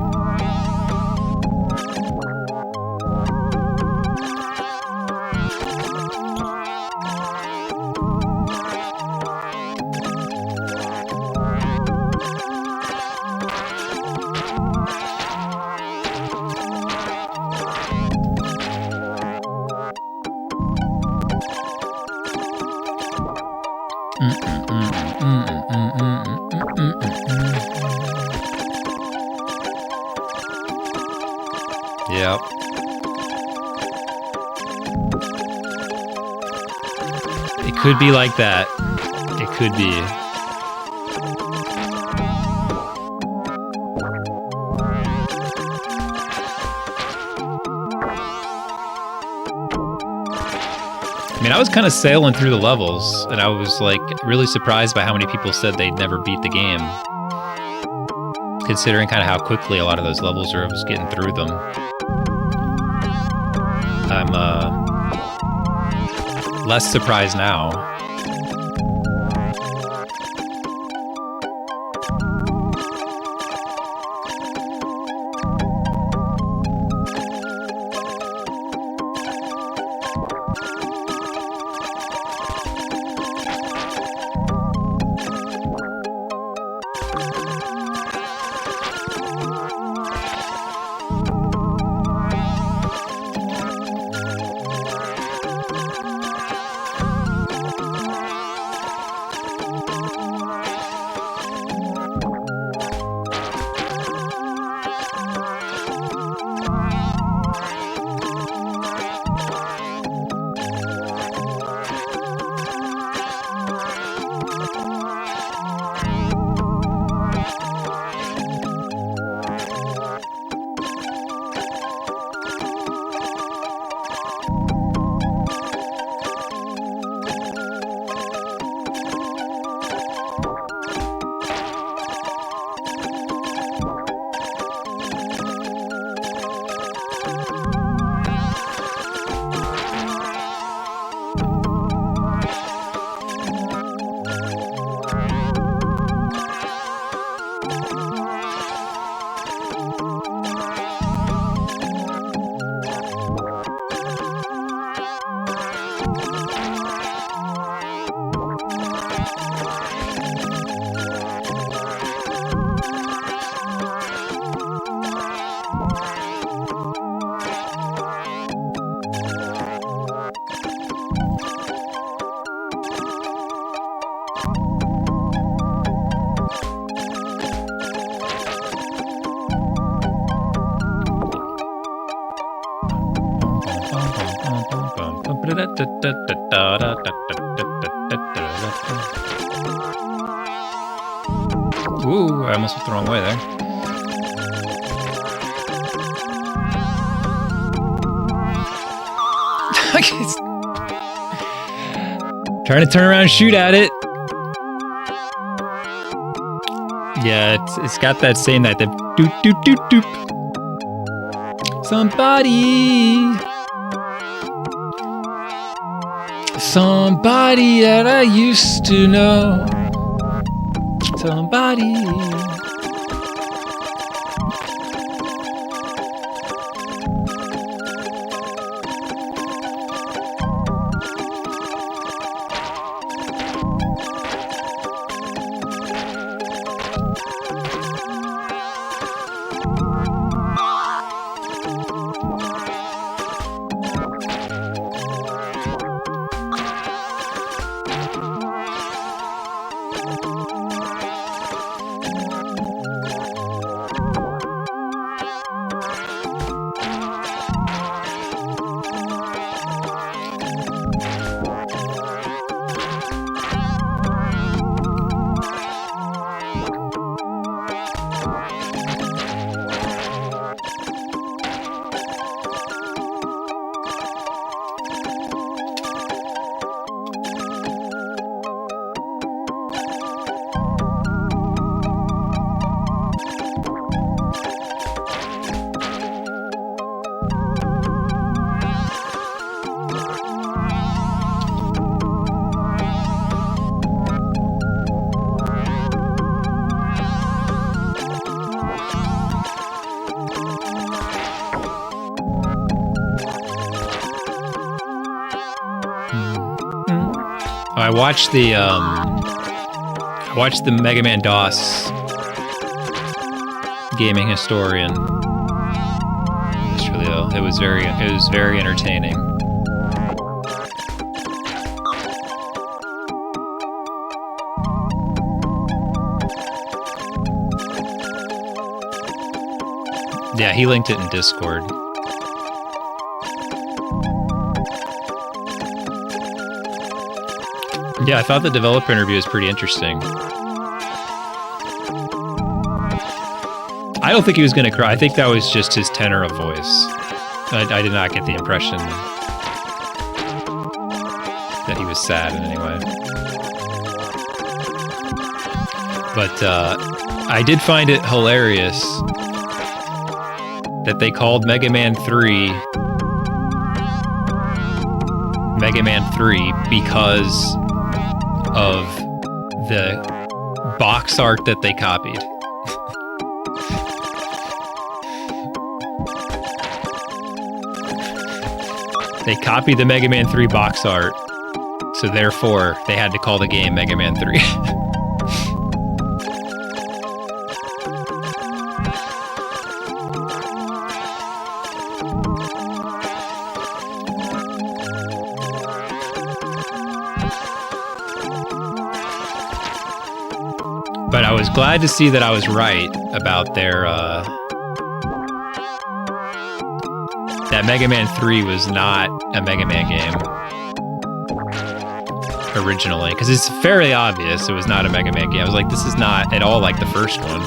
Yep. It could be like that. It could be. I mean, I was kind of sailing through the levels, and I was like really surprised by how many people said they'd never beat the game, considering kind of how quickly a lot of those levels are. I was getting through them. I'm less surprised now. Ooh, I almost went the wrong way there. Trying to turn around and shoot at it. Yeah, it's got that saying that the doop doop doop doop. Somebody that I used to know. Somebody. I watched the Mega Man DOS gaming historian. It was very entertaining. Yeah, he linked it in Discord. Yeah, I thought the developer interview was pretty interesting. I don't think he was going to cry. I think that was just his tenor of voice. I did not get the impression that he was sad in any way. But I did find it hilarious that they called Mega Man 3 Mega Man 3 because of the box art that they copied. They copied the Mega Man 3 box art, so therefore they had to call the game Mega Man 3. But I was glad to see that I was right about their, that Mega Man 3 was not a Mega Man game originally, because it's fairly obvious it was not a Mega Man game. I was like, this is not at all like the first one.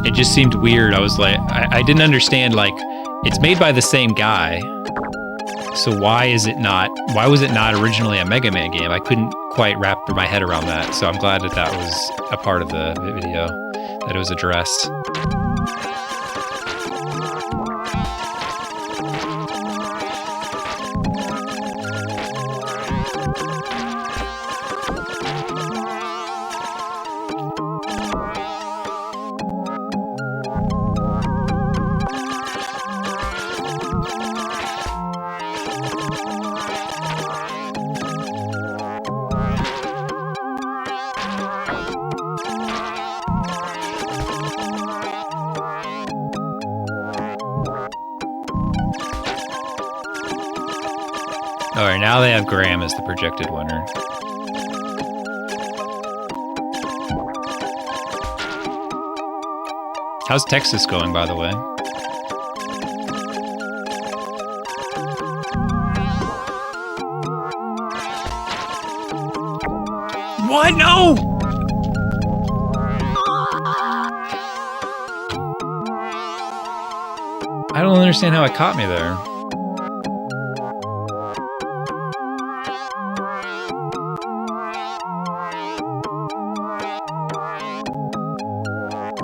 It just seemed weird. I was like, I didn't understand, like, it's made by the same guy. So why was it not originally a Mega Man game? I couldn't quite wrap my head around that. So I'm glad that that was a part of the video, that it was addressed. Alright, now they have Graham as the projected winner. How's Texas going, by the way? What? No! I don't understand how it caught me there.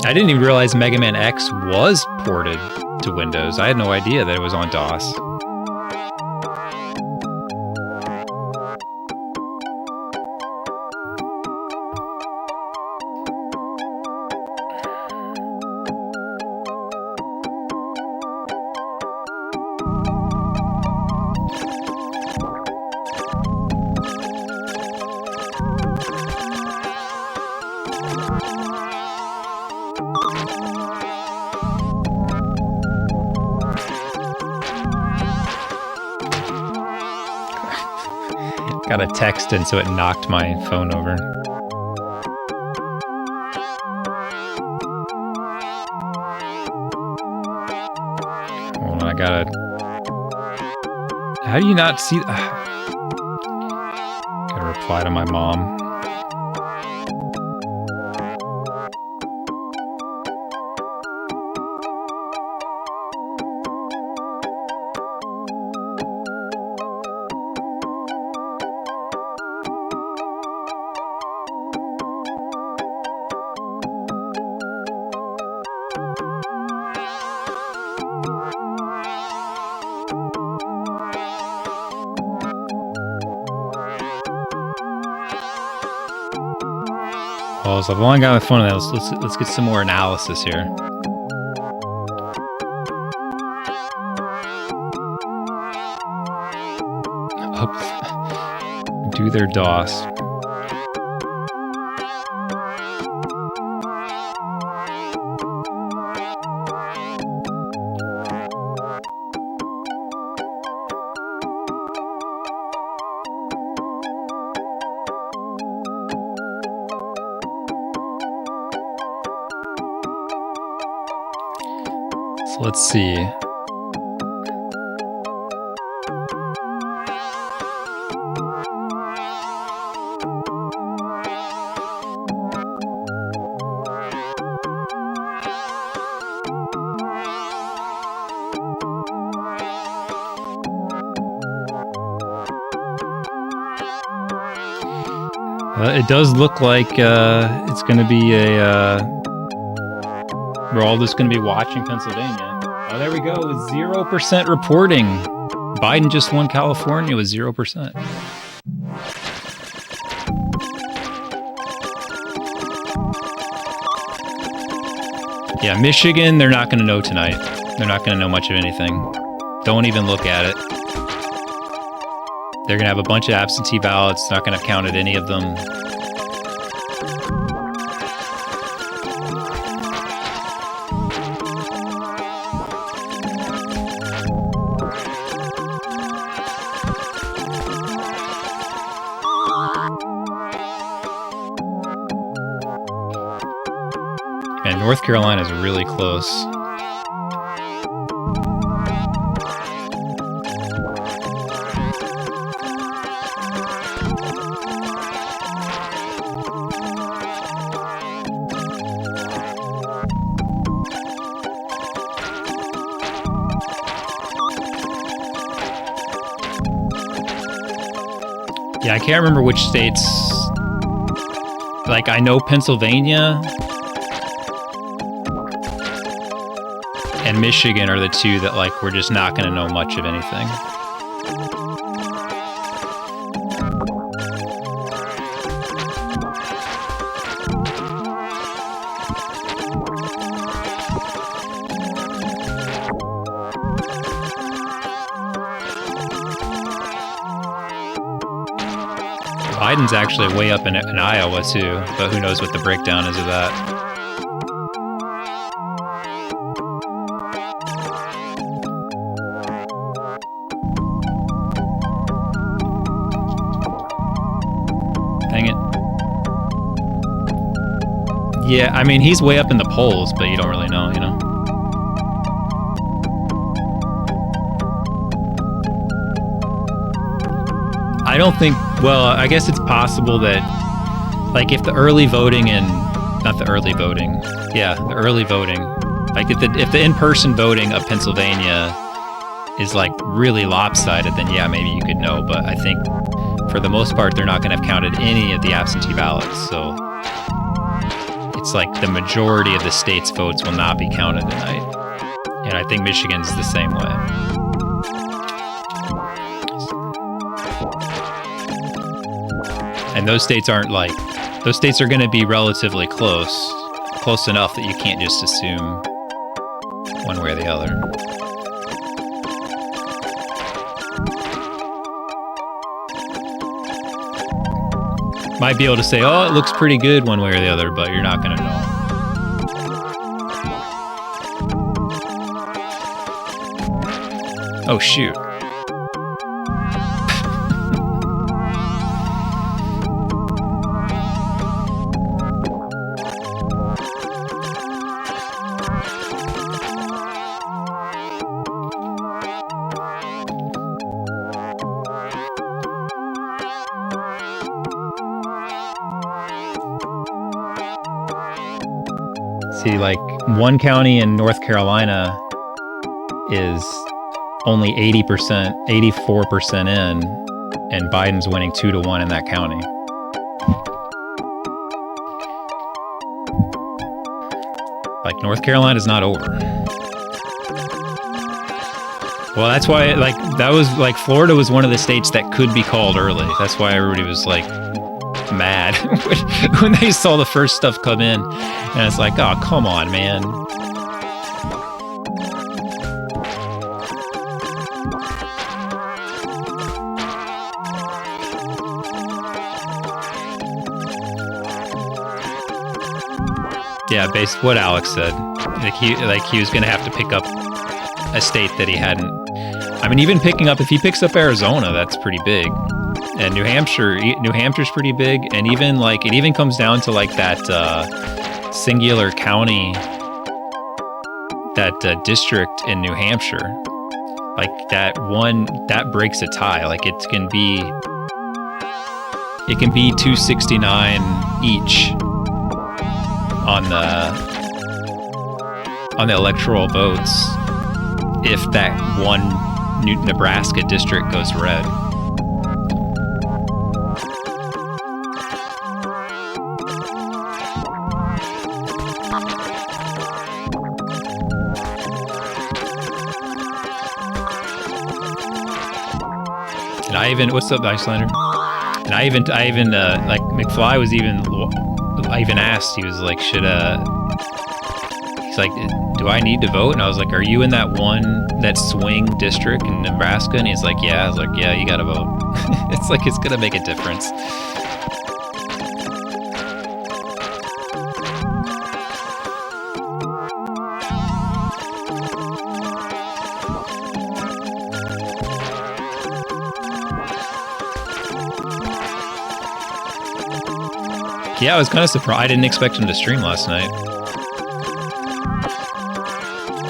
I didn't even realize Mega Man X was ported to Windows. I had no idea that it was on DOS. Got a text in, so it knocked my phone over. Hold on, I gotta... How do you not see... Gotta reply to my mom. Oh, so I've only got my phone on that. Let's get some more analysis here. Oh, do their DOS. So let's see. It does look like it's going to be a... we're all just going to be watching Pennsylvania. Oh, there we go. 0% reporting. Biden just won California with 0%. Yeah, Michigan, they're not going to know tonight. They're not going to know much of anything. Don't even look at it. They're going to have a bunch of absentee ballots. Not going to count at any of them. And North Carolina is really close. Yeah, I can't remember which states. Like, I know Pennsylvania and Michigan are the two that, like, we're just not going to know much of anything. Biden's actually way up in Iowa, too, but who knows what the breakdown is of that. Dang it. Yeah, I mean, he's way up in the polls, but you don't really know, you know? I don't think, well, I guess it's possible that Like if the early voting in, not the early voting, yeah, the early voting, like if the in-person voting of Pennsylvania is like really lopsided, then yeah, maybe you could know. But I think for the most part, they're not going to have counted any of the absentee ballots. So it's like the majority of the state's votes will not be counted tonight. And I think Michigan's the same way. And those states aren't like, those states are going to be relatively close enough that you can't just assume one way or the other. Might be able to say, oh, it looks pretty good one way or the other, but you're not going to know. Oh, shoot. See, like, one county in North Carolina is only 80%, 84% in, and Biden's winning 2-1 in that county. Like, North Carolina's not over. Well, that's why, like, that was, like, Florida was one of the states that could be called early. That's why everybody was, like, mad when they saw the first stuff come in. And it's like, oh, come on, man. Yeah, based what Alex said. Like he was gonna have to pick up a state that he hadn't. I mean, even picking up, if he picks up Arizona, that's pretty big. And New Hampshire's pretty big. And even like, it even comes down to like that singular county, that district in New Hampshire. Like that one, that breaks a tie. Like it can be 269 each on the electoral votes if that one Nebraska district goes red. And I even, what's up, Icelander? And I even like McFly was even, I even asked, he was like, he's like, do I need to vote? And I was like, are you in that swing district in Nebraska? And he's like, yeah. I was like, yeah, you gotta vote. It's like, it's gonna make a difference. Yeah, I was kind of surprised. I didn't expect him to stream last night.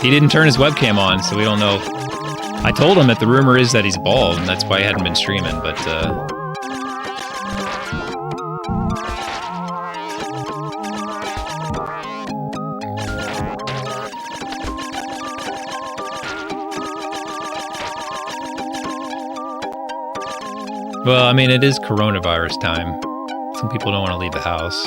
He didn't turn his webcam on, so we don't know. I told him that the rumor is that he's bald, and that's why he hadn't been streaming, but well, I mean, it is coronavirus time. Some people don't want to leave the house.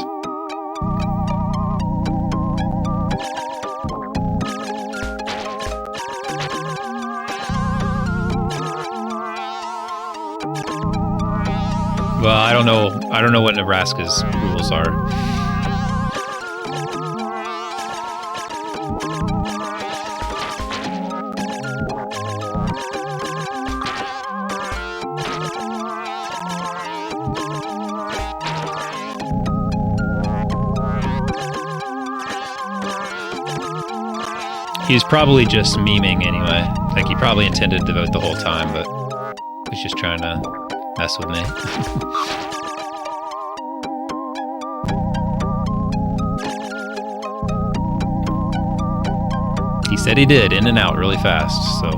Well, I don't know what Nebraska's rules are. He's probably just memeing anyway. Like, he probably intended to vote the whole time, but he's just trying to mess with me. He said he did, in and out really fast, so.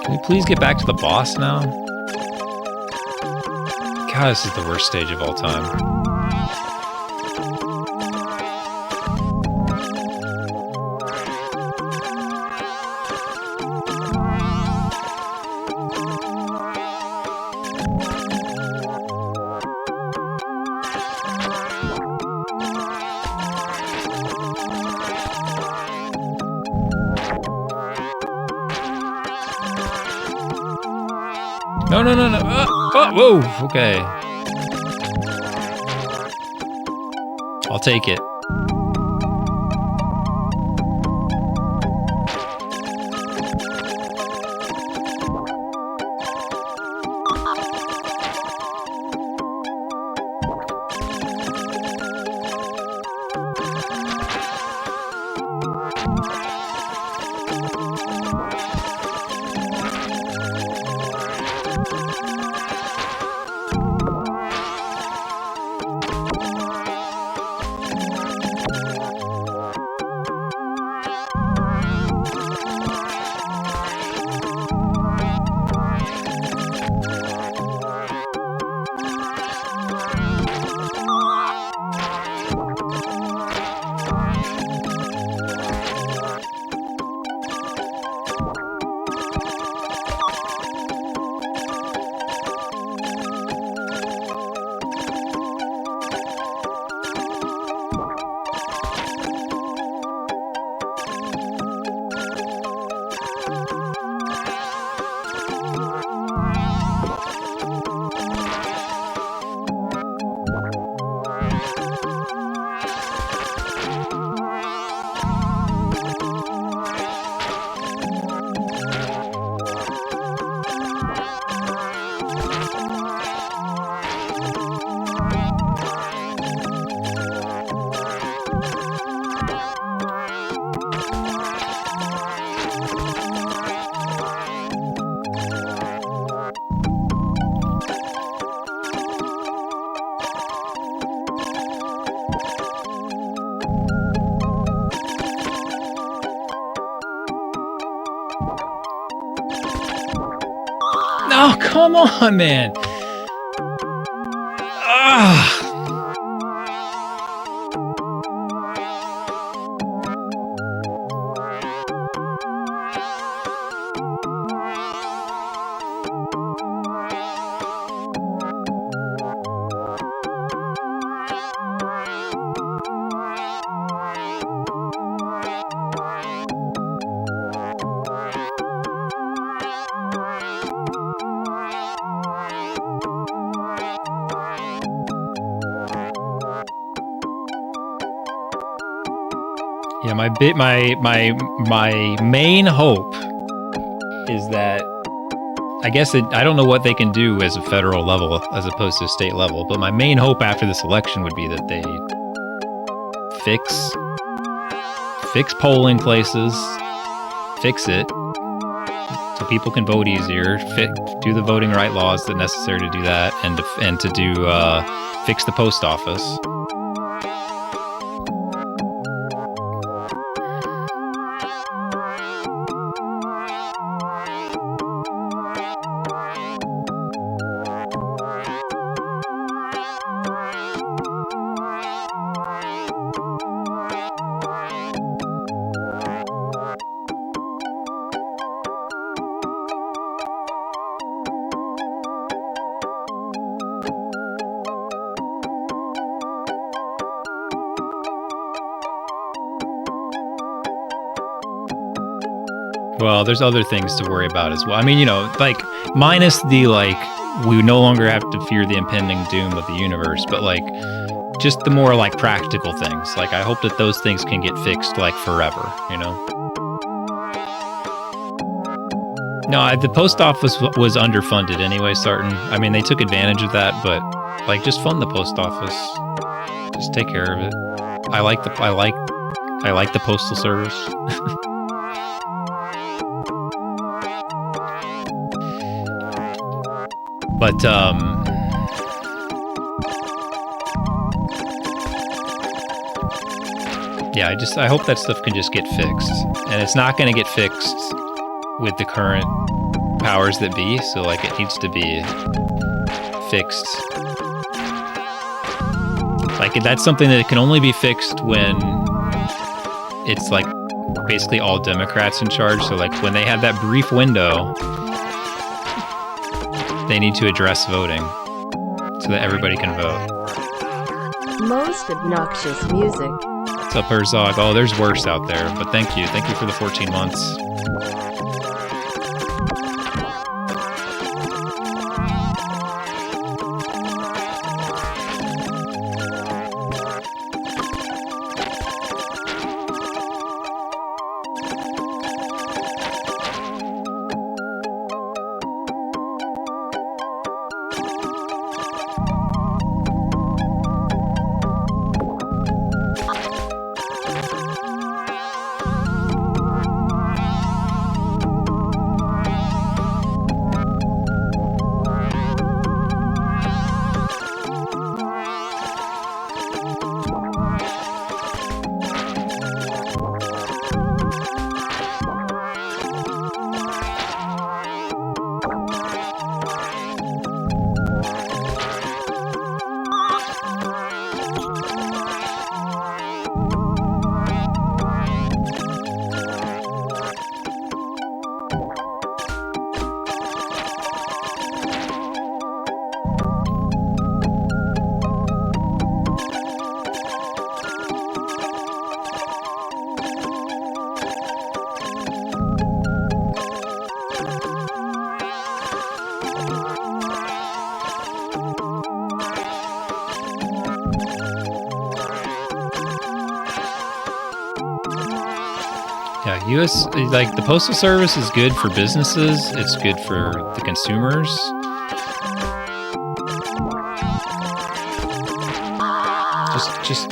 Can we please get back to the boss now? God, this is the worst stage of all time. No, no, no, no. Whoa, okay. I'll take it. Oh, come on, man. Ah. Yeah, my main hope is that I guess I don't know what they can do as a federal level as opposed to a state level, but my main hope after this election would be that they fix polling places, fix it so people can vote easier, do the voting right laws that are necessary to do that, and to do fix the post office. Well, there's other things to worry about as well. I mean, like, minus the, like, we no longer have to fear the impending doom of the universe, but, like, just the more, like, practical things. Like, I hope that those things can get fixed, like, forever, No, the post office was underfunded anyway, Sarton. I mean, they took advantage of that, but, like, just fund the post office. Just take care of it. I like the postal service. But, yeah, I hope that stuff can just get fixed. And it's not going to get fixed with the current powers that be, so like it needs to be fixed. Like that's something that can only be fixed when it's like basically all Democrats in charge. So like when they have that brief window, they need to address voting so that everybody can vote. Most obnoxious music. What's up, Herzog? Oh, there's worse out there, but thank you. Thank you for the 14 months. Yeah, like the Postal Service is good for businesses. It's good for the consumers.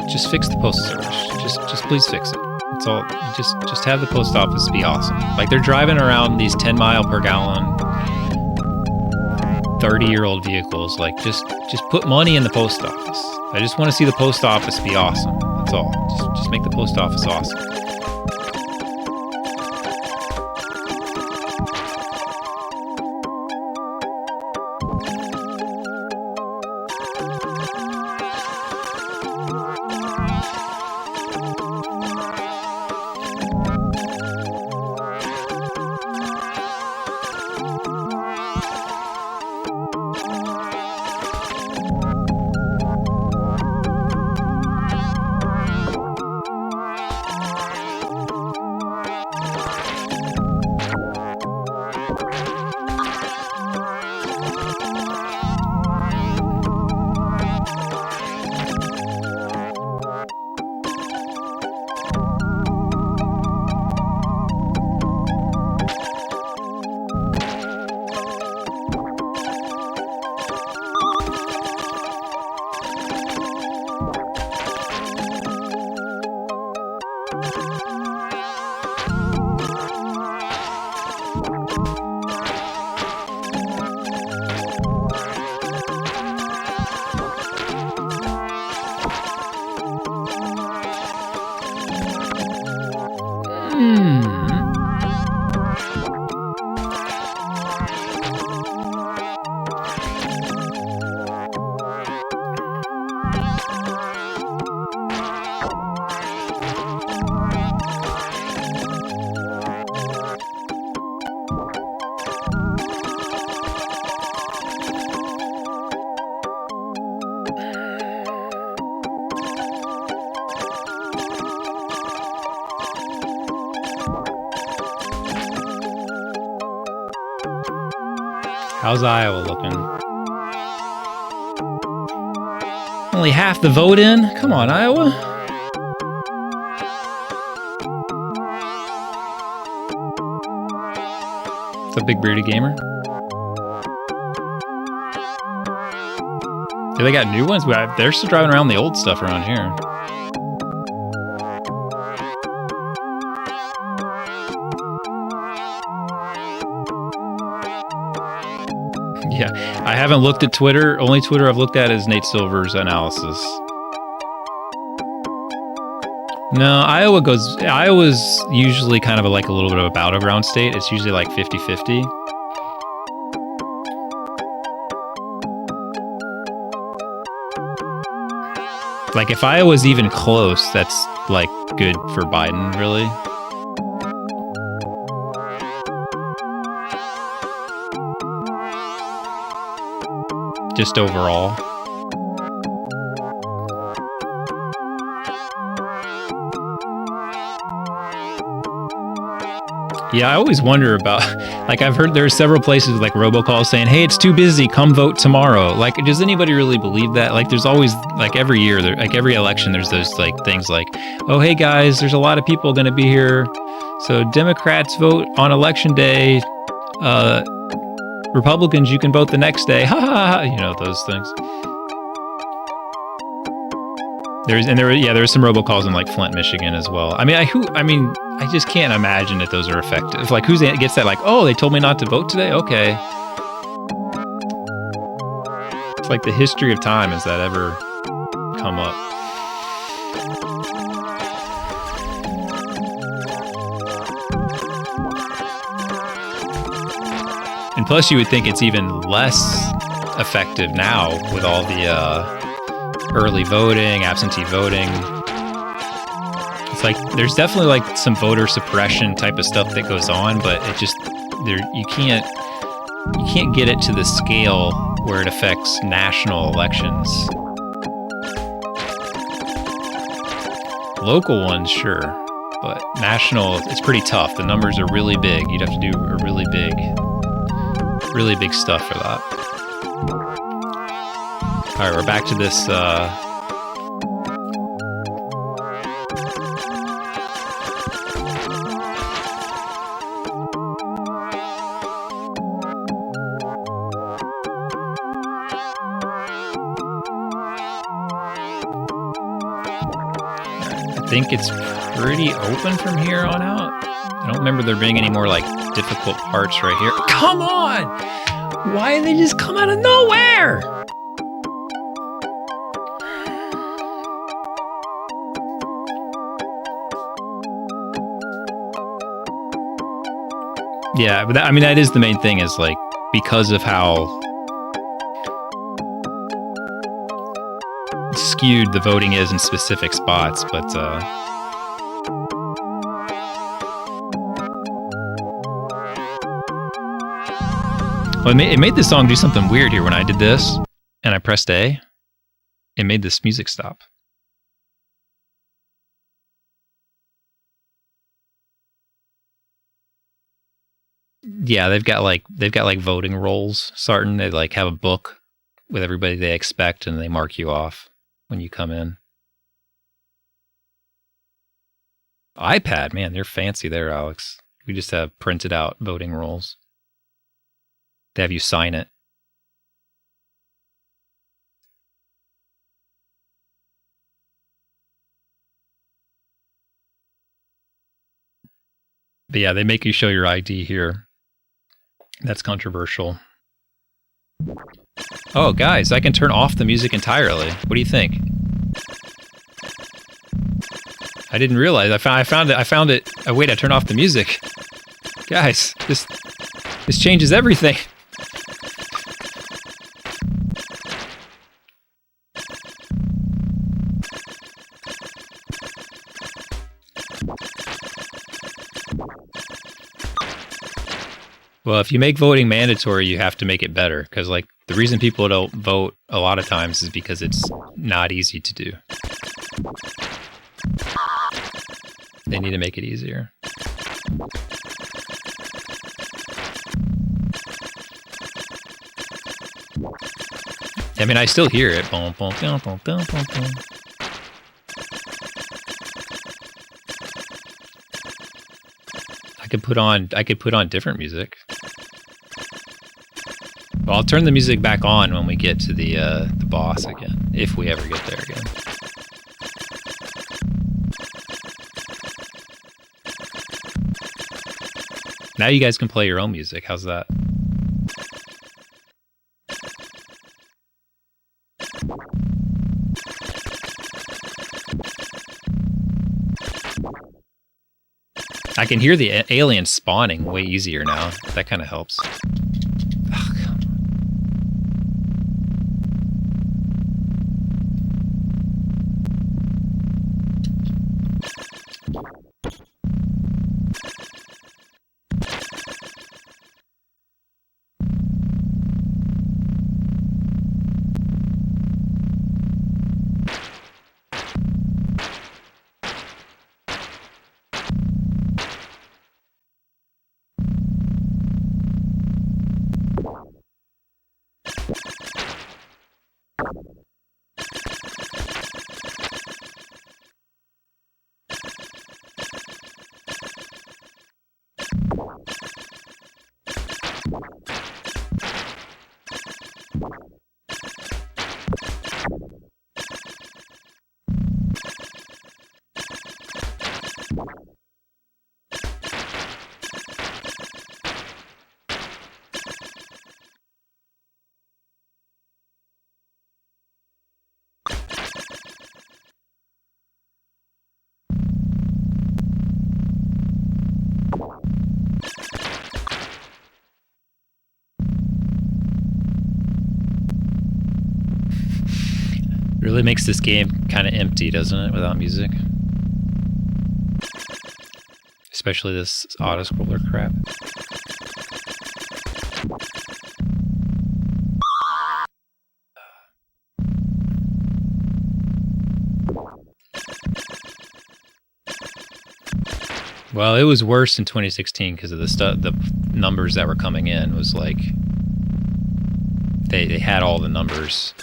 Just fix the Postal Service. Just please fix it. That's all. Just have the post office be awesome. Like they're driving around these 10 mile per gallon, 30-year-old vehicles. Like just put money in the post office. I just want to see the post office be awesome. That's all. Just make the post office awesome. How's Iowa looking? Only half the vote in? Come on, Iowa. What's up, big bearded gamer? Do they got new ones? They're still driving around the old stuff around here. Yeah, I haven't looked at Twitter. Only Twitter I've looked at is Nate Silver's analysis. No, Iowa's usually kind of like a little bit of a battleground state. It's usually like 50-50. Like, if Iowa's even close, that's, like, good for Biden, really. Just overall. Yeah, I always wonder about, like, I've heard there are several places like robocalls saying, hey, it's too busy, come vote tomorrow. Like, does anybody really believe that? Like, there's always, like, every year, like, every election, there's those, like, things like, oh, hey, guys, there's a lot of people going to be here. So Democrats vote on election day. Republicans, you can vote the next day. Ha ha ha. You know, those things. There were some robocalls in like Flint, Michigan as well. I just can't imagine that those are effective. Like, who gets that? Like, oh, they told me not to vote today. Okay. It's like the history of time. Has that ever come up? And plus, you would think it's even less effective now with all the early voting, absentee voting. It's like there's definitely like some voter suppression type of stuff that goes on, but it just you can't get it to the scale where it affects national elections. Local ones, sure, but national, it's pretty tough. The numbers are really big. You'd have to do a really big stuff for that. All right, we're back to this. I think it's pretty open from here on out. I don't remember there being any more like difficult parts right here. Come on! Why did they just come out of nowhere? Yeah, but that is the main thing, is like, because of how skewed the voting is in specific spots, but well, it made this song do something weird here when I did this and I pressed A. It made this music stop. Yeah, they've got like voting rolls starting. They like have a book with everybody they expect, and they mark you off when you come in. iPad, man, they're fancy there, Alex. We just have printed out voting rolls. They have you sign it. But yeah, they make you show your ID here. That's controversial. Oh, guys, I can turn off the music entirely. What do you think? I didn't realize. I found it. Oh, wait, I turned off the music. Guys, this changes everything. Well, if you make voting mandatory, you have to make it better, because like the reason people don't vote a lot of times is because it's not easy to do. They need to make it easier. I mean, I still hear it. Boom, boom, boom, boom, boom, boom, boom. I could put on different music. Well, I'll turn the music back on when we get to the boss again, if we ever get there again. Now you guys can play your own music. How's that? I can hear the aliens spawning way easier now. That kind of helps. Really makes this game kind of empty, doesn't it, without music? Especially this auto-scroller crap. Well, it was worse in 2016 because of the numbers that were coming in. It was like they had all the numbers.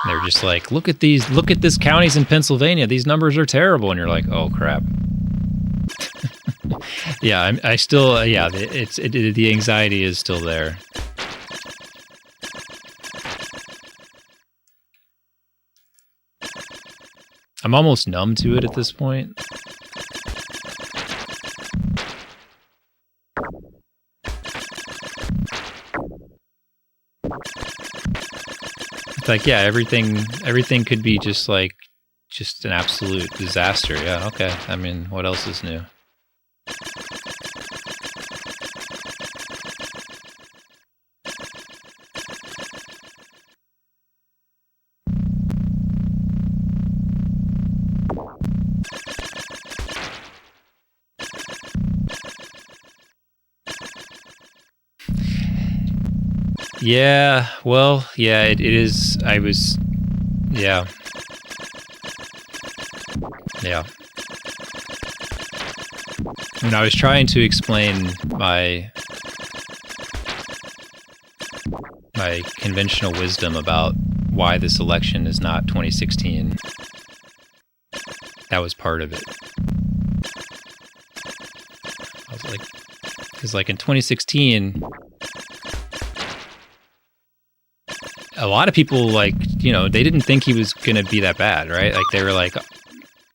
They're just like, look at this counties in Pennsylvania. These numbers are terrible, and you're like, oh crap. Yeah, I still, yeah, the anxiety is still there. I'm almost numb to it at this point. It's like, yeah, everything could be just an absolute disaster. Yeah, okay. I mean, what else is new? Yeah, well, yeah, it is. Yeah. When I was trying to explain my conventional wisdom about why this election is not 2016, that was part of it. I was like, because like in 2016, a lot of people, like, you know, they didn't think he was going to be that bad, right? Like, they were like,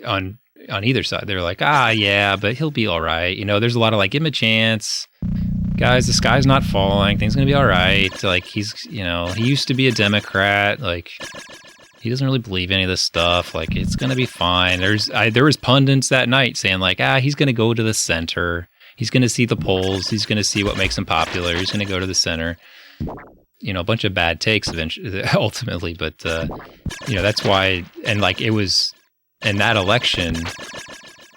on either side, they were like, yeah, but he'll be all right. You know, there's a lot of like, give him a chance. Guys, the sky's not falling. Things are going to be all right. Like, he's, you know, he used to be a Democrat. Like, he doesn't really believe any of this stuff. Like, it's going to be fine. There was pundits that night saying like, he's going to go to the center. He's going to see the polls. He's going to see what makes him popular. He's going to go to the center. You know, a bunch of bad takes eventually, ultimately, but you know, that's why. And like, it was in that election,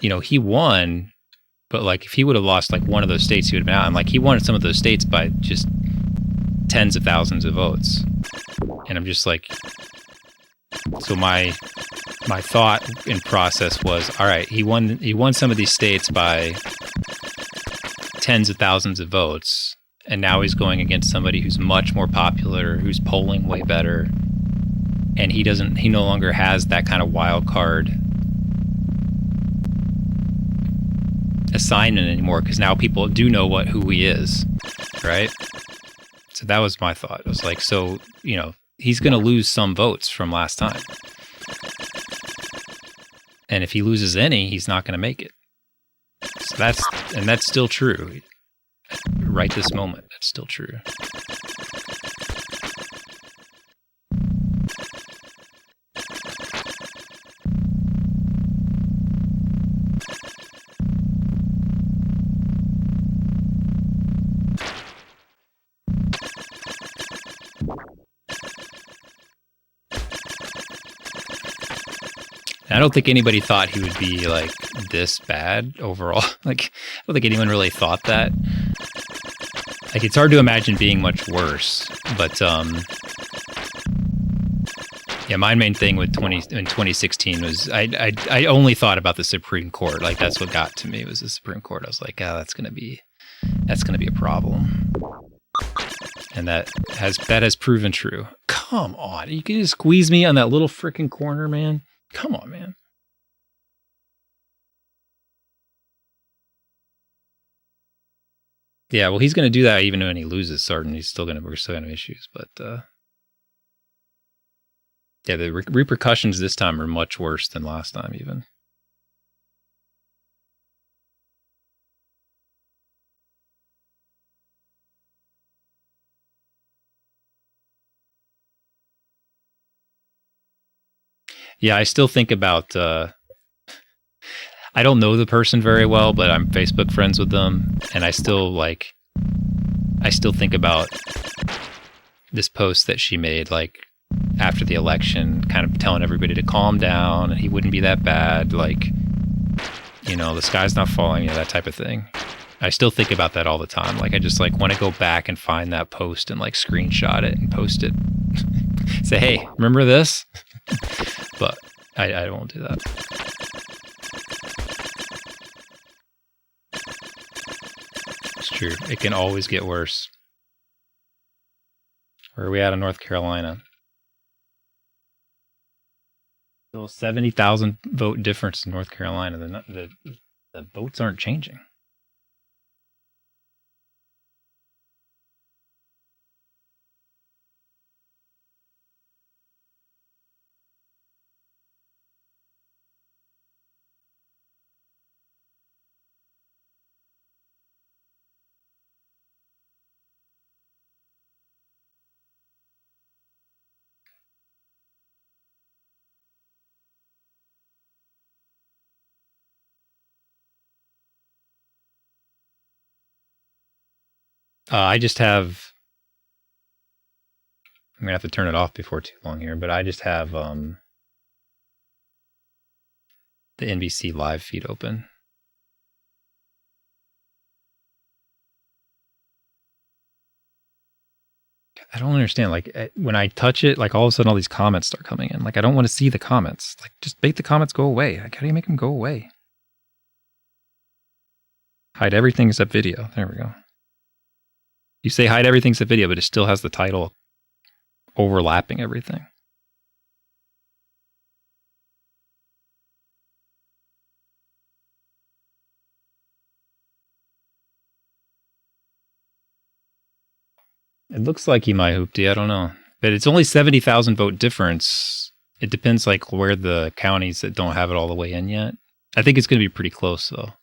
you know, he won, but like, if he would have lost like one of those states, he would have been out. And like, he won some of those states by just tens of thousands of votes. And I'm just like, so my thought and process was, all right, he won some of these states by tens of thousands of votes. And now he's going against somebody who's much more popular, who's polling way better. And he no longer has that kind of wild card assignment anymore, because now people do know who he is, right? So that was my thought. It was like, so, you know, he's going to lose some votes from last time. And if he loses any, he's not going to make it. So that's still true. Right this moment, that's still true. I don't think anybody thought he would be like this bad overall. Like, I don't think anyone really thought that. Like, it's hard to imagine being much worse, but yeah, my main thing with 2016 was I only thought about the Supreme Court. Like, that's what got to me, was the Supreme Court. I was like, that's gonna be a problem, and that has proven true. Come on, you can just squeeze me on that little freaking corner, man. Come on, man. Yeah, well, he's going to do that even when he loses Sarton. We're still going to have issues, but yeah, the repercussions this time are much worse than last time, even. Yeah, I still think about. I don't know the person very well, but I'm Facebook friends with them, and I still think about this post that she made, like, after the election, kind of telling everybody to calm down, and he wouldn't be that bad, like, you know, the sky's not falling, you know, that type of thing. I still think about that all the time. Like, I just, like, want to go back and find that post and, like, screenshot it and post it. Say, hey, remember this? But I won't do that. It's true. It can always get worse. Where are we at in North Carolina? Still 70,000 vote difference in North Carolina. The votes aren't changing. I just have. I'm gonna have to turn it off before too long here, but I just have the NBC live feed open. I don't understand. Like, when I touch it, like, all of a sudden all these comments start coming in. Like, I don't want to see the comments. Like, just make the comments go away. Like, how do you make them go away? Hide everything except video. There we go. You say hide everything except video, but it still has the title overlapping everything. It looks like he might hoopty. I don't know. But it's only 70,000 vote difference. It depends, like, where the counties that don't have it all the way in yet. I think it's going to be pretty close, though.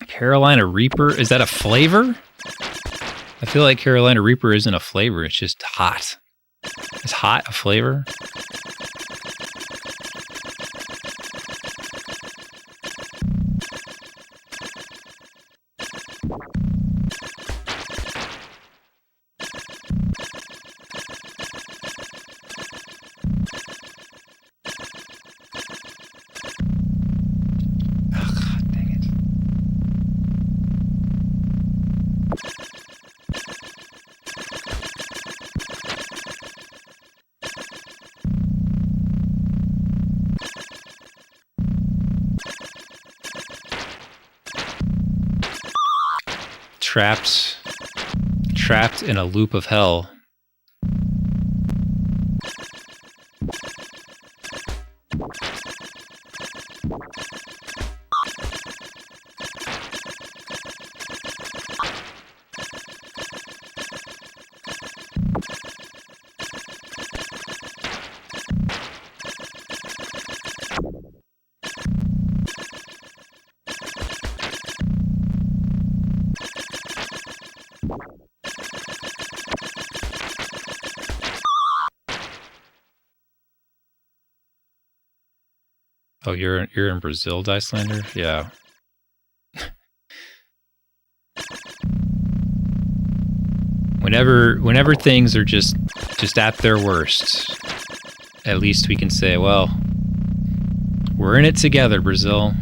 Carolina Reaper? Is that a flavor? I feel like Carolina Reaper isn't a flavor. It's just hot. Is hot a flavor? Trapped in a loop of hell. Oh, you're in Brazil, Dicelander? Yeah. Whenever things are just at their worst, at least we can say, well, we're in it together, Brazil.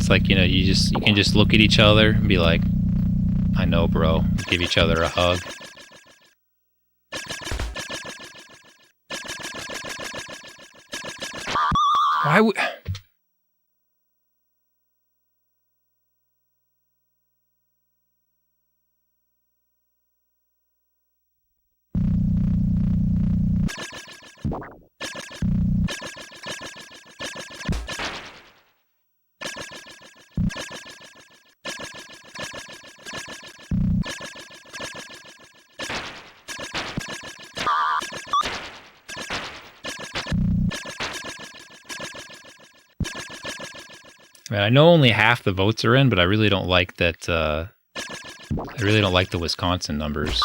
It's like, you know, you can just look at each other and be like, I know, bro. Give each other a hug. Why would... Man, I know only half the votes are in, but I really don't like that. I really don't like the Wisconsin numbers.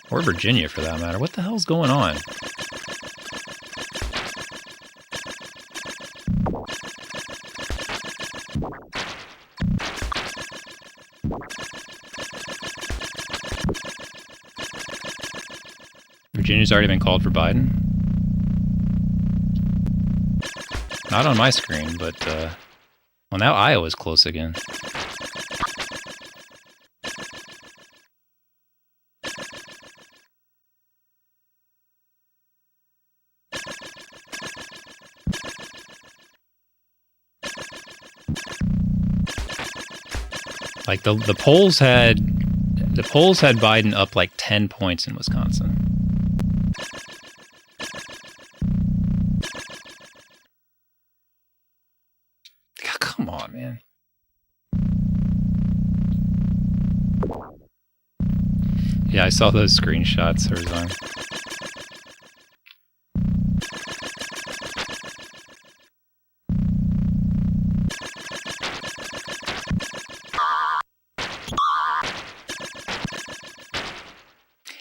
Or Virginia, for that matter. What the hell's going on? Virginia's already been called for Biden. Not on my screen, but, well, now Iowa's close again. Like, the polls had Biden up like 10 points in Wisconsin. Come on, man. Yeah, I saw those screenshots, Herzog.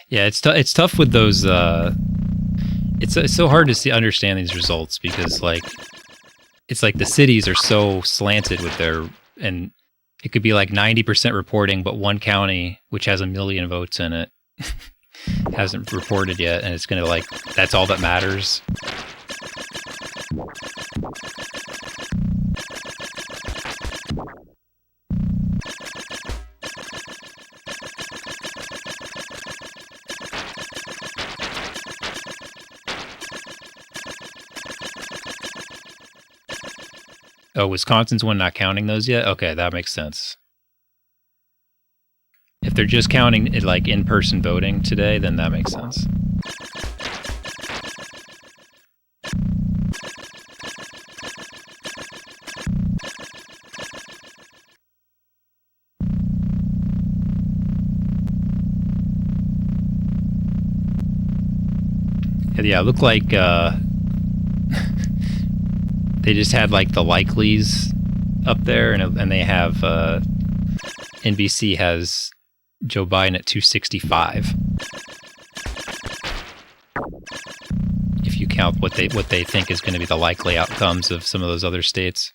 Yeah, it's tough with those. It's so hard to understand these results because like. It's like the cities are so slanted with their, and it could be like 90% reporting, but one county, which has 1 million votes in it, hasn't reported yet, and it's going to like, that's all that matters. Oh, Wisconsin's one not counting those yet? Okay, that makes sense. If they're just counting it like in-person voting today, then that makes sense. Yeah, it looked like they just had like the likelies up there, and they have NBC has Joe Biden at 265. If you count what they think is going to be the likely outcomes of some of those other states.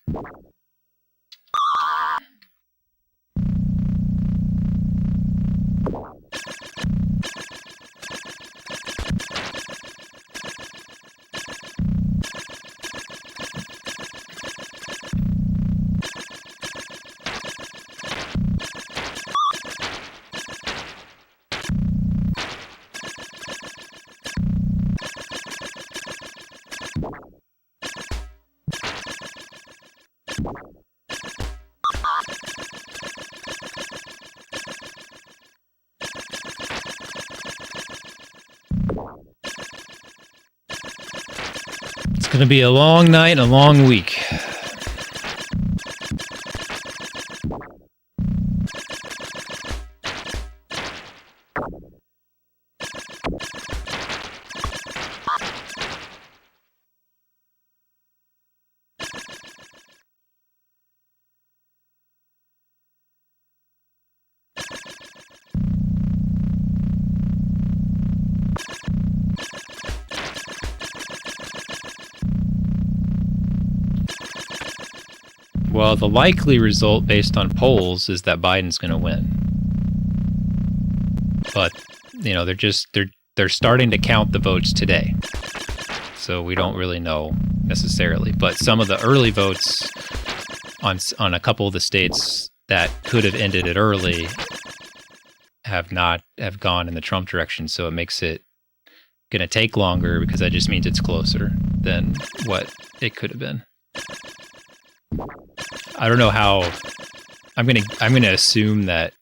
It's going to be a long night and a long week. Well, the likely result based on polls is that Biden's going to win. But, you know, they're starting to count the votes today. so we don't really know necessarily. But some of the early votes on a couple of the states that could have ended it early have gone in the Trump direction. So it makes it going to take longer, because that just means it's closer than what it could have been. I don't know how. I'm gonna assume that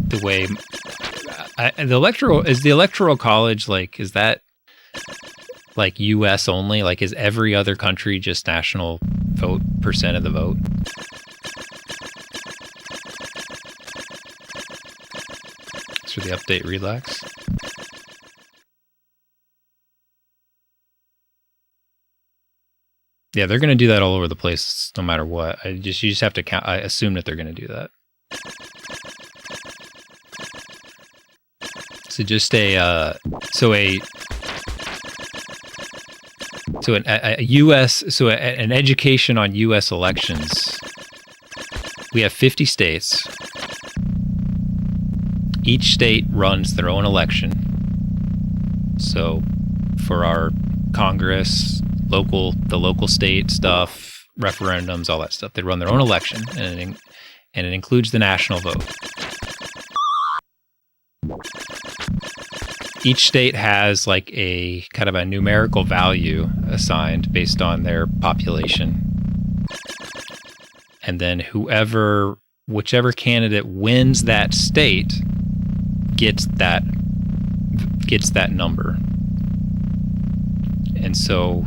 the way the electoral college, like, is that like U.S. only? Like, is every other country just national vote percent of the vote? For the update, relax. Yeah, they're going to do that all over the place, no matter what. You just have to count. I assume that they're going to do that. So just an education on U.S. elections. We have 50 states. Each state runs their own election. So for our Congress, the local state stuff, referendums, all that stuff, they run their own election, and it includes the national vote. Each state has like a kind of a numerical value assigned based on their population. And then whichever candidate wins that state gets that number. And so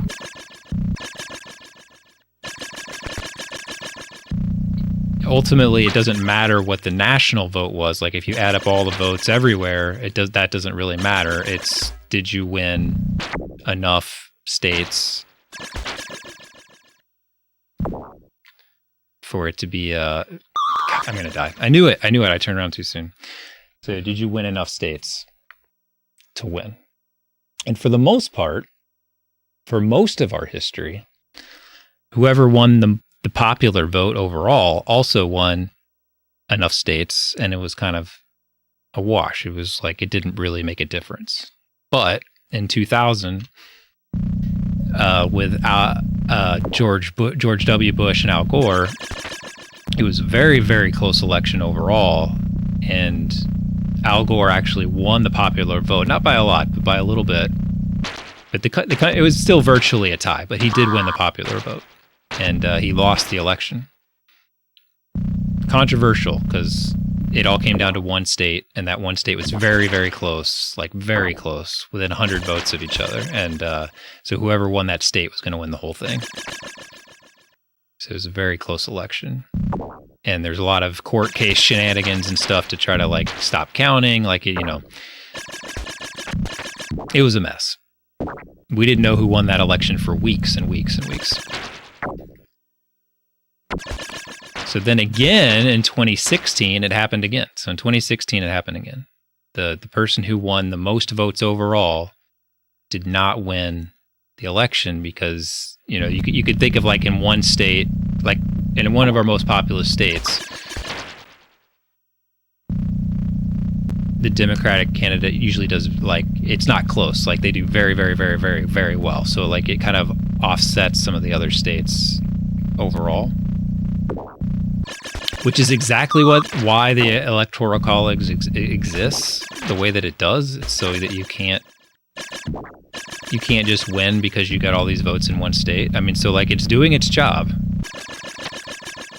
ultimately, it doesn't matter what the national vote was. Like, if you add up all the votes everywhere, that doesn't really matter. It's, did you win enough states for it to be I'm gonna die. I knew it. I turned around too soon. So did you win enough states to win? And for the most part, for most of our history, whoever won the popular vote overall also won enough states, and it was kind of a wash. It was like, it didn't really make a difference. But in 2000, with George W. Bush and Al Gore, it was a very, very close election overall, and Al Gore actually won the popular vote, not by a lot, but by a little bit. But it was still virtually a tie, but he did win the popular vote, and he lost the election. Controversial, because it all came down to one state, and that one state was very, very close, like very close, within 100 votes of each other. And so whoever won that state was going to win the whole thing. So it was a very close election. And there's a lot of court case shenanigans and stuff to try to like stop counting. Like, it was a mess. We didn't know who won that election for weeks and weeks and weeks. So then again, in 2016, it happened again. So in 2016, it happened again. The person who won the most votes overall did not win the election, because, you could think of, like, in one state, like in one of our most populous states, the Democratic candidate usually does, like, it's not close. Like, they do very, very, very, very, very well. So, like, it kind of offsets some of the other states overall, which is exactly why the Electoral College exists the way that it does. It's so that you can't just win because you got all these votes in one state. I mean, so, like, it's doing its job.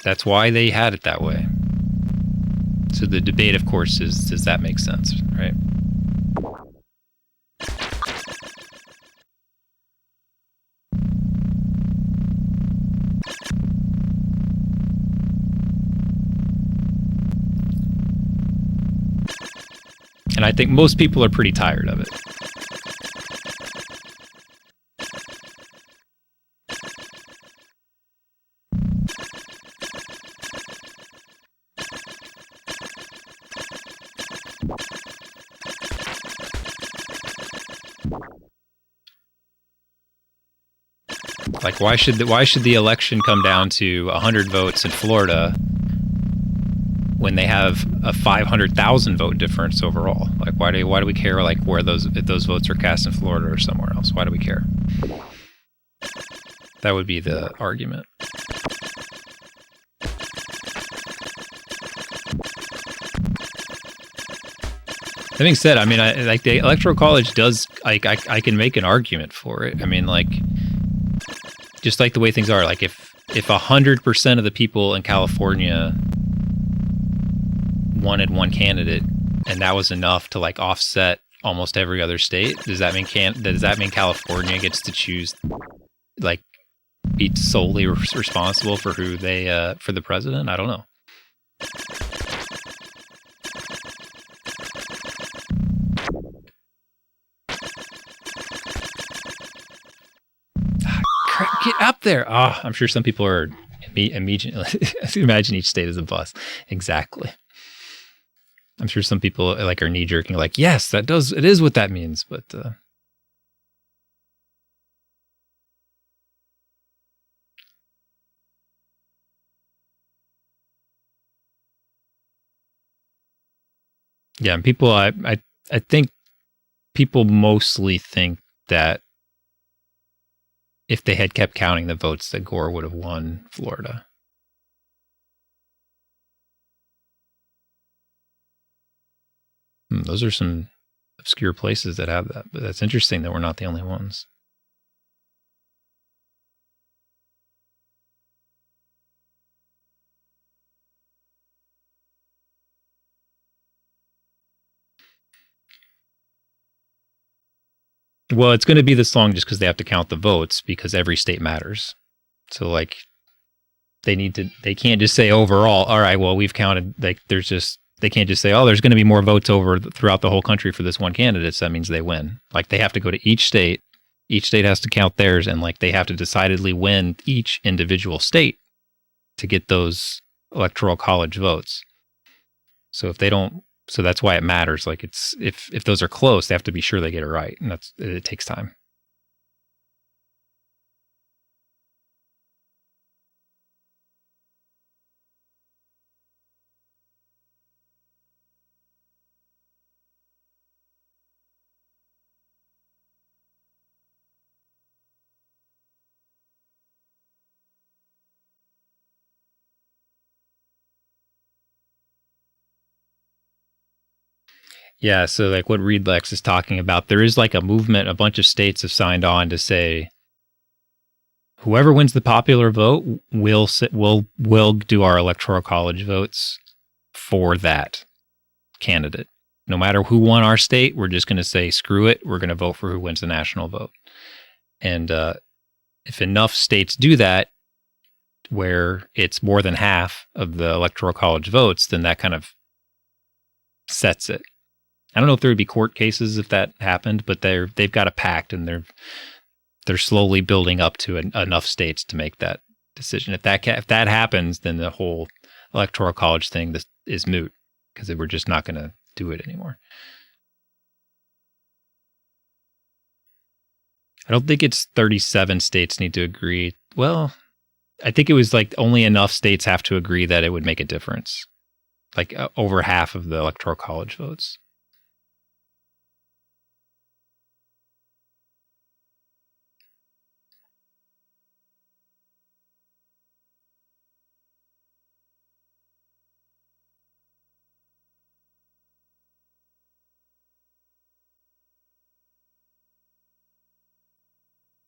That's why they had it that way. So the debate, of course, is, does that make sense, right? And I think most people are pretty tired of it. Like, why should the election come down to 100 votes in Florida when they have a 500,000 vote difference overall? Like, why do we care, like, if those votes are cast in Florida or somewhere else? Why do we care? That would be the argument. That being said, I mean, like the Electoral College does, like, I can make an argument for it. I mean, like, just like the way things are, like if 100% of the people in California wanted one candidate and that was enough to like offset almost every other state, does that mean California gets to choose, like, be solely responsible for who they for the president? I don't know. Get up there. Oh, I'm sure some people are immediately imagine each state as a bus. Exactly. I'm sure some people like are knee jerking like, yes, it is what that means. But yeah, and people, I think people mostly think that if they had kept counting the votes, that Gore would have won Florida. Those are some obscure places that have that, but that's interesting that we're not the only ones. Well, it's going to be this long just because they have to count the votes, because every state matters. So, like, they can't just say overall, all right, well, we've counted, like, they can't just say, oh, there's going to be more votes throughout the whole country for this one candidate, so that means they win. Like, they have to go to each state has to count theirs, and like they have to decidedly win each individual state to get those electoral college votes. So if they don't, so that's why it matters. Like, it's if those are close, they have to be sure they get it right, and it takes time. Yeah, so like what Reedlex is talking about, there is like a movement, a bunch of states have signed on to say whoever wins the popular vote will do our electoral college votes for that candidate. No matter who won our state, we're just going to say, screw it, we're going to vote for who wins the national vote. And if enough states do that, where it's more than half of the electoral college votes, then that kind of sets it. I don't know if there would be court cases if that happened, but they've got a pact, and they're slowly building up to enough states to make that decision. If that happens, then the whole electoral college thing is moot, because we're just not going to do it anymore. I don't think it's 37 states need to agree. Well, I think it was like only enough states have to agree that it would make a difference. Like over half of the electoral college votes.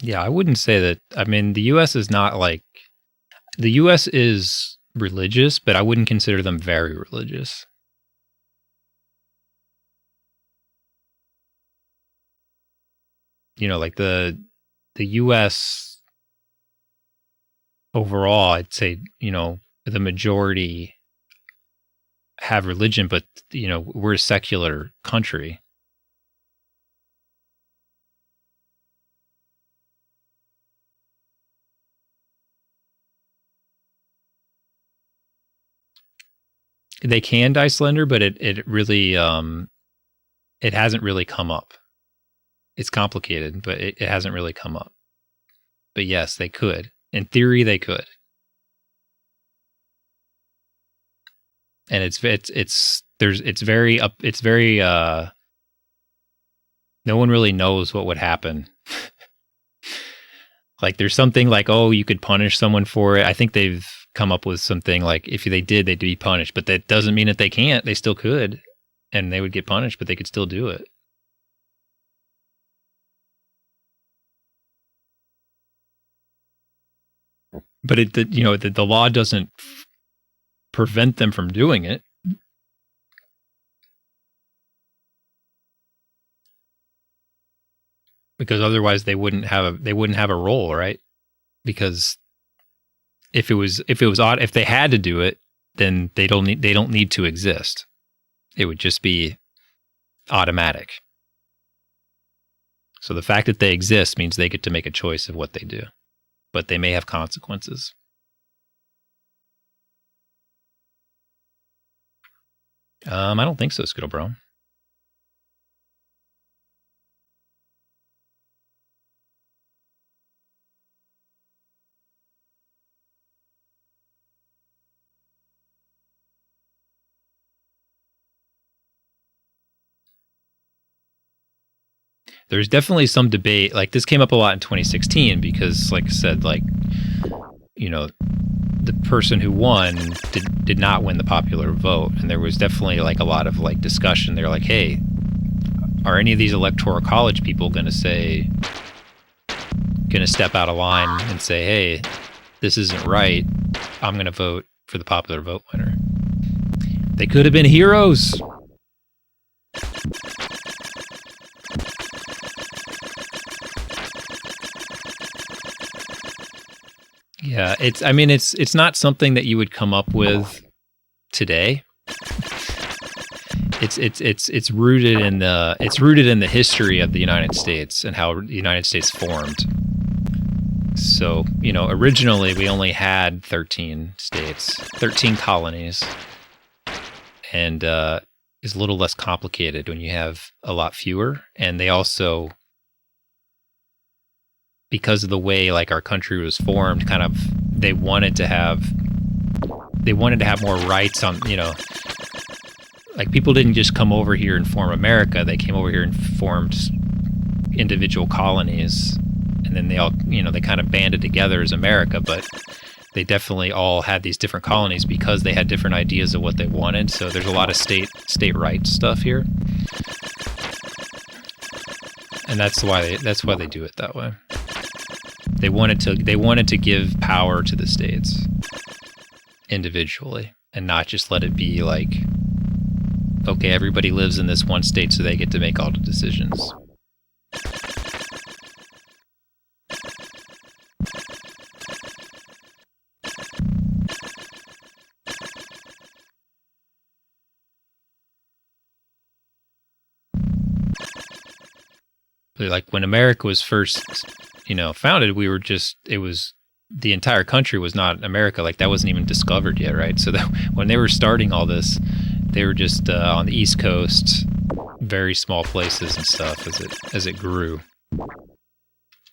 Yeah, I wouldn't say that. I mean, the U.S. is not like, the U.S. is religious, but I wouldn't consider them very religious. You know, like the U.S. overall, I'd say, you know, the majority have religion, but, you know, we're a secular country. They can die slender, but it really it hasn't really come up. It's complicated, but it hasn't really come up. But yes, they could. In theory, they could. And it's very no one really knows what would happen. Like there's something like, oh, you could punish someone for it. I think they've come up with something like if they did, they'd be punished. But that doesn't mean that they can't. They still could. And they would get punished, but they could still do it. But the law doesn't prevent them from doing it. Because otherwise they wouldn't have a role, right? Because if they had to do it, then they don't need to exist. It would just be automatic. So the fact that they exist means they get to make a choice of what they do, but they may have consequences. I don't think so, Skittlebrome. There's definitely some debate. Like this came up a lot in 2016 because, like I said, like, you know, the person who won did not win the popular vote, and there was definitely like a lot of like discussion. They're like, hey, are any of these electoral college people going to step out of line and say, hey, this isn't right, I'm going to vote for the popular vote winner? They could have been heroes. Yeah, it's not something that you would come up with today. It's rooted in the history of the United States and how the United States formed. So, originally we only had 13 states, 13 colonies, and it's a little less complicated when you have a lot fewer. And they also, because of the way like our country was formed, kind of they wanted to have more rights on, like people didn't just come over here and form America. They came over here and formed individual colonies, and then they all, they kind of banded together as America, but they definitely all had these different colonies because they had different ideas of what they wanted. So there's a lot of state rights stuff here. And that's why they do it that way. They wanted to give power to the states individually and not just let it be like, okay, everybody lives in this one state, so they get to make all the decisions. Like when America was first, founded, the entire country was not America. Like that wasn't even discovered yet, right? So that when they were starting all this, they were just on the East Coast, very small places and stuff as it grew.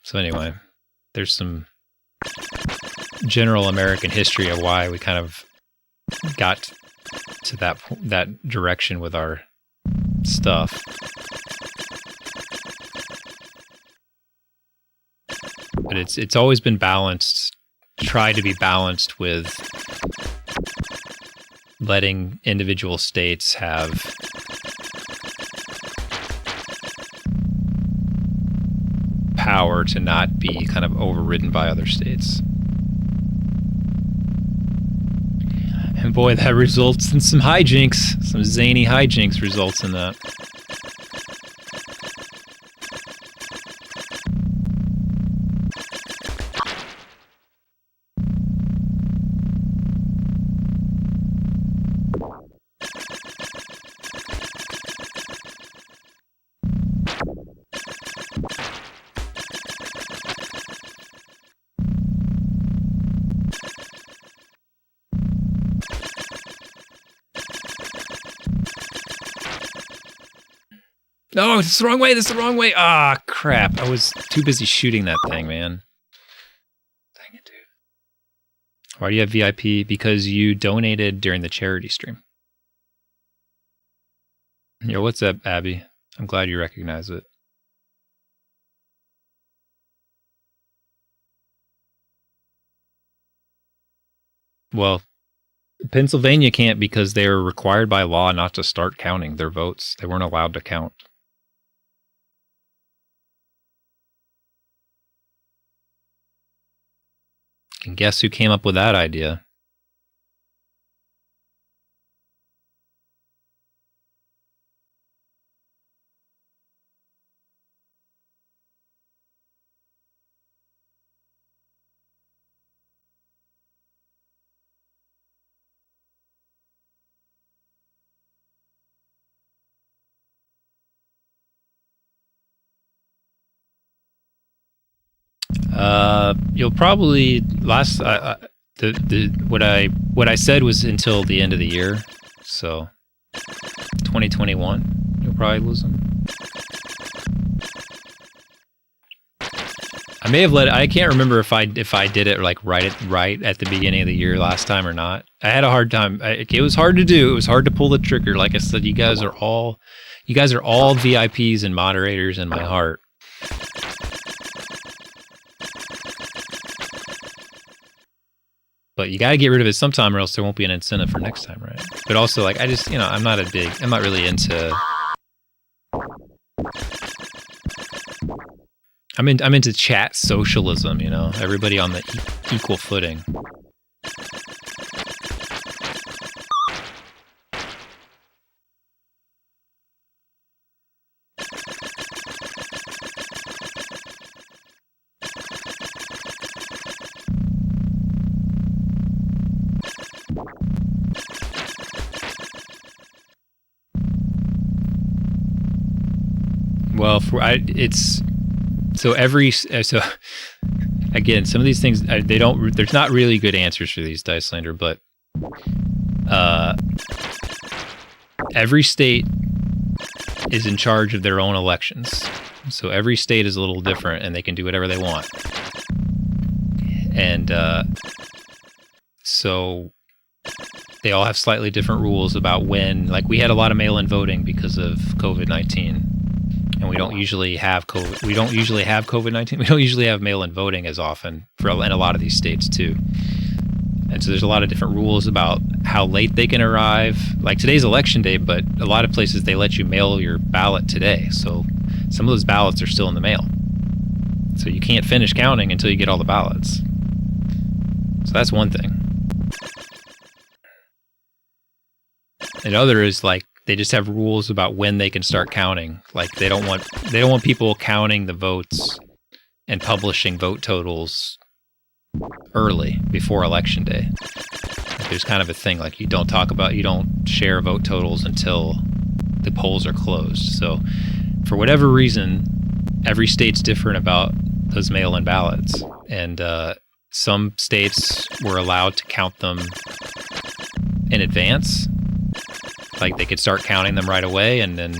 So anyway, there's some general American history of why we kind of got to that direction with our stuff. But it's always been balanced, try to be balanced with letting individual states have power to not be kind of overridden by other states. And boy, that results in some hijinks. Some zany hijinks results in that. No, it's the wrong way. This is the wrong way. Ah, crap. I was too busy shooting that thing, man. Dang it, dude. Why do you have VIP? Because you donated during the charity stream. Yo, what's up, Abby? I'm glad you recognize it. Well, Pennsylvania can't because they are required by law not to start counting their votes. They weren't allowed to count. And guess who came up with that idea? You'll probably what I said was until the end of the year, so 2021. You'll probably lose them. I may have I can't remember if I did it like right at the beginning of the year last time or not. I had a hard time. It was hard to do. It was hard to pull the trigger. Like I said, you guys are all VIPs and moderators in my heart. But you got to get rid of it sometime or else there won't be an incentive for next time, right? But also, like, I just, I'm not really into... I'm into chat socialism, everybody on the equal footing. Well, again, some of these things there's not really good answers for these, Dicelander, but every state is in charge of their own elections. So every state is a little different and they can do whatever they want. And so they all have slightly different rules about when, like we had a lot of mail-in voting because of COVID-19. And we don't usually have COVID. We don't usually have COVID-19. We don't usually have mail-in voting as often in a lot of these states too. And so there's a lot of different rules about how late they can arrive. Like today's election day, but a lot of places they let you mail your ballot today. So some of those ballots are still in the mail. So you can't finish counting until you get all the ballots. So that's one thing. And other is like, they just have rules about when they can start counting. Like they don't want people counting the votes and publishing vote totals early before election day. There's kind of a thing like you don't share vote totals until the polls are closed. So for whatever reason, every state's different about those mail-in ballots. And some states were allowed to count them in advance. Like they could start counting them right away, and then,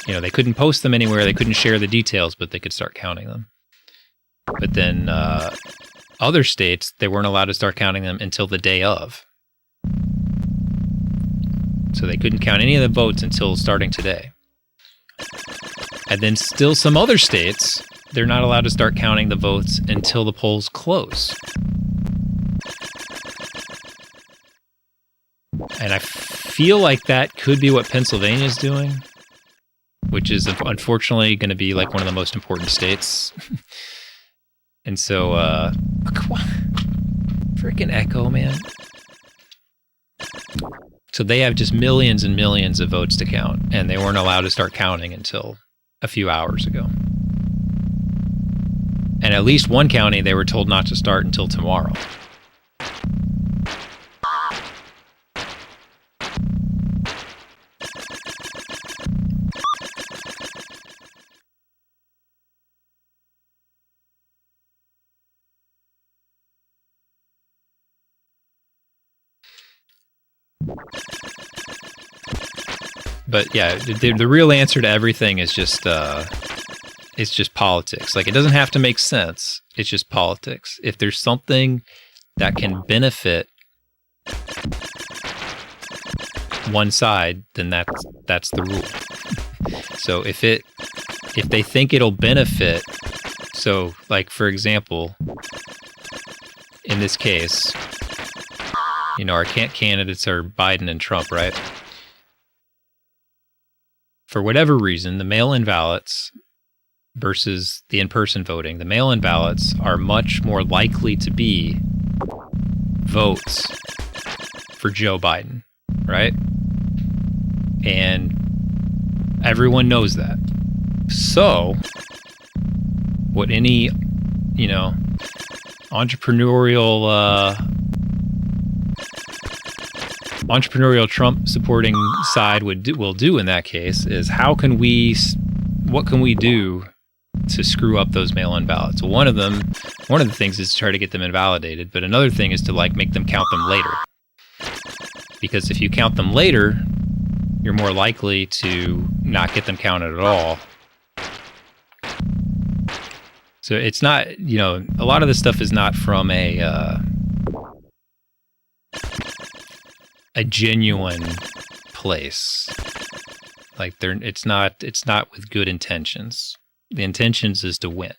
they couldn't post them anywhere. They couldn't share the details, but they could start counting them. But then other states, they weren't allowed to start counting them until the day of. So they couldn't count any of the votes until starting today. And then still some other states, they're not allowed to start counting the votes until the polls close. And I feel like that could be what Pennsylvania is doing, which is unfortunately going to be like one of the most important states. And so, come on, freaking Ecco, man. So they have just millions and millions of votes to count, and they weren't allowed to start counting until a few hours ago. And at least one county, they were told not to start until tomorrow. But yeah, the real answer to everything is just it's just politics. Like it doesn't have to make sense. It's just politics. If there's something that can benefit one side, then that's the rule. So if they think it'll benefit, so like for example, in this case, You know, our candidates are Biden and Trump, right? For whatever reason, the mail-in ballots versus the in-person voting, the mail-in ballots are much more likely to be votes for Joe Biden, right? And everyone knows that. So, what any, you know, entrepreneurial Trump supporting side will do in that case is what can we do to screw up those mail-in ballots? One of the things is to try to get them invalidated, but another thing is to like make them count them later. Because if you count them later, you're more likely to not get them counted at all. So it's not, you know, a lot of this stuff is not from a genuine place. Like it's not with good intentions. The intentions is to win.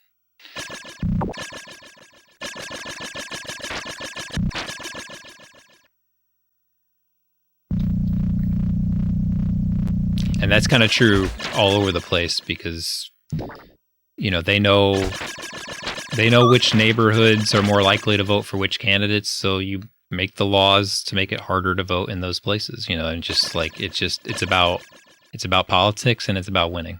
And that's kind of true all over the place because, you know, they know which neighborhoods are more likely to vote for which candidates, so you make the laws to make it harder to vote in those places, you know, and just like it's about politics and it's about winning.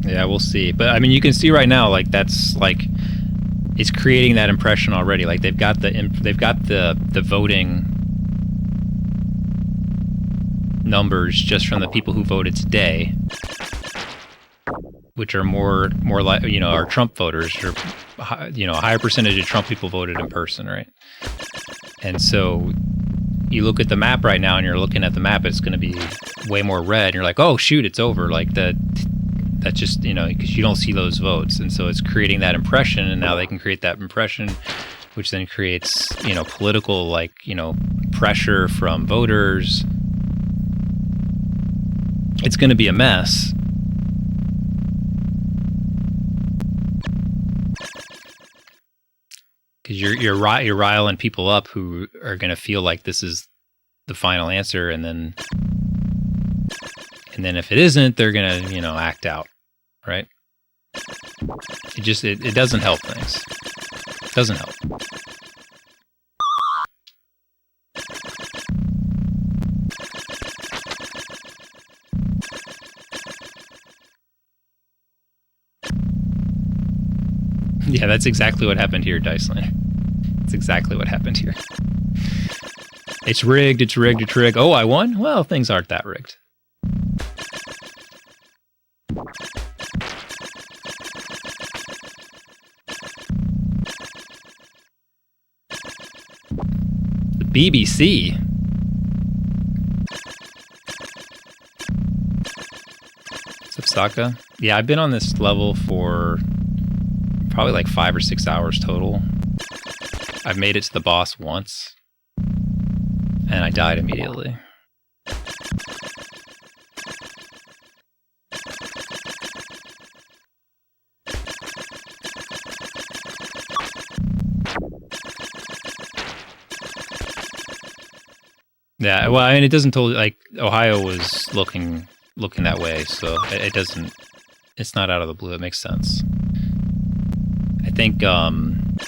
Yeah, we'll see. But I mean, you can see right now, like that's like it's creating that impression already. Like they've got the voting numbers just from the people who voted today, which are more like, you know, our Trump voters, or, you know, a higher percentage of Trump people voted in person, right? And so you look at the map right now, and you're looking at the map, it's going to be way more red. And you're like, oh shoot, it's over. Like that just, you know, because you don't see those votes, and so it's creating that impression, and now they can create that impression, which then creates, you know, political, like, you know, pressure from voters. It's going to be a mess. Because you're riling people up who are going to feel like this is the final answer, and then if it isn't, they're going to, you know, act out, right? It doesn't help things. It doesn't help. Yeah, that's exactly what happened here, Diceland. That's exactly what happened here. It's rigged, it's rigged, it's rigged. Oh, I won? Well, things aren't that rigged. The BBC? Subsaka? Yeah, I've been on this level for probably like 5 or 6 hours total. I've made it to the boss once, and I died immediately. Yeah, well, I mean, it doesn't totally, like, Ohio was looking that way, so it doesn't, it's not out of the blue. It makes sense. I think, and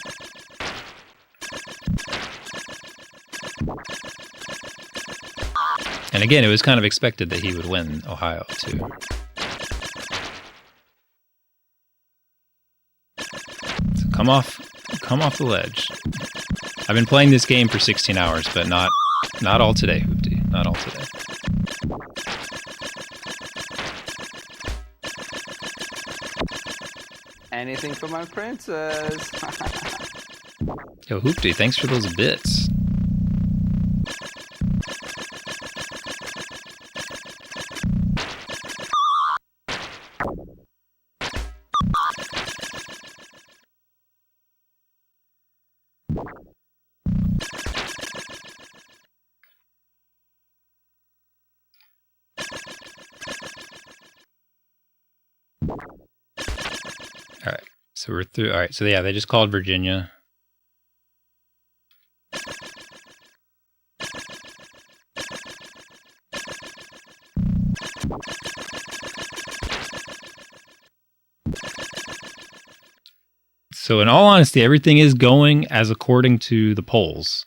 again, it was kind of expected that he would win Ohio, too. So come off the ledge. I've been playing this game for 16 hours, but not all today, Hoopty. Not all today. Anything for my princess. Yo, Hoopty, thanks for those bits. All right, so we're through. All right, so yeah, they just called Virginia. So in all honesty, everything is going as according to the polls.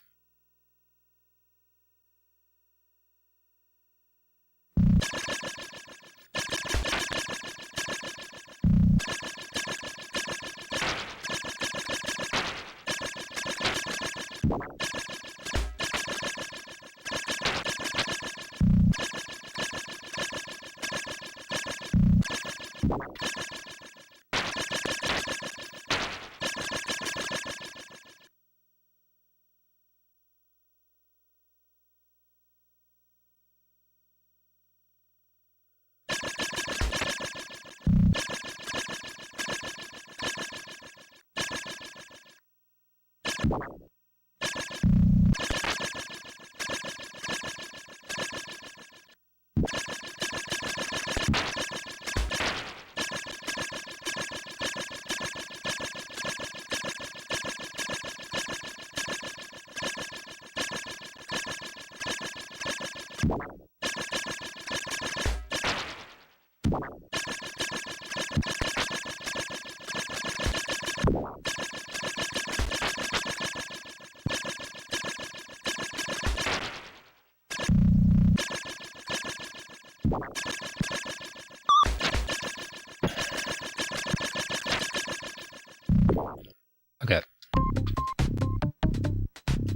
Okay.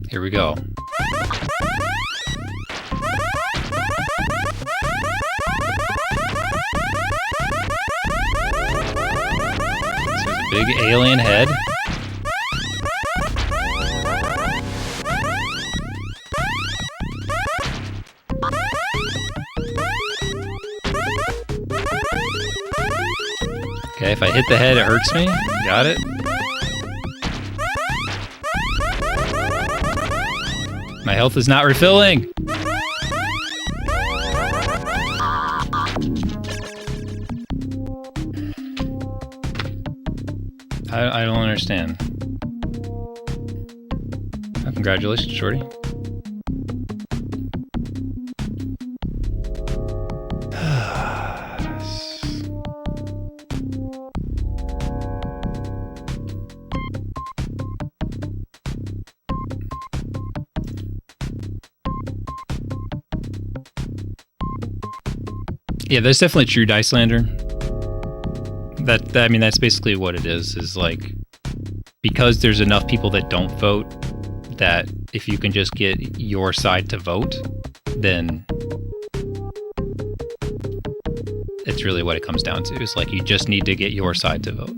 Here we go. So there's a big alien head. Okay, if I hit the head, it hurts me. Got it. My health is not refilling. I don't understand. Oh, congratulations, Shorty. Yeah, there's definitely true Dicelander. I mean, that's basically what it is like, because there's enough people that don't vote, that if you can just get your side to vote, then it's really what it comes down to. It's like, you just need to get your side to vote.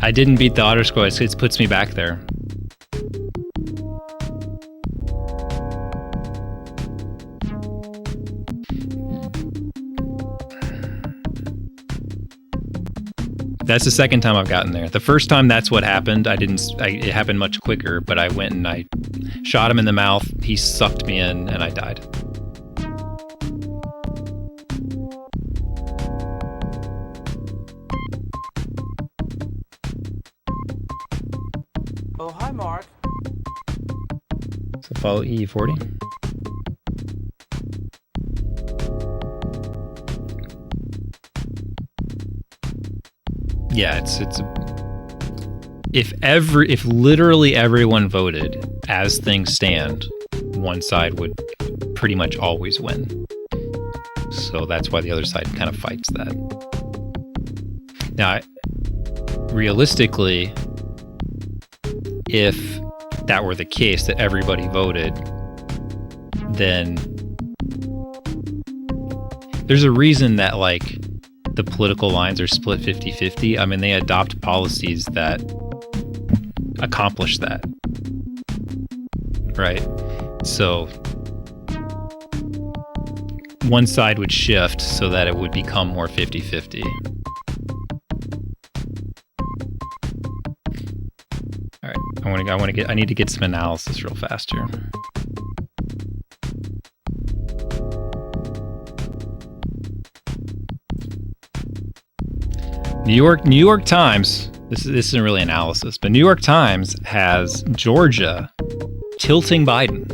I didn't beat the auto scroll, it puts me back there. That's the second time I've gotten there. The first time, that's what happened. It happened much quicker, but I went and I shot him in the mouth. He sucked me in and I died. Oh, hi, Mark. So follow E40. Yeah, it's if literally everyone voted as things stand, one side would pretty much always win. So that's why the other side kind of fights that. Now, realistically, if that were the case, that everybody voted, then there's a reason that, like, the political lines are split 50-50. I mean, they adopt policies that accomplish that, right? So one side would shift so that it would become more 50-50. All right, I need to get some analysis real fast here. New York Times, this isn't really analysis, but New York Times has Georgia tilting Biden.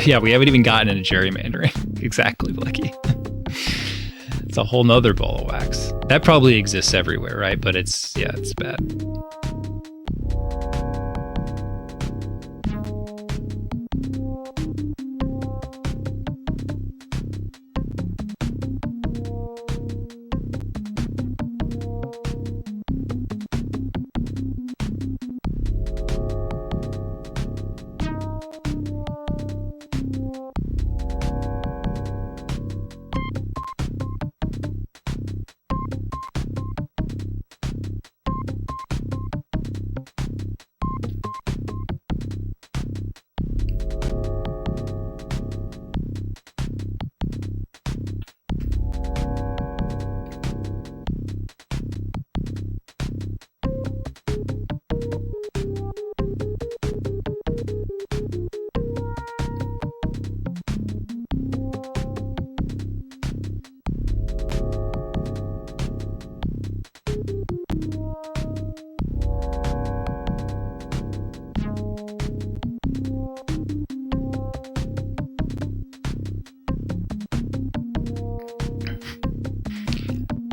Yeah, we haven't even gotten into gerrymandering. Exactly, Blicky. It's a whole nother ball of wax. That probably exists everywhere, right? But it's bad.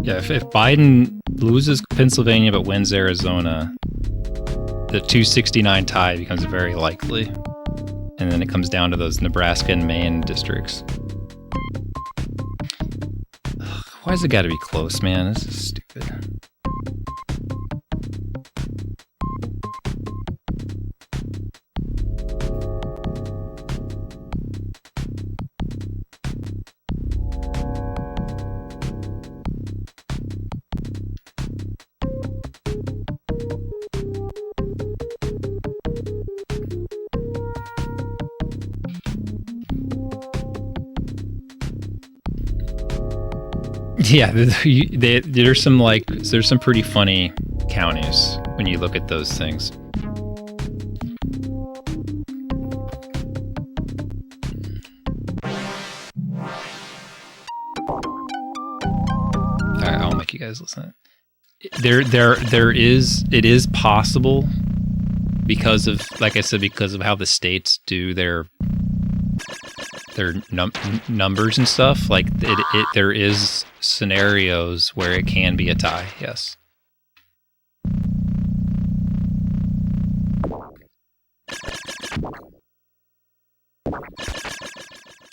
Yeah, if Biden loses Pennsylvania but wins Arizona, the 269 tie becomes very likely. And then it comes down to those Nebraska and Maine districts. Why has it got to be close, man? This is stupid. Yeah, there's some pretty funny counties when you look at those things. All right, I'll make you guys listen. It is possible because of, like I said, because of how the states do their numbers and stuff. Like there is scenarios where it can be a tie. Yes.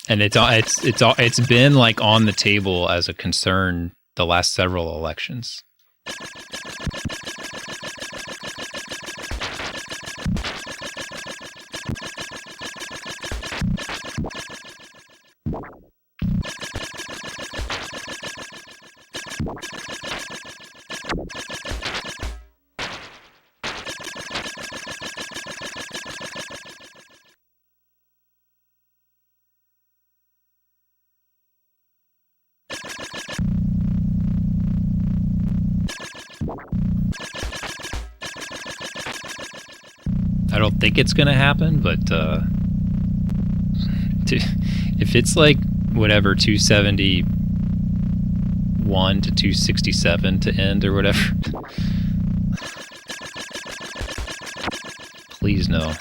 And it's been like on the table as a concern the last several elections. I don't think it's going to happen, but if it's like whatever 271 to 267 to end or whatever, please no.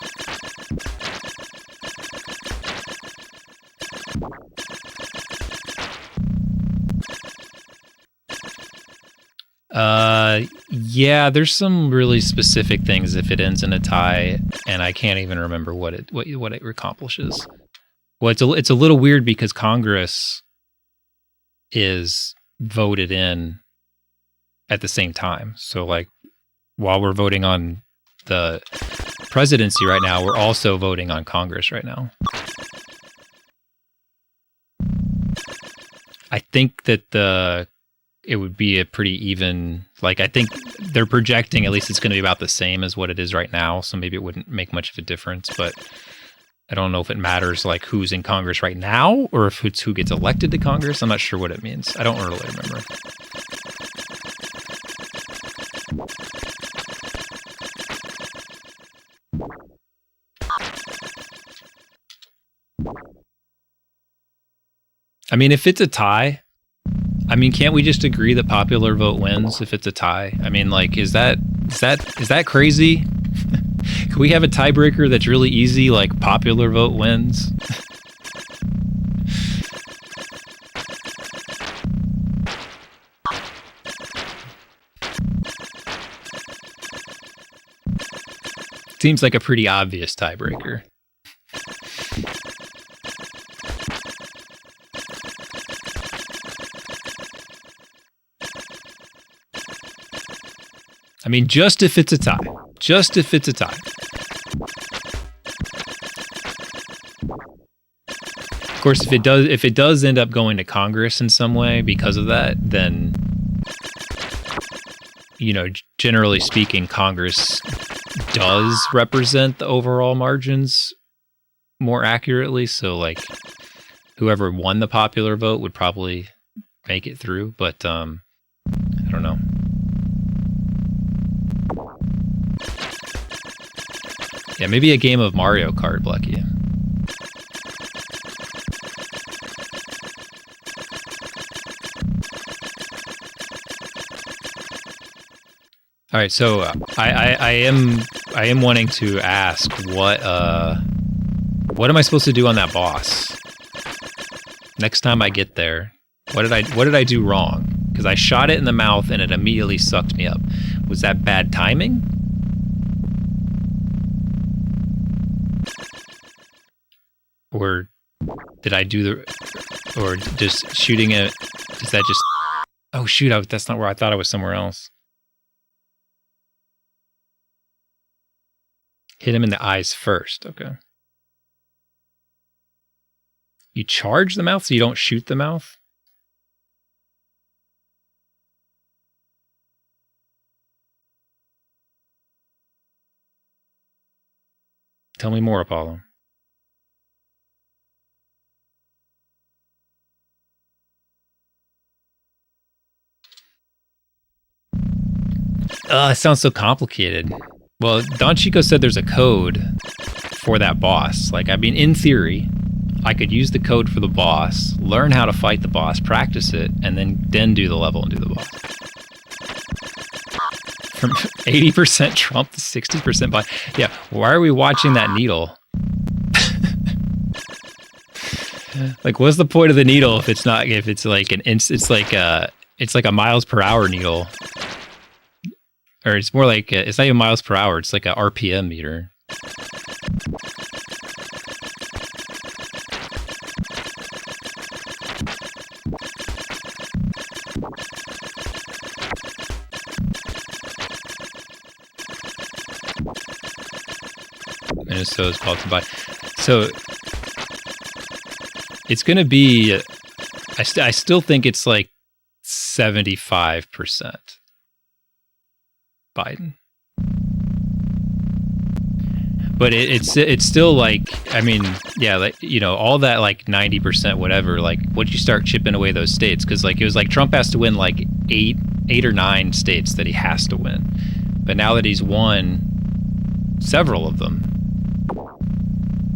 Yeah, there's some really specific things if it ends in a tie, and I can't even remember what it accomplishes. Well, it's a little weird because Congress is voted in at the same time. So like while we're voting on the presidency right now, we're also voting on Congress right now. I think that it would be a pretty even, like, I think they're projecting at least it's going to be about the same as what it is right now. So maybe it wouldn't make much of a difference, but I don't know if it matters like who's in Congress right now or if it's who gets elected to Congress. I'm not sure what it means. I don't really remember. I mean, if it's a tie, I mean, can't we just agree that popular vote wins if it's a tie? I mean, like, is that crazy? Can we have a tiebreaker that's really easy, like popular vote wins? Seems like a pretty obvious tiebreaker. I mean, just if it's a tie. Just if it's a tie. Of course, if it does end up going to Congress in some way because of that, then, you know, generally speaking, Congress does represent the overall margins more accurately. So, like, whoever won the popular vote would probably make it through. But I don't know. Yeah, maybe a game of Mario Kart, Lucky. All right, so I am wanting to ask what am I supposed to do on that boss? Next time I get there, what did I do wrong? Because I shot it in the mouth and it immediately sucked me up. Was that bad timing? Or did I do or just shooting it? Is that just? Oh shoot! That's not where I thought I was. Somewhere else. Hit him in the eyes first. Okay. You charge the mouth so you don't shoot the mouth? Tell me more, Apollo. It sounds so complicated. Well, Don Chico said there's a code for that boss. Like, I mean, in theory, I could use the code for the boss, learn how to fight the boss, practice it, and then do the level and do the boss. From 80% Trump to 60% Biden. Yeah, why are we watching that needle? Like, what's the point of the needle if it's like a miles per hour needle? Or it's more like, it's not even miles per hour, it's like a RPM meter. Minnesota's called to buy. So it's going to be, I still think it's like 75%. Biden. But it's still like, I mean, yeah, like, you know, all that like 90% whatever, like once you start chipping away those states, because like it was like Trump has to win like eight or nine states that he has to win. But now that he's won several of them,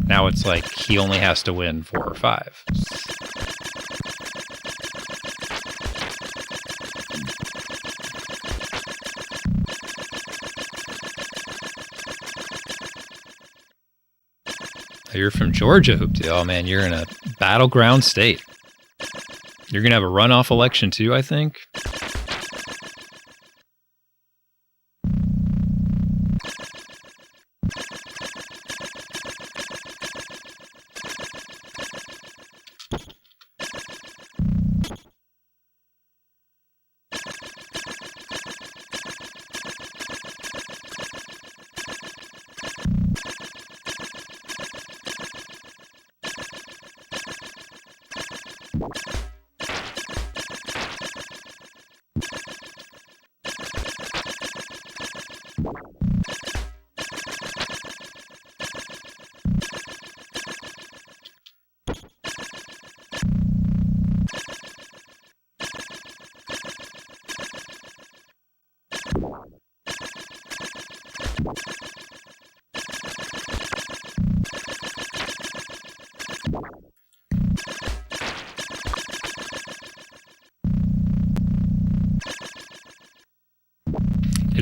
now it's like he only has to win 4 or 5. You're from Georgia, Hoopty. Oh man, you're in a battleground state. You're gonna have a runoff election too, I think.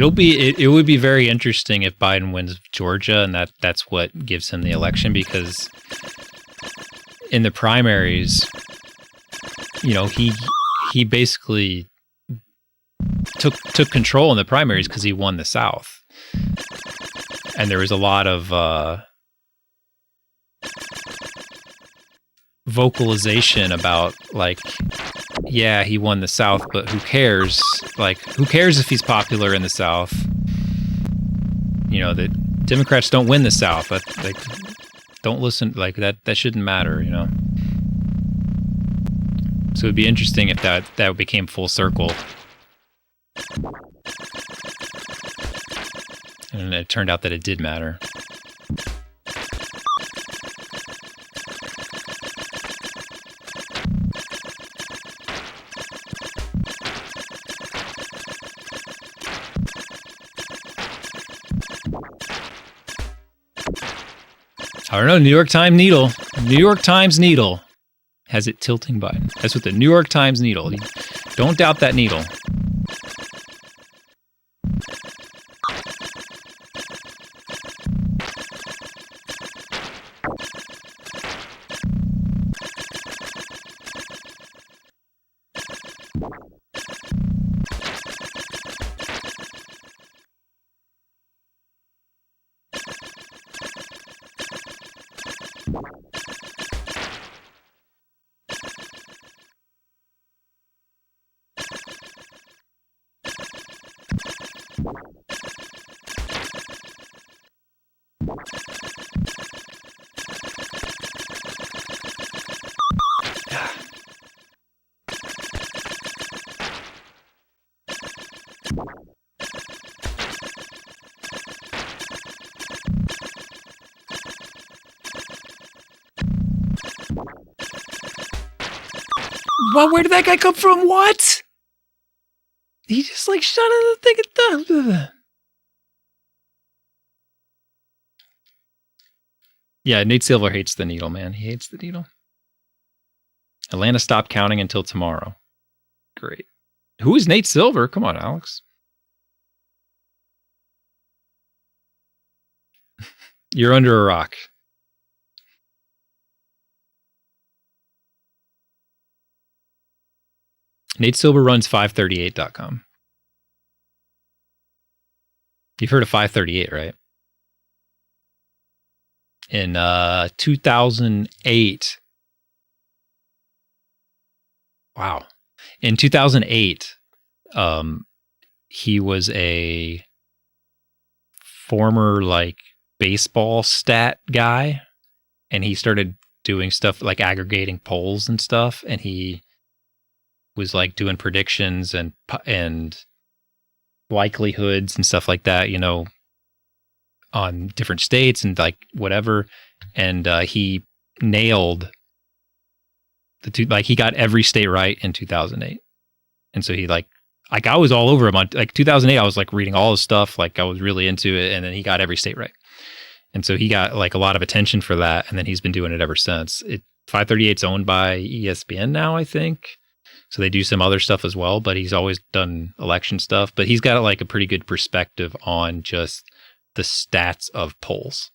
It would be very interesting if Biden wins Georgia, and that's what gives him the election, because in the primaries, you know, he basically took control in the primaries because he won the South, and there was a lot of vocalization about, like, yeah, he won the South, but who cares? Like, who cares if he's popular in the South? You know, the Democrats don't win the South. Like, don't listen. Like, that shouldn't matter. You know. So it'd be interesting if that became full circle, and it turned out that it did matter. I don't know. New York Times needle has it tilting Biden. That's what the New York Times needle. Don't doubt that needle. What? Where did that guy come from? What? He just like shot at the thing. Yeah, Nate Silver hates the needle, man. He hates the needle. Atlanta stopped counting until tomorrow. Great. Who is Nate Silver? Come on, Alex. You're under a rock. Nate Silver runs 538.com. You've heard of 538, right? In 2008. Wow. In 2008, he was a former, like, baseball stat guy, and he started doing stuff like aggregating polls and stuff, and he was like doing predictions and likelihoods and stuff like that, you know, on different states and like whatever. And he nailed the two, like he got every state right in 2008. And so he like I was all over him on like 2008. I was like reading all his stuff, like I was really into it, and then he got every state right. And so he got like a lot of attention for that, and then he's been doing it ever since. 538's owned by ESPN now, I think. So they do some other stuff as well, but he's always done election stuff. But he's got like a pretty good perspective on just the stats of polls.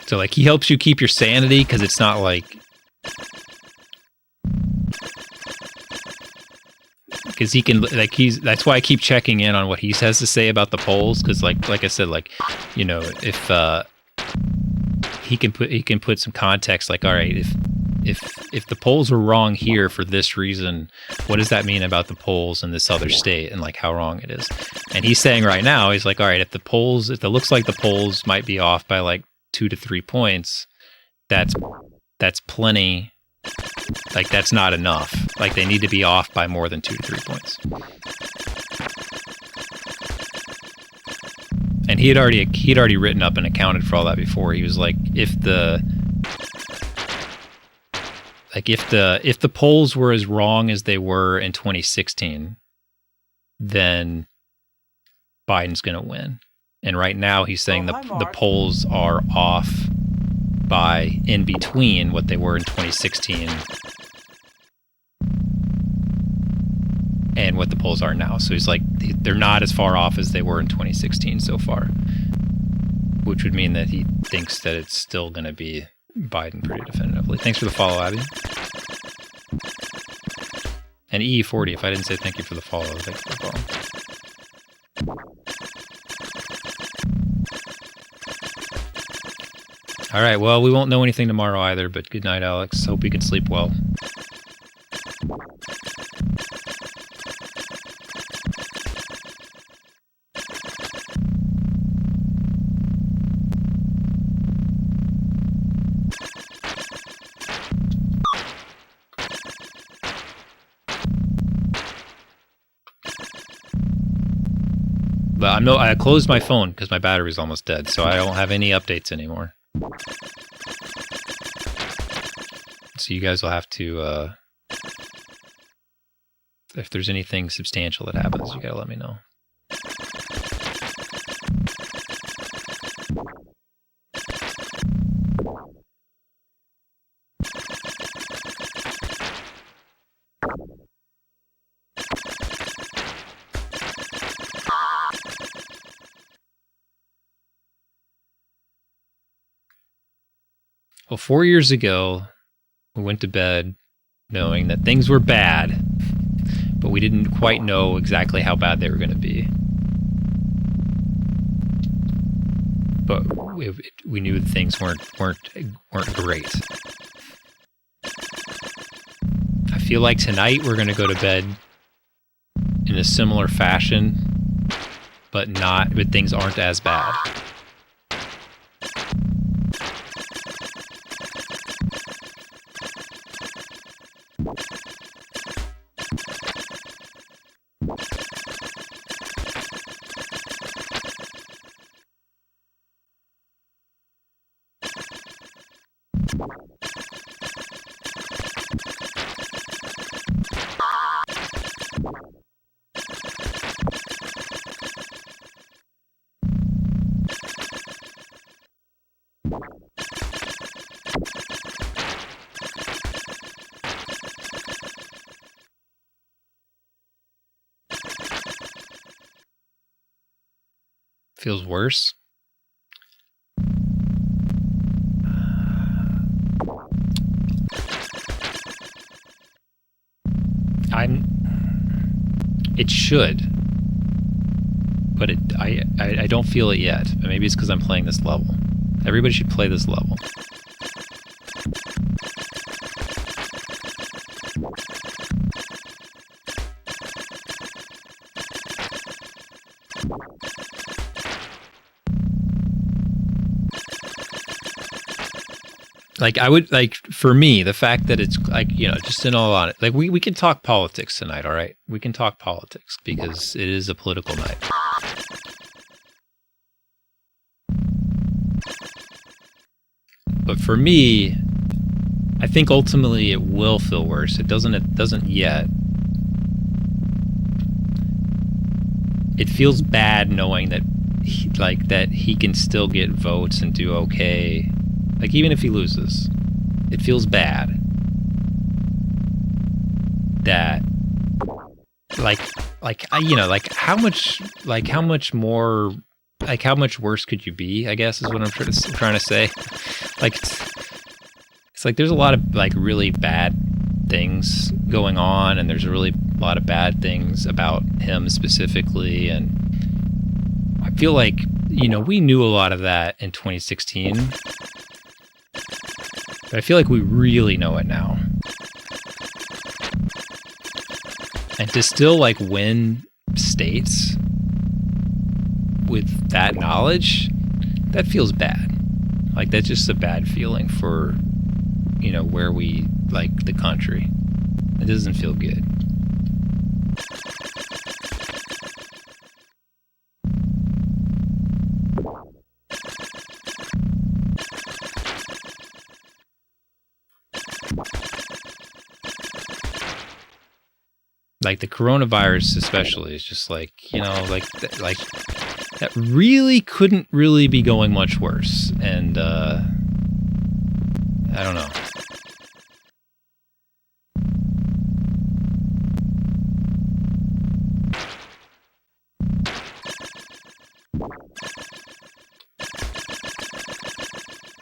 So like he helps you keep your sanity, because it's not like, because he can like that's why I keep checking in on what he has to say about the polls, because like I said, like, you know, if he can put some context, like, all right, if the polls were wrong here for this reason, what does that mean about the polls in this other state, and like how wrong it is. And he's saying right now, he's like, all right, if it looks like the polls might be off by like 2 to 3 points, that's plenty. Like, that's not enough. Like, they need to be off by more than 2 to 3 points. And he'd already written up and accounted for all that before. He was like, if the polls were as wrong as they were in 2016, then Biden's going to win. And right now he's saying the polls are off by in between what they were in 2016 and what the polls are now. So he's like, they're not as far off as they were in 2016 so far, which would mean that he thinks that it's still going to be Biden pretty definitively. Thanks for the follow, Abby. And E40, if I didn't say thank you for the follow, thank you for the follow. All right, well, we won't know anything tomorrow either, but good night, Alex. Hope you can sleep well. But I closed my phone because my battery's almost dead, so I don't have any updates anymore. So you guys will have to, if there's anything substantial that happens, you gotta let me know. Well, 4 years ago, we went to bed knowing that things were bad, but we didn't quite know exactly how bad they were going to be. But we knew that things weren't great. I feel like tonight we're going to go to bed in a similar fashion, but things aren't as bad. Feels worse. It should, but I don't feel it yet. Maybe it's because I'm playing this level. Everybody should play this level. Like, I would, like, for me, the fact that it's, like, you know, just in all honesty, like, we can talk politics tonight, all right? We can talk politics, because it is a political night. But for me, I think ultimately it will feel worse. It doesn't yet. It feels bad knowing that, that he can still get votes and do okay. Like, even if he loses, it feels bad that, how much worse could you be, I guess, is what I'm trying to say. Like, it's like there's a lot of, like, really bad things going on, and there's a lot of bad things about him specifically, and I feel like, you know, we knew a lot of that in 2016. But I feel like we really know it now. And to still, like, win states with that knowledge, that feels bad. Like, that's just a bad feeling for, you know, where we, like, the country. It doesn't feel good. Like, the coronavirus especially is just like, you know, like that really couldn't really be going much worse. And I don't know.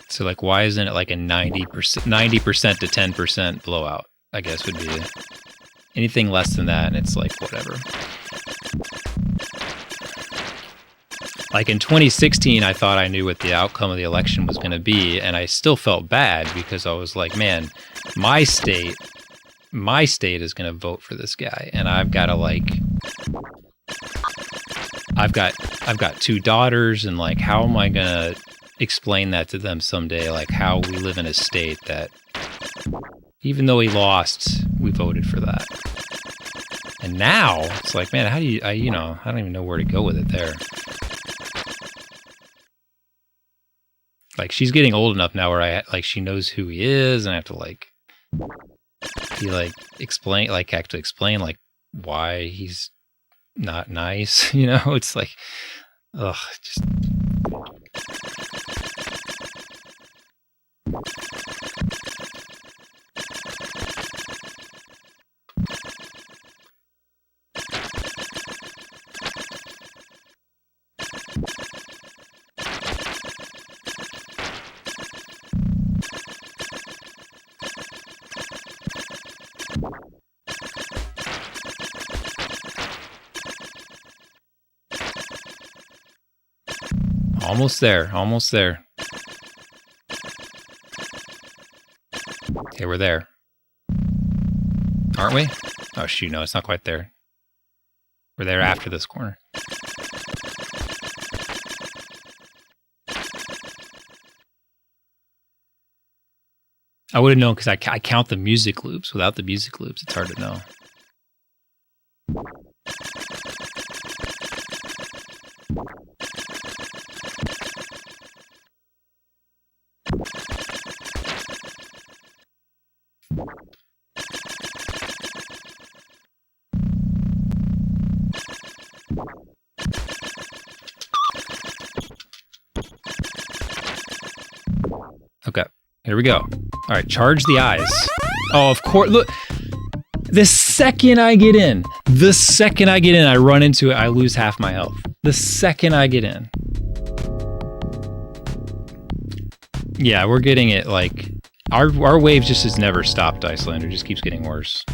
So, like, why isn't it like a 90% to 10% blowout? I guess would be anything less than that, and it's like whatever. Like in 2016, I thought I knew what the outcome of the election was going to be, and I still felt bad because I was like, man, my state is going to vote for this guy, and I've got to like, I've got 2 daughters, and like, how am I going to explain that to them someday? Like, how we live in a state that, even though he lost, we voted for that. And now it's like, man, how do you, I don't even know where to go with it there. Like, she's getting old enough now where she knows who he is, and I have to like, explain like why he's not nice, you know? It's like, ugh, just. Almost there. Okay, we're there. Aren't we? Oh shoot, no, it's not quite there. We're there after this corner. I would have known because I count the music loops. Without the music loops, it's hard to know. Okay, here we go. All right, charge the eyes. Oh, of course. Look, the second I get in, I run into it, I lose half my health. The second I get in. Yeah, we're getting it like, our wave just has never stopped, Icelander. It just keeps getting worse.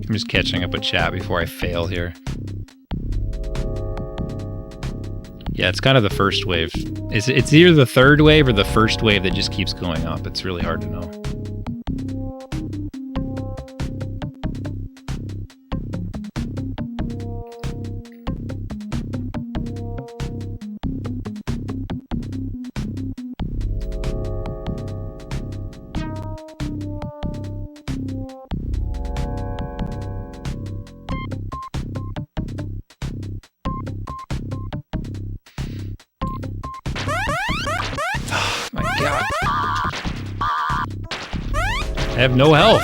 I'm just catching up with chat before I fail here. Yeah, it's kind of the first wave. It's either the third wave or the first wave that just keeps going up. It's really hard to know. I have no health.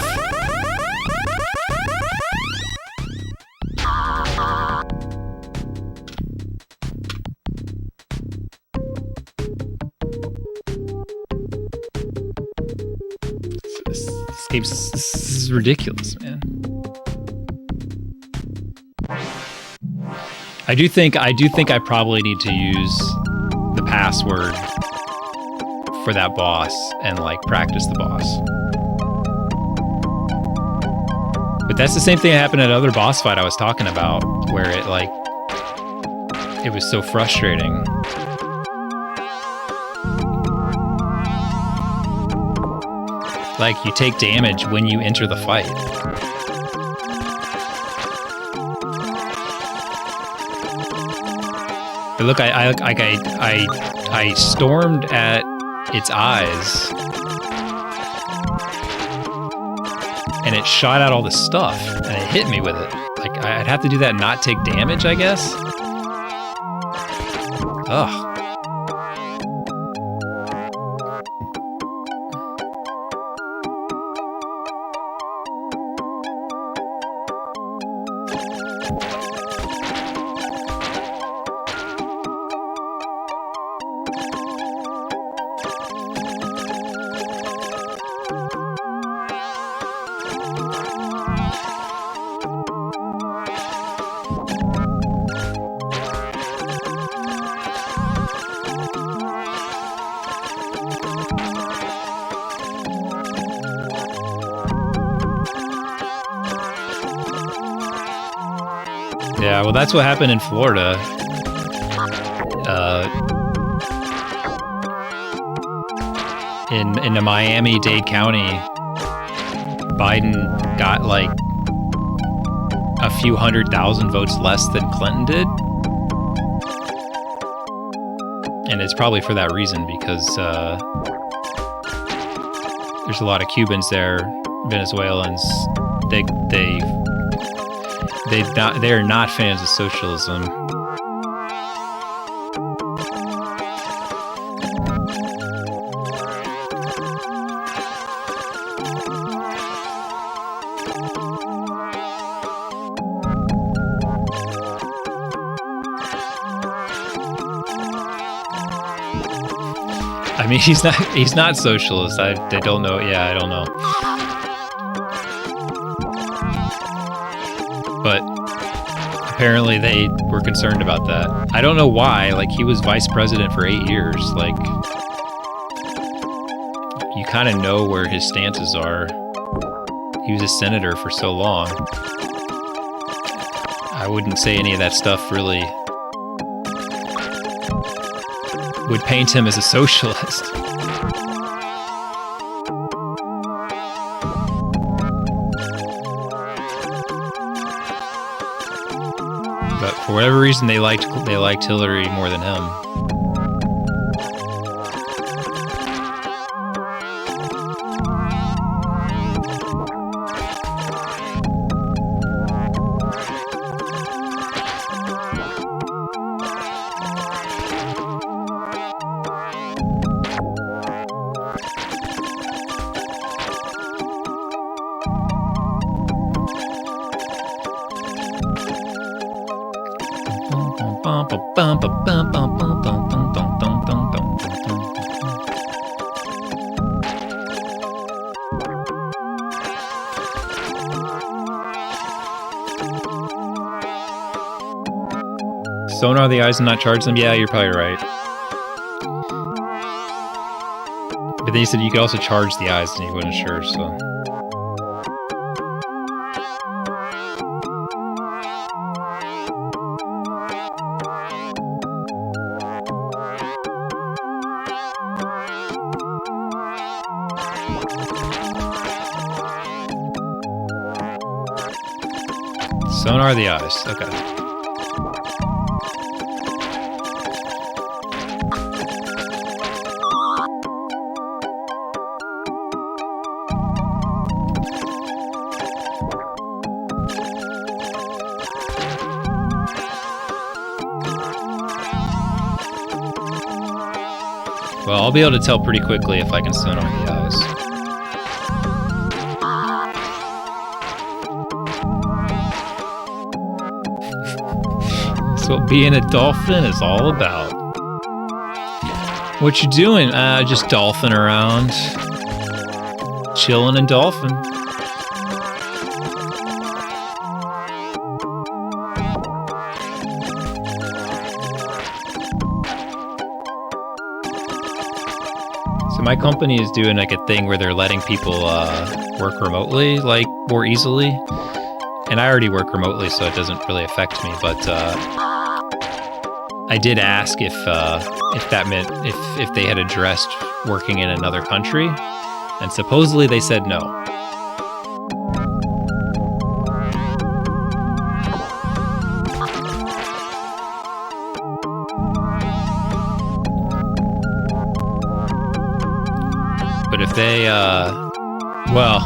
This is ridiculous, man. I do think I probably need to use the password for that boss and like practice the boss. But that's the same thing that happened at other boss fight I was talking about, where it like, it was so frustrating. Like, you take damage when you enter the fight. But look, I stormed at its eyes, and it shot out all the stuff, and it hit me with it. Like, I'd have to do that and not take damage, I guess? Ugh. Yeah, well, that's what happened in Florida. In the Miami-Dade County, Biden got like a few 100,000 votes less than Clinton did. And it's probably for that reason, because there's a lot of Cubans there, Venezuelans. They're not fans of socialism. I mean, he's not socialist. I don't know. Yeah, I don't know. But apparently they were concerned about that. I don't know why. Like, he was vice president for 8 years. Like, you kind of know where his stances are. He was a senator for so long. I wouldn't say any of that stuff really would paint him as a socialist. But for whatever reason, they liked Hillary more than him. Sonar the eyes and not charge them? Yeah, you're probably right. But then you said you could also charge the eyes and you wasn't sure, so... Sonar the eyes, okay. Well, I'll be able to tell pretty quickly if I can sonar the eyes. That's what being a dolphin is all about. What you doing? Just dolphin around. Chilling and dolphin. So my company is doing like a thing where they're letting people work remotely, like more easily. And I already work remotely, so it doesn't really affect me. But I did ask if that meant if they had addressed working in another country, and supposedly they said no. They, well,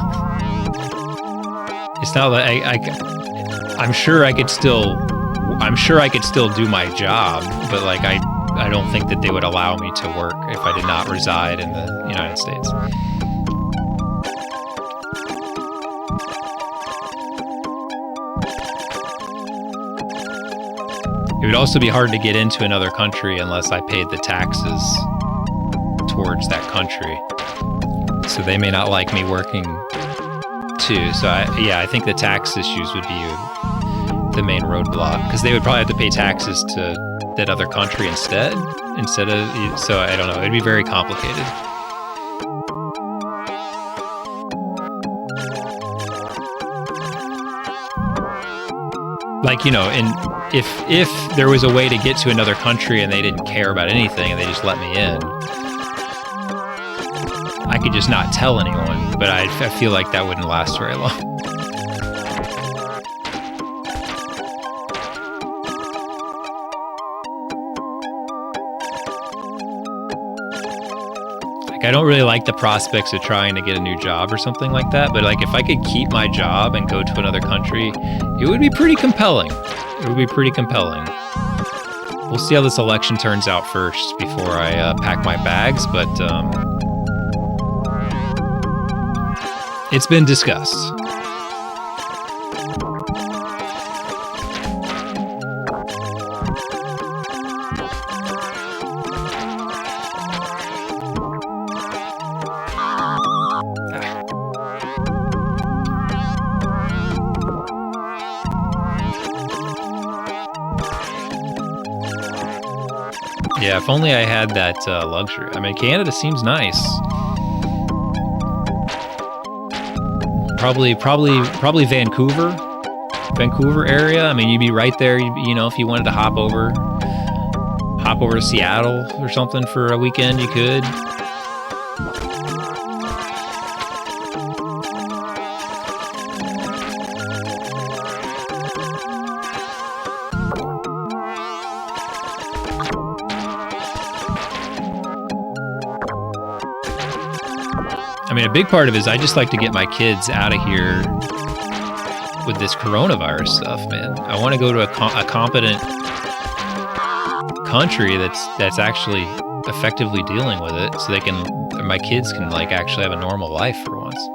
it's not like I'm sure I could still do my job, but like I don't think that they would allow me to work if I did not reside in the United States. It would also be hard to get into another country unless I paid the taxes towards that country. So they may not like me working too. So I think the tax issues would be the main roadblock, because they would probably have to pay taxes to that other country instead of, so I don't know, it'd be very complicated. Like, you know, and if there was a way to get to another country and they didn't care about anything and they just let me in, I could just not tell anyone, but I feel like that wouldn't last very long. Like, I don't really like the prospects of trying to get a new job or something like that, but like if I could keep my job and go to another country, it would be pretty compelling. It would be pretty compelling. We'll see how this election turns out first before I pack my bags, but it's been discussed. Yeah, if only I had that luxury. I mean, Canada seems nice. Probably Vancouver area. I mean, you'd be right there. You know, if you wanted to hop over to Seattle or something for a weekend, you could. I mean, a big part of it is I just like to get my kids out of here with this coronavirus stuff, man. I want to go to a competent country that's actually effectively dealing with it, so my kids can like actually have a normal life for once.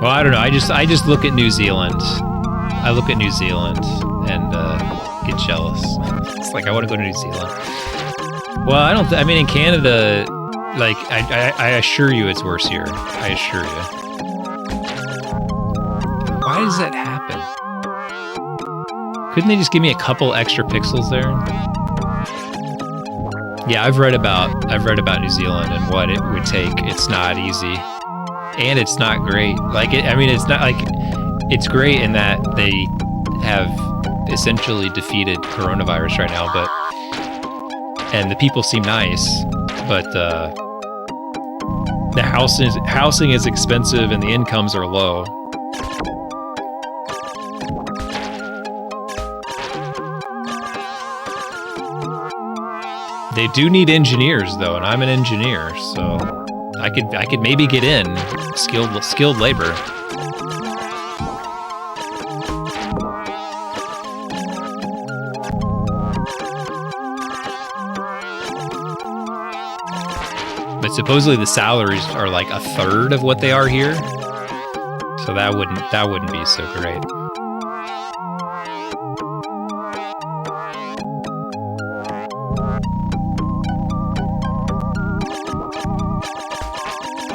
Well, I don't know. I just look at New Zealand. I look at New Zealand and get jealous. It's like I want to go to New Zealand. Well, I mean, in Canada, like I assure you, it's worse here. I assure you. Why does that happen? Couldn't they just give me a couple extra pixels there? Yeah, I've read about New Zealand and what it would take. It's not easy. And it's not great. Like, it's not like it's great in that they have essentially defeated coronavirus right now, and the people seem nice, but the housing is expensive and the incomes are low. They do need engineers though, and I'm an engineer, so I could maybe get in skilled labor. But supposedly the salaries are like a third of what they are here, so that wouldn't be so great.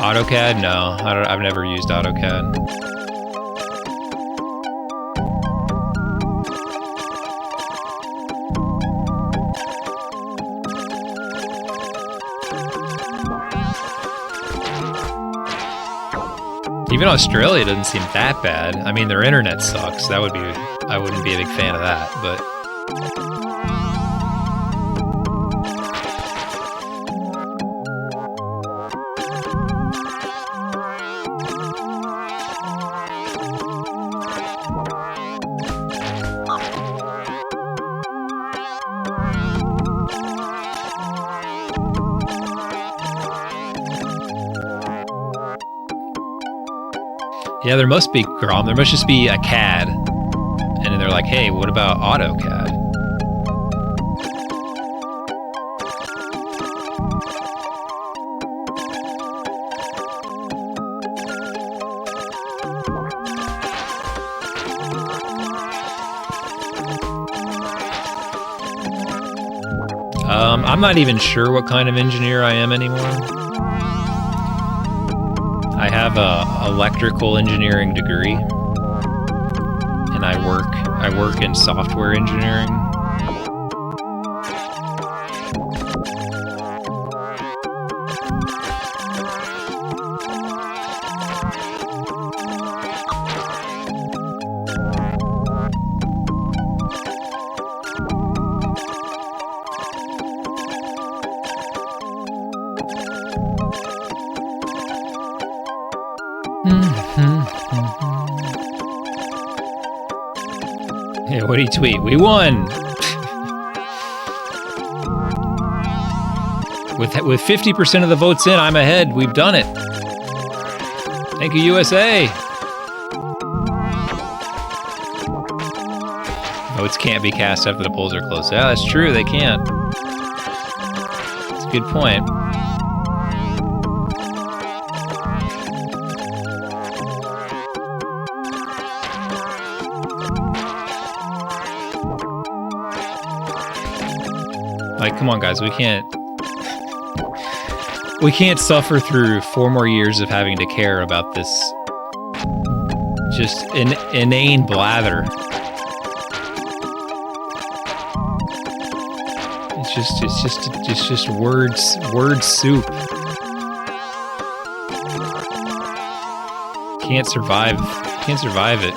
AutoCAD? No, I've never used AutoCAD. Even Australia doesn't seem that bad. I mean, their internet sucks. I wouldn't be a big fan of that, but Yeah, there must be Grom. There must just be a CAD. And then they're like, hey, what about AutoCAD? I'm not even sure what kind of engineer I am anymore. I have a electrical engineering degree, and I work in software engineering. Yeah, what do you tweet? We won! With 50% of the votes in, I'm ahead. We've done it. Thank you, USA! Votes can't be cast after the polls are closed. Yeah, that's true. They can't. That's a good point. Like, come on, guys, we can't suffer through 4 more years of having to care about this just inane blather. It's just word soup. Can't survive it.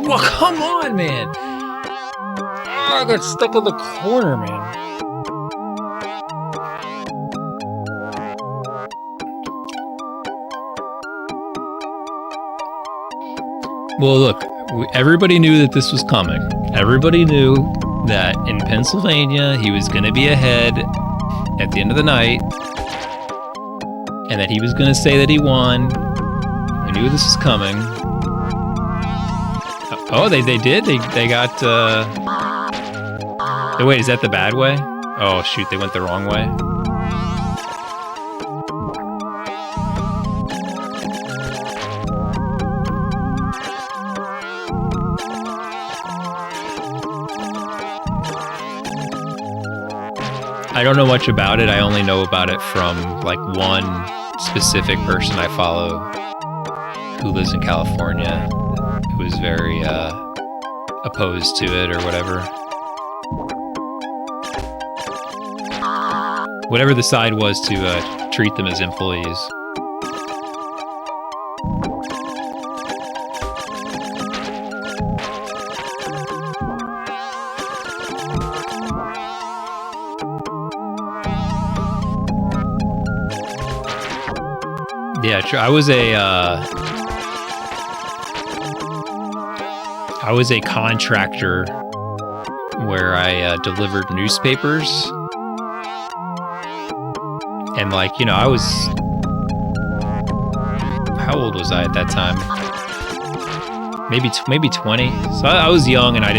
Well, come on, man. Oh, I got stuck in the corner, man. Well, look, everybody knew that this was coming. Everybody knew that in Pennsylvania, he was going to be ahead at the end of the night, and that he was going to say that he won. We knew this was coming. Oh, they did? They got, Oh, wait, is that the bad way? Oh, shoot, they went the wrong way? I don't know much about it. I only know about it from, like, one specific person I follow who lives in California, who was very opposed to it or whatever. Whatever the side was to treat them as employees. Yeah, I was a contractor where I delivered newspapers, and like, you know, how old was I at that time? Maybe 20. So I was young, and I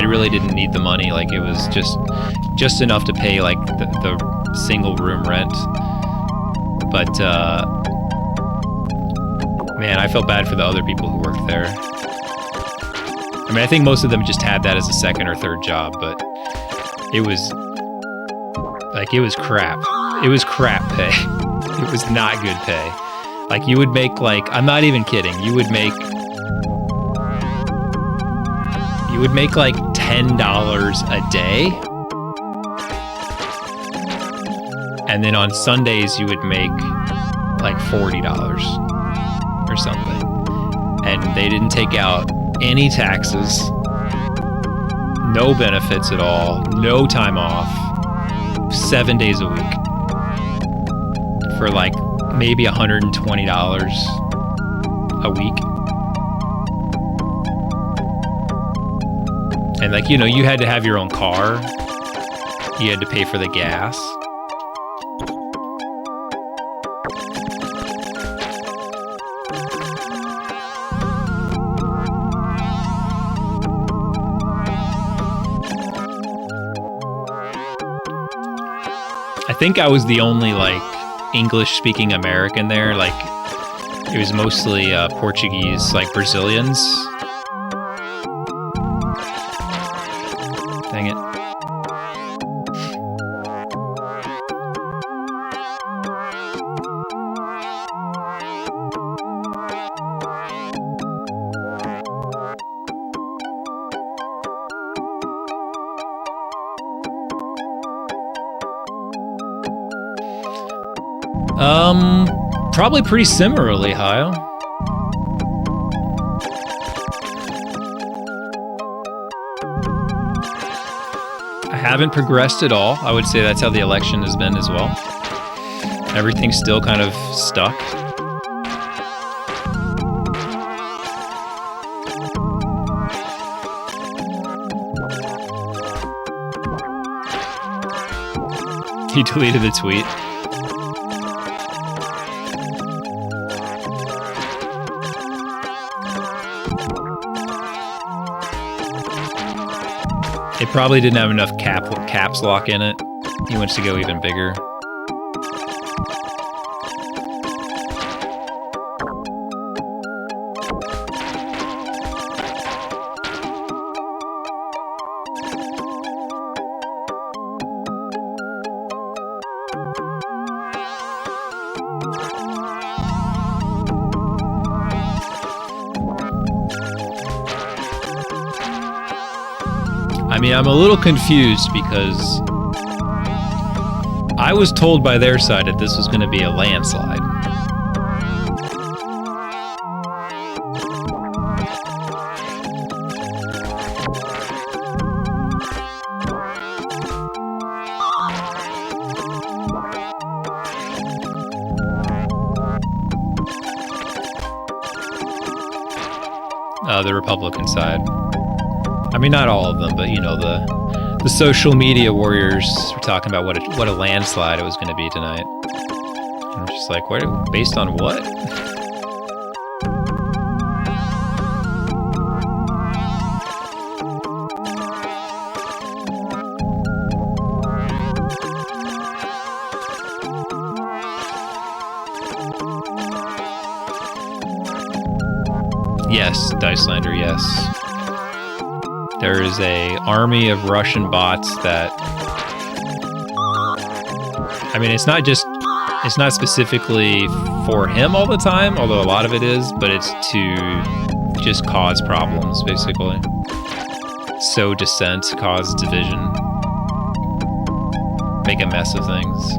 really didn't need the money. Like, it was just enough to pay like the single room rent. But man, I felt bad for the other people who worked there. I mean, I think most of them just had that as a second or third job, but it was crap. It was crap pay. It was not good pay. Like, you would make, like, I'm not even kidding, you would make like $10 a day. And then on Sundays, you would make like $40 or something. And they didn't take out any taxes, no benefits at all, no time off, 7 days a week for like maybe $120 a week. And like, you know, you had to have your own car. You had to pay for the gas. I think I was the only like English-speaking American there. Like it was mostly Portuguese, like Brazilians. Dang it. Probably pretty similarly, Hyle. I haven't progressed at all. I would say that's how the election has been as well. Everything's still kind of stuck. He deleted the tweet. It probably didn't have enough caps lock in it. He wants to go even bigger. I mean, I'm a little confused because I was told by their side that this was going to be a landslide. The Republican side. I mean, not all of them, but you know, the social media warriors were talking about what a landslide it was going to be tonight. And I'm just like, what? Based on what? Yes, Dicelander, yes. There is a army of Russian bots that, I mean, it's not specifically for him all the time, although a lot of it is, but it's to just cause problems, basically. Sow dissent, cause division, make a mess of things.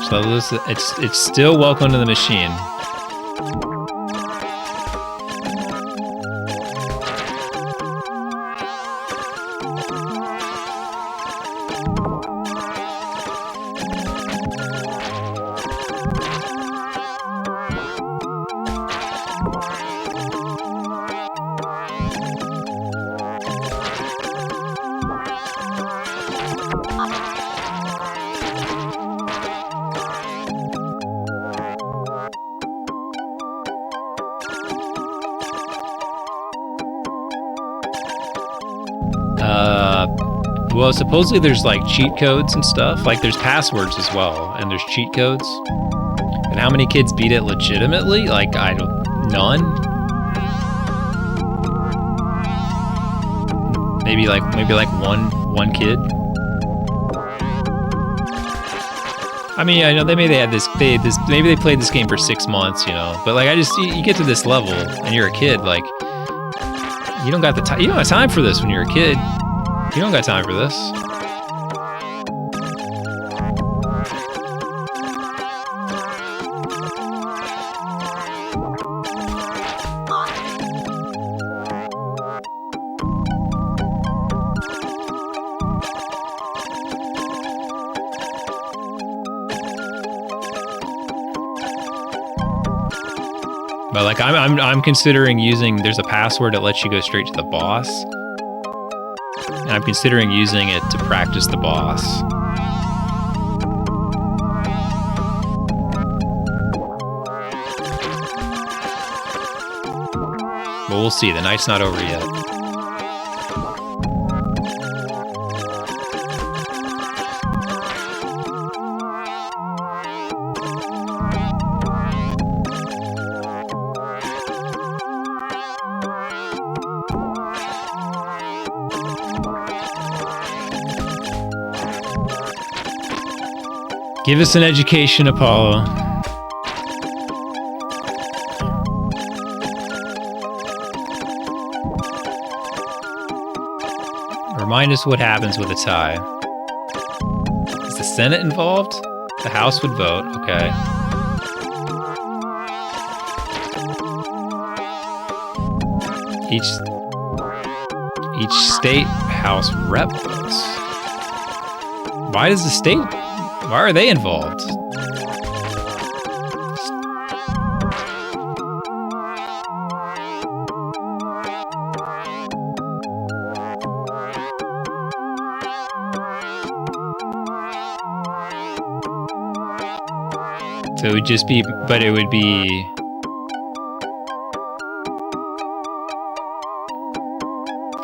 So it's still welcome to the machine. Well, supposedly there's like cheat codes and stuff. Like there's passwords as well, and there's cheat codes. And how many kids beat it legitimately? Like none. Maybe like one kid. I mean, I know maybe they played this game for 6 months, you know. But like you get to this level and you're a kid, like you don't got you don't have time for this when you're a kid. You don't got time for this. But like I'm considering using. There's a password that lets you go straight to the boss, and I'm considering using it to practice the boss. But we'll see. The night's not over yet. Give us an education, Apollo. Remind us what happens with a tie. Is the Senate involved? The House would vote, okay. Each state House rep votes. Why does the state... Why are they involved? So it would just be, but it would be...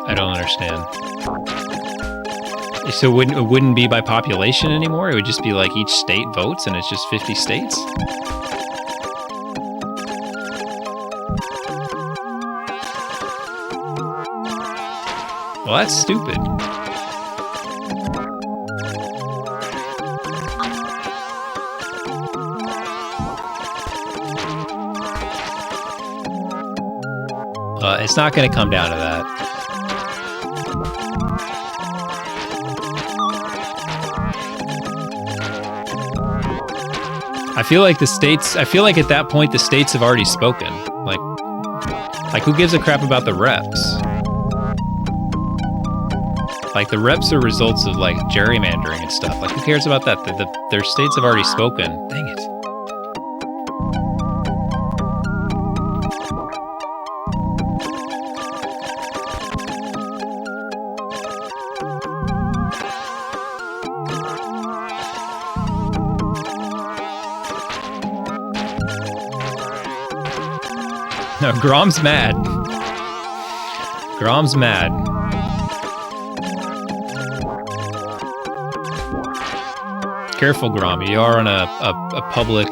I don't understand. So it wouldn't be by population anymore? It would just be like each state votes and it's just 50 states? Well, that's stupid. It's not going to come down to that. I feel like at that point the states have already spoken. Like who gives a crap about the reps? Like the reps are results of like gerrymandering and stuff. Like who cares about that? Their states have already spoken. Dang it. No, Grom's mad. Grom's mad. Careful, Grom. You are on a public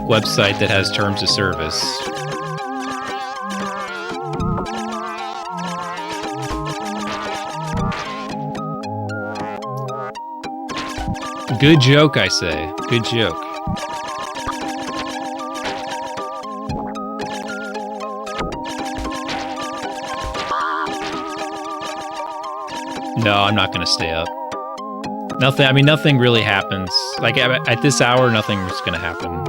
website that has terms of service. Good joke, I say. Good joke. No, I'm not gonna stay up. Nothing, I mean, nothing really happens. Like, at this hour, nothing's gonna happen.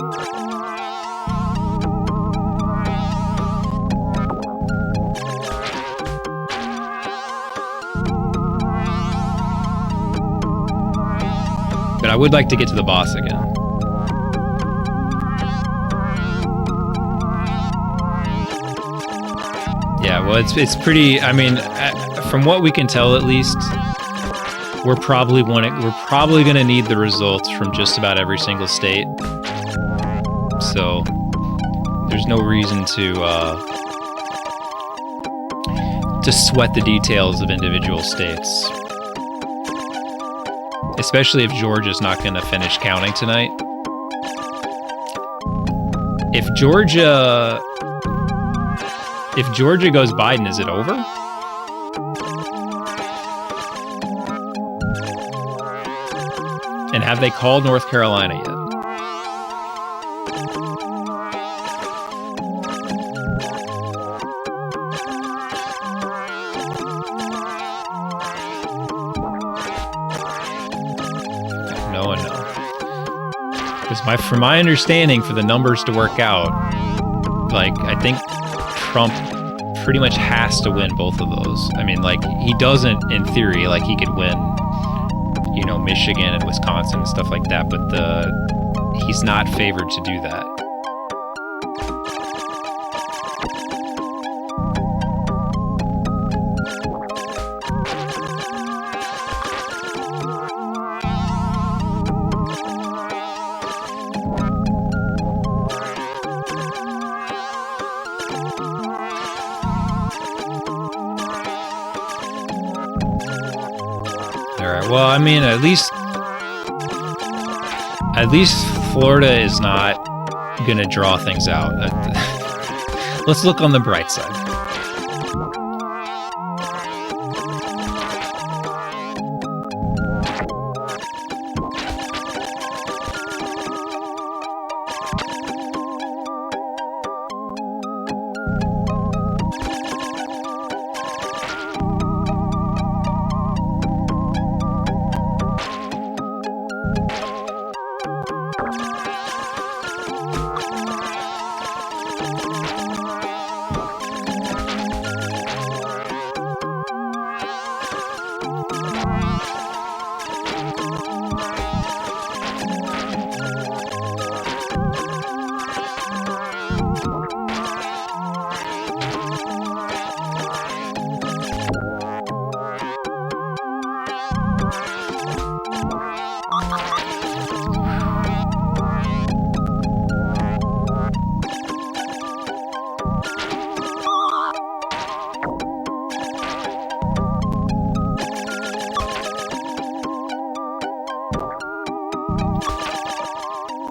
But I would like to get to the boss again. Yeah, well, it's pretty, I mean, from what we can tell at least, we're probably gonna need the results from just about every single state. So there's no reason to sweat the details of individual states. Especially if Georgia's not gonna finish counting tonight. If Georgia goes Biden, is it over? And have they called North Carolina yet? No one knows. Because from my understanding, for the numbers to work out, like, I think Trump pretty much has to win both of those. I mean, like, he doesn't, in theory, like, he could win, you know, Michigan and Wisconsin and stuff like that, but he's not favored to do that. Alright, well, I mean, at least Florida is not gonna draw things out. Let's look on the bright side.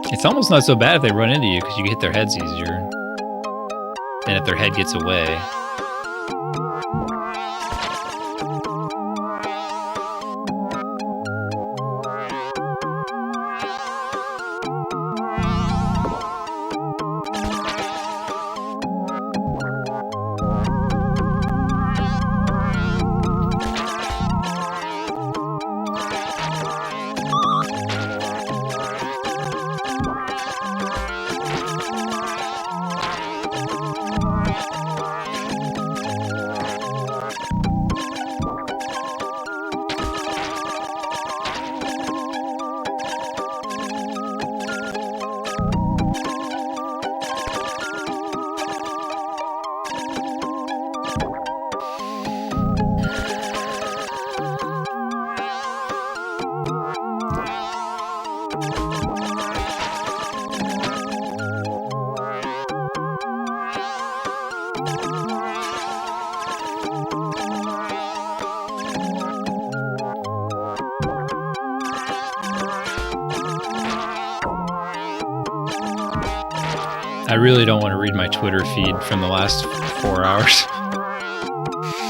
It's almost not so bad if they run into you because you hit their heads easier. And if their head gets away. I really don't want to read my Twitter feed from the last 4 hours.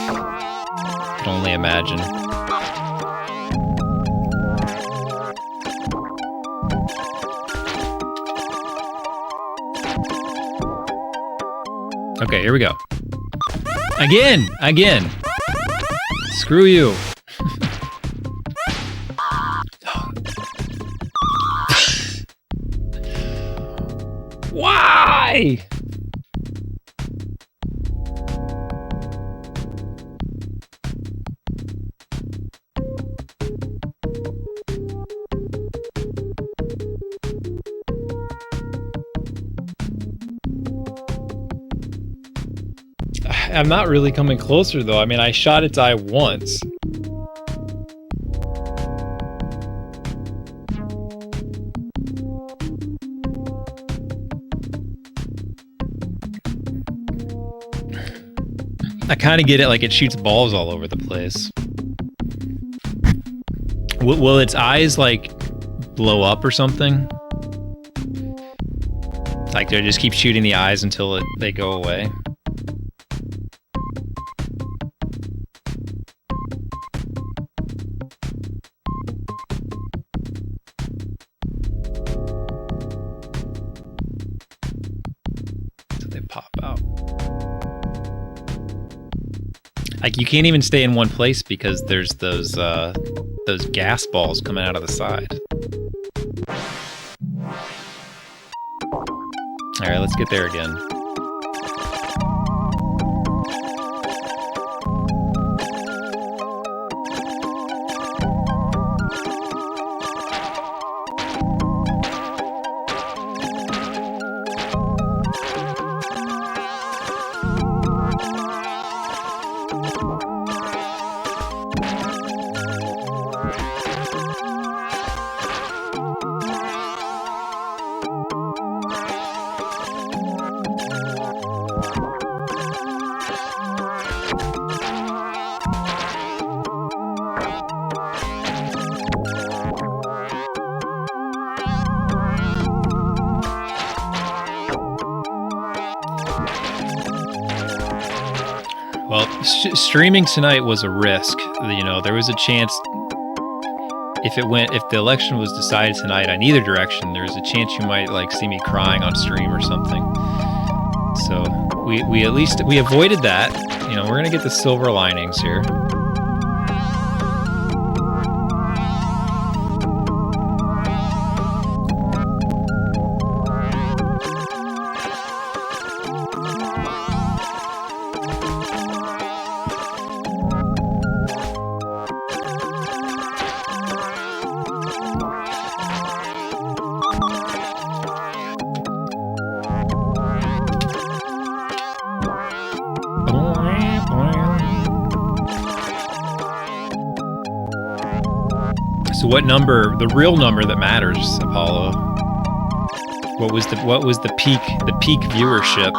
I can only imagine. Okay, here we go. Again! Screw you. Why? I'm not really coming closer though. I mean, I shot its eye once. I kind of get it, like it shoots balls all over the place. Will its eyes like blow up or something? Like they just keep shooting the eyes until they go away. So they pop out. Like you can't even stay in one place because there's those gas balls coming out of the side. All right, let's get there again. Streaming tonight was a risk. You know, there was a chance if the election was decided tonight on either direction, there's a chance you might like see me crying on stream or something. So we avoided that. You know, we're gonna get the silver linings here. So what number, the real number that matters, Apollo? What was the peak viewership?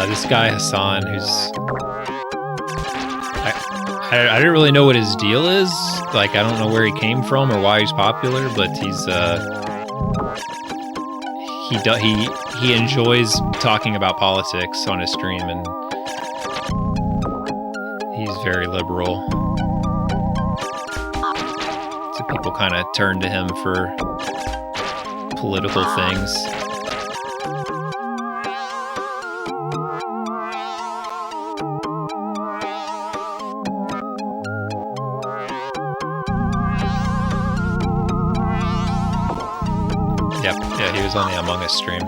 This guy Hassan, who's I don't really know what his deal is. Like, I don't know where he came from or why he's popular, but he enjoys talking about politics on his stream, and he's very liberal. So people kind of turn to him for political things. Yeah, he was on the Among Us stream.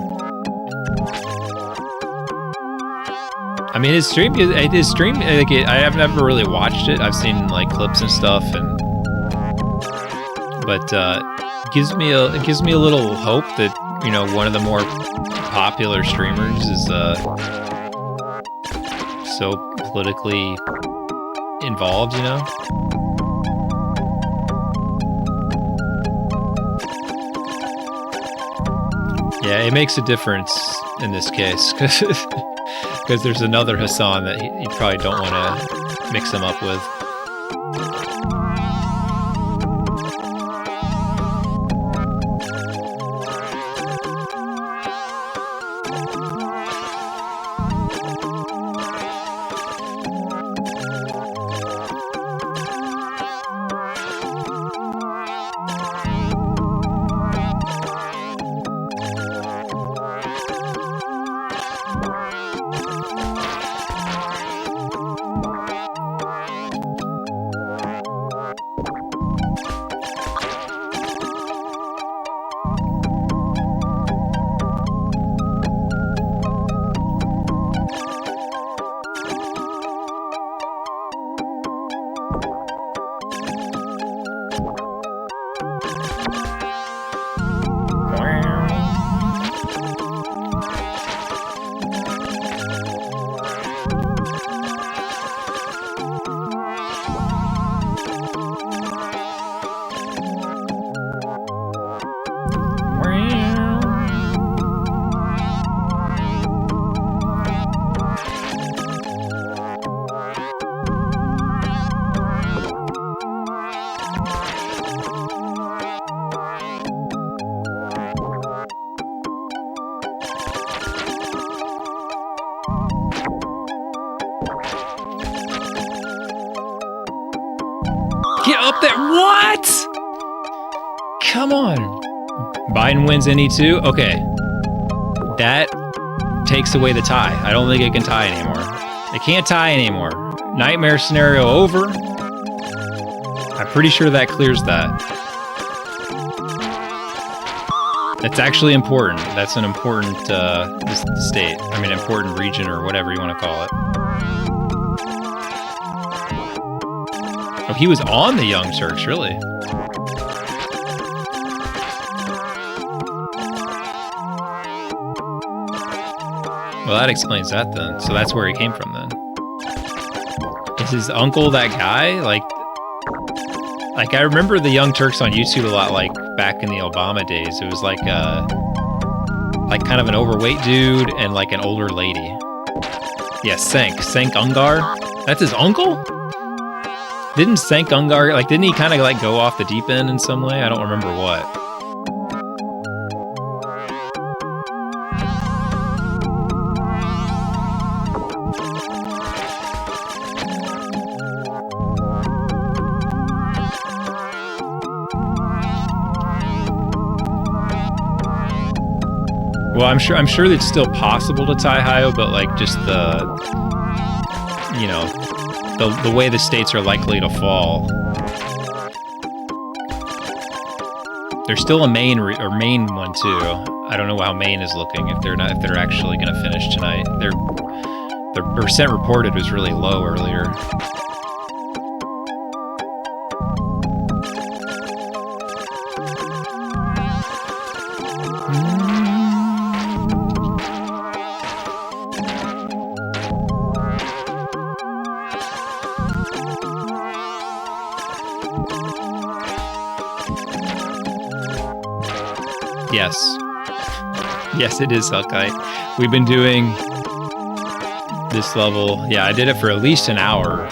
I mean, his stream, like, I have never really watched it. I've seen like clips and stuff, but it gives me a little hope that, you know, one of the more popular streamers is so politically involved, you know. Yeah, it makes a difference in this case, because there's another Hassan that you probably don't want to mix him up with. Get up there. What? Come on. Biden wins any two? Okay. That takes away the tie. I don't think it can tie anymore. It can't tie anymore. Nightmare scenario over. I'm pretty sure that clears that. That's actually important. That's an important state. I mean, important region or whatever you want to call it. Oh, he was on the Young Turks, really? Well, that explains that then. So that's where he came from then. Is his uncle that guy? Like I remember the Young Turks on YouTube a lot, like back in the Obama days. It was like kind of an overweight dude and like an older lady. Yeah, Cenk Ungar. That's his uncle? Didn't Cenk Ungar, like, didn't he kind of like go off the deep end in some way? I don't remember what. Well, I'm sure it's still possible to tie Ohio, but like just the, you know, the way the states are likely to fall. There's still a Maine one too. I don't know how Maine is looking, if they're actually going to finish tonight. The percent reported was really low earlier. Yes, it is Hellkite. We've been doing this level. Yeah, I did it for at least an hour.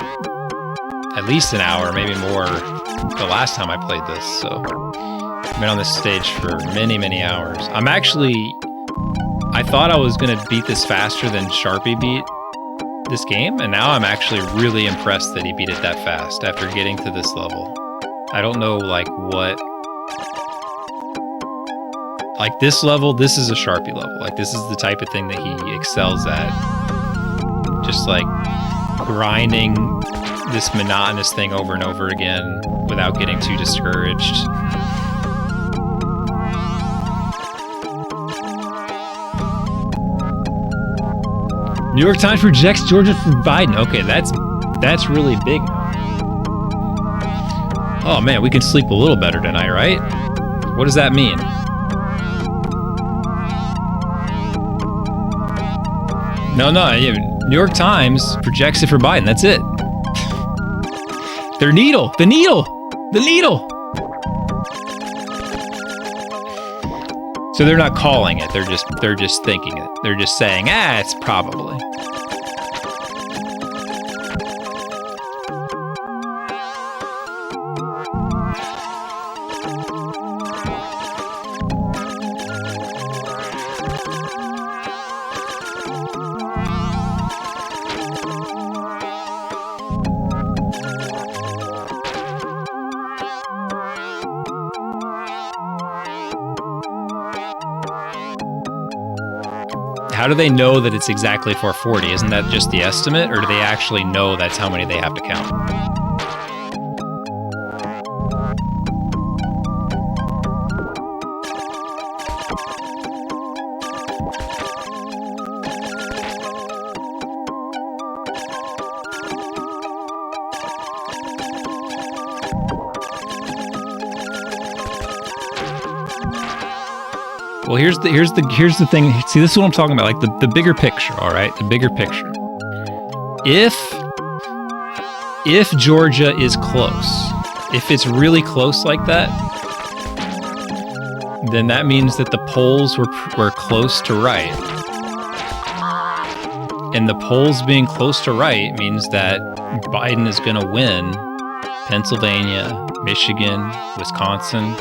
At least an hour, maybe more, the last time I played this. So I've been on this stage for many, many hours. I thought I was going to beat this faster than Sharpie beat this game, and now I'm actually really impressed that he beat it that fast after getting to this level. I don't know, like, what... Like, this level, this is a Sharpie level. Like, this is the type of thing that he excels at. Just, like, grinding this monotonous thing over and over again without getting too discouraged. New York Times projects Georgia for Biden. Okay, that's really big. Oh, man, we can sleep a little better tonight, right? What does that mean? No, New York Times projects it for Biden. That's it. The needle. So they're not calling it. They're just thinking it. They're just saying, it's probably. How do they know that it's exactly 440? Isn't that just the estimate, or do they actually know that's how many they have to count? Well, here's the thing. See, this is what I'm talking about. Like the bigger picture, all right? The bigger picture. If Georgia is close, if it's really close like that, then that means that the polls were close to right. And the polls being close to right means that Biden is going to win Pennsylvania, Michigan, Wisconsin,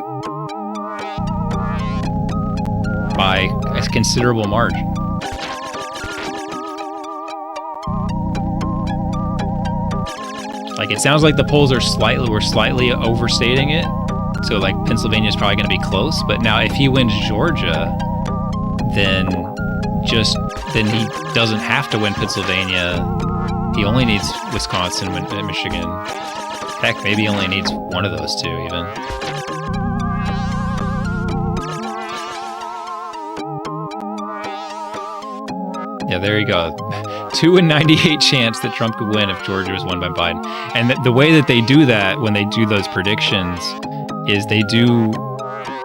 by a considerable margin. Like, it sounds like the polls are slightly overstating it. So like Pennsylvania is probably going to be close, but now if he wins Georgia, then he doesn't have to win Pennsylvania. He only needs Wisconsin and Michigan. Heck, maybe he only needs one of those two even. Yeah, there you go. 2 in 98 chance that Trump could win if Georgia was won by Biden. And the way that they do that when they do those predictions is they do,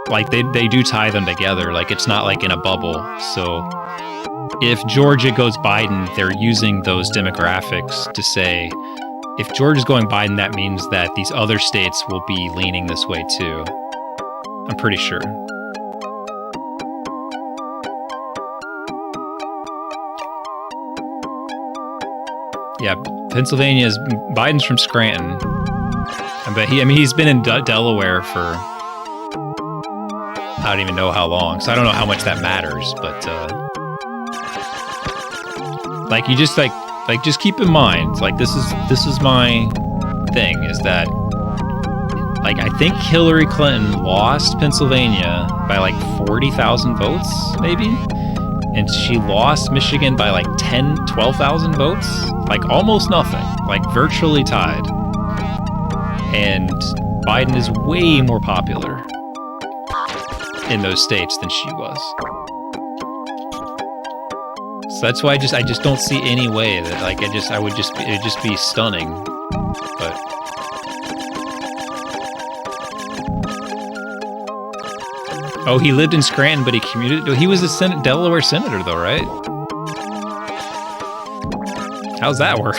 like, they do tie them together. Like, it's not like in a bubble. So if Georgia goes Biden, they're using those demographics to say, if Georgia's going Biden, that means that these other states will be leaning this way too. I'm pretty sure. Yeah, Pennsylvania is Biden's from Scranton, but he's been in Delaware for I don't even know how long, so I don't know how much that matters. But like you just just keep in mind, like this is my thing, is that like I think Hillary Clinton lost Pennsylvania by like 40,000 votes, maybe. And she lost Michigan by like 10, 12,000 votes. Like almost nothing. Like virtually tied. And Biden is way more popular in those states than she was. So that's why I just don't see any way that like it'd just be stunning. But oh, he lived in Scranton, but he commuted. He was a Delaware senator, though, right? How's that work?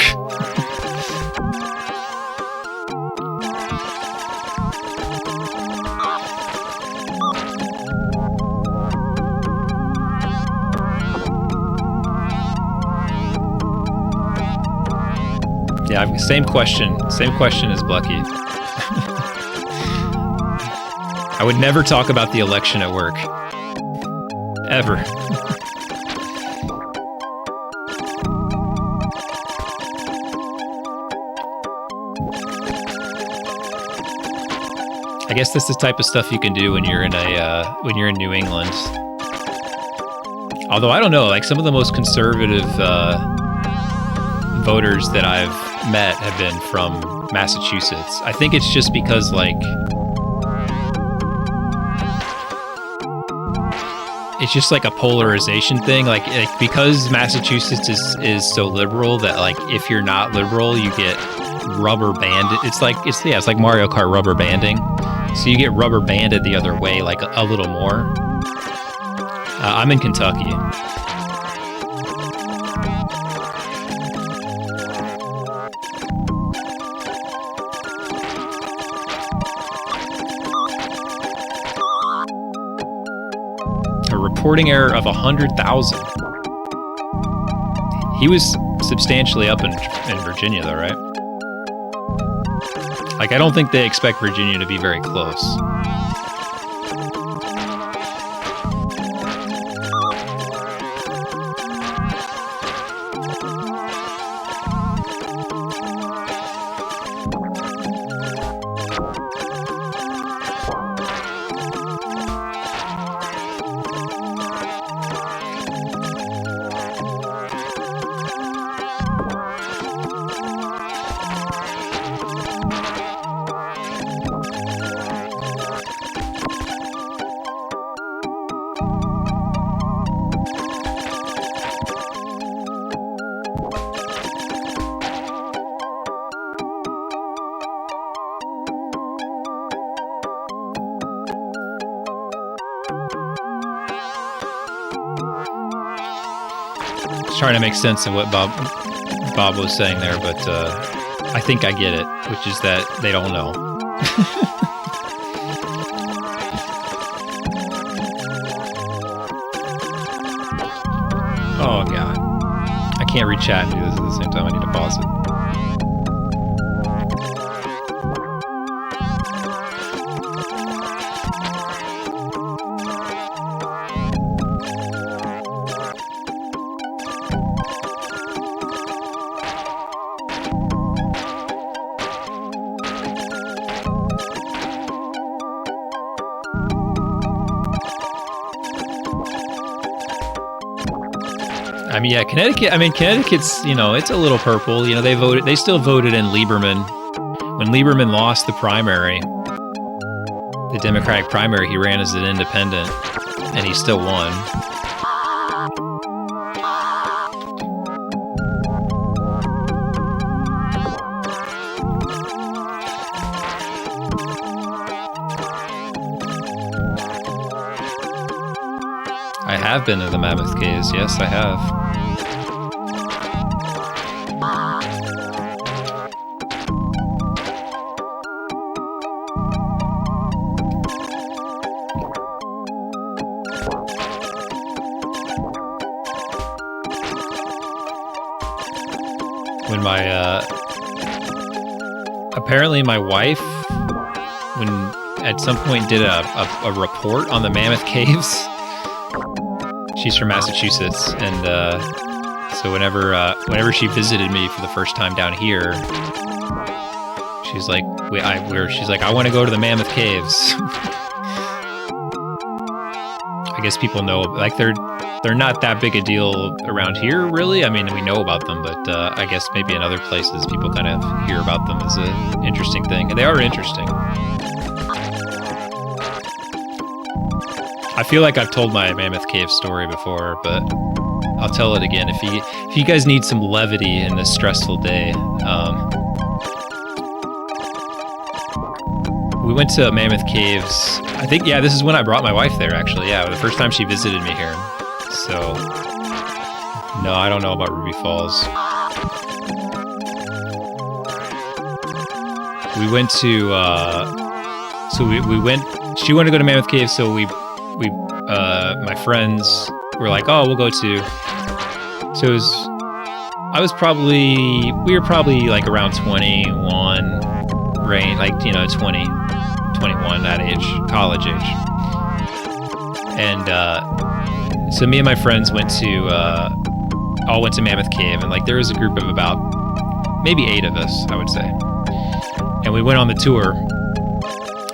Yeah, same question. Same question as Blucky. I would never talk about the election at work. Ever. I guess that's the type of stuff you can do when you're in New England. Although I don't know, like some of the most conservative voters that I've met have been from Massachusetts. I think it's just because like it's just like a polarization thing, like because Massachusetts is so liberal that like if you're not liberal you get rubber banded. It's like Mario Kart rubber banding, so you get rubber banded the other way like a little more. I'm in Kentucky. Reporting error of 100,000. He was substantially up in Virginia, though, right? Like, I don't think they expect Virginia to be very close. Trying to make sense of what Bob was saying there, but I think I get it, which is that they don't know. Oh god, I can't read chat and do this at the same time. I need to pause it. I mean, yeah, Connecticut's, it's a little purple. They still voted in Lieberman. When Lieberman lost the primary, the Democratic primary, he ran as an independent, and he still won. have been to the Mammoth Caves. Yes, I have. When my, apparently my wife, when at some point did a report on the Mammoth Caves. She's from Massachusetts, and so whenever she visited me for the first time down here, she's like, she's like, I want to go to the Mammoth Caves. I guess people know, like they're not that big a deal around here, really. I mean, we know about them, but I guess maybe in other places people kind of hear about them as an interesting thing, and they are interesting. I feel like I've told my Mammoth Cave story before, but I'll tell it again. If you guys need some levity in this stressful day, we went to Mammoth Caves. I think, yeah, this is when I brought my wife there, actually. Yeah, the first time she visited me here. So, no, I don't know about Ruby Falls. We went to, we went, she wanted to go to Mammoth Cave, so my friends were like, oh, we'll go too. So we were probably like around 21 range, like, 20, 21, that age, college age. And, so me and my friends all went to Mammoth Cave, and like there was a group of about maybe 8 of us, I would say. And we went on the tour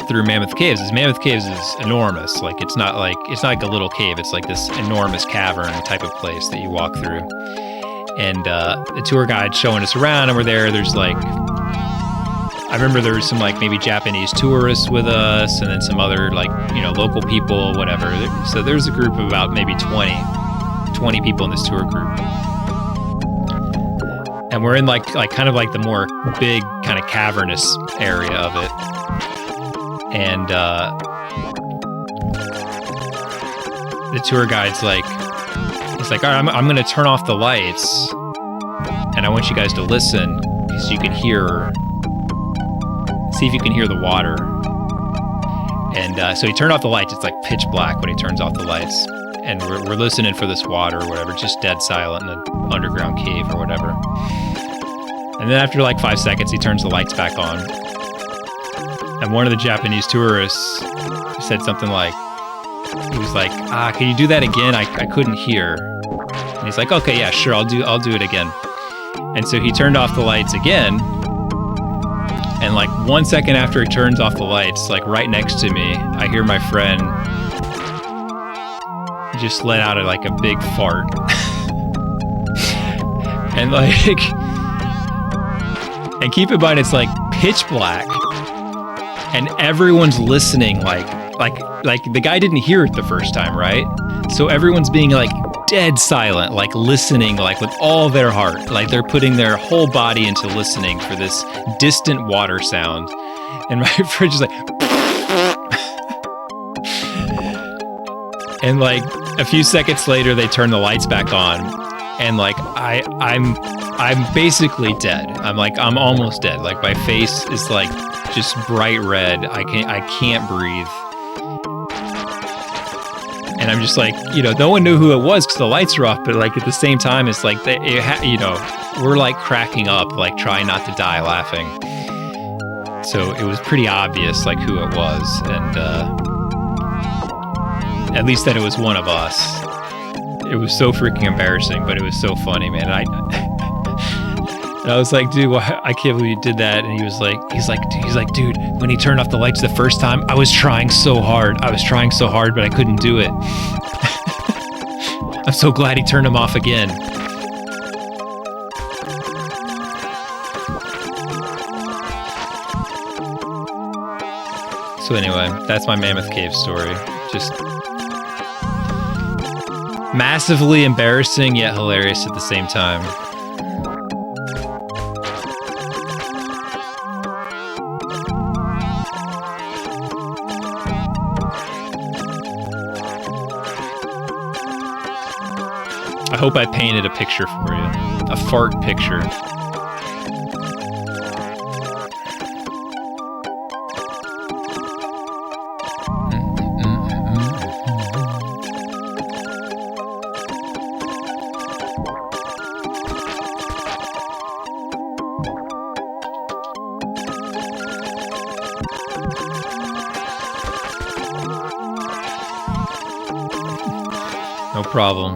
through Mammoth Caves. Mammoth Caves is enormous. Like it's not like a little cave. It's like this enormous cavern type of place that you walk through. And the tour guide showing us around, and we're there. There's like, I remember there was some like maybe Japanese tourists with us, and then some other like, local people, whatever. So there's a group of about maybe 20 people in this tour group. And we're in like kind of like the more big kind of cavernous area of it. And the tour guide's like, he's like, all right, I'm going to turn off the lights, and I want you guys to listen because you can see if you can hear the water. And so he turned off the lights. It's like pitch black when he turns off the lights. And we're listening for this water or whatever, just dead silent in an underground cave or whatever. And then after like 5 seconds, he turns the lights back on. And one of the Japanese tourists said something like, he was like, can you do that again? I couldn't hear. And he's like, okay, yeah, sure, I'll do it again. And so he turned off the lights again. And like 1 second after he turns off the lights, like right next to me, I hear my friend just let out like a big fart. And like, and keep in mind, it's like pitch black and everyone's listening like the guy didn't hear it the first time, right? So everyone's being like dead silent, like listening, like with all their heart, like they're putting their whole body into listening for this distant water sound. And my friend is like, and like a few seconds later, they turn the lights back on, and like I'm basically dead. I'm almost dead. Like my face is like just bright red. I can't breathe. And I'm just like, no one knew who it was because the lights were off, but like at the same time, it's like, we're like cracking up, like trying not to die laughing. So it was pretty obvious like who it was, and at least that it was one of us. It was so freaking embarrassing, but it was so funny, man. And I was like, dude, I can't believe you did that. And he's like, dude, when he turned off the lights the first time, I was trying so hard, but I couldn't do it. I'm so glad he turned them off again. So anyway, that's my Mammoth Cave story. Just massively embarrassing yet hilarious at the same time. I hope I painted a picture for you. A fart picture. No problem.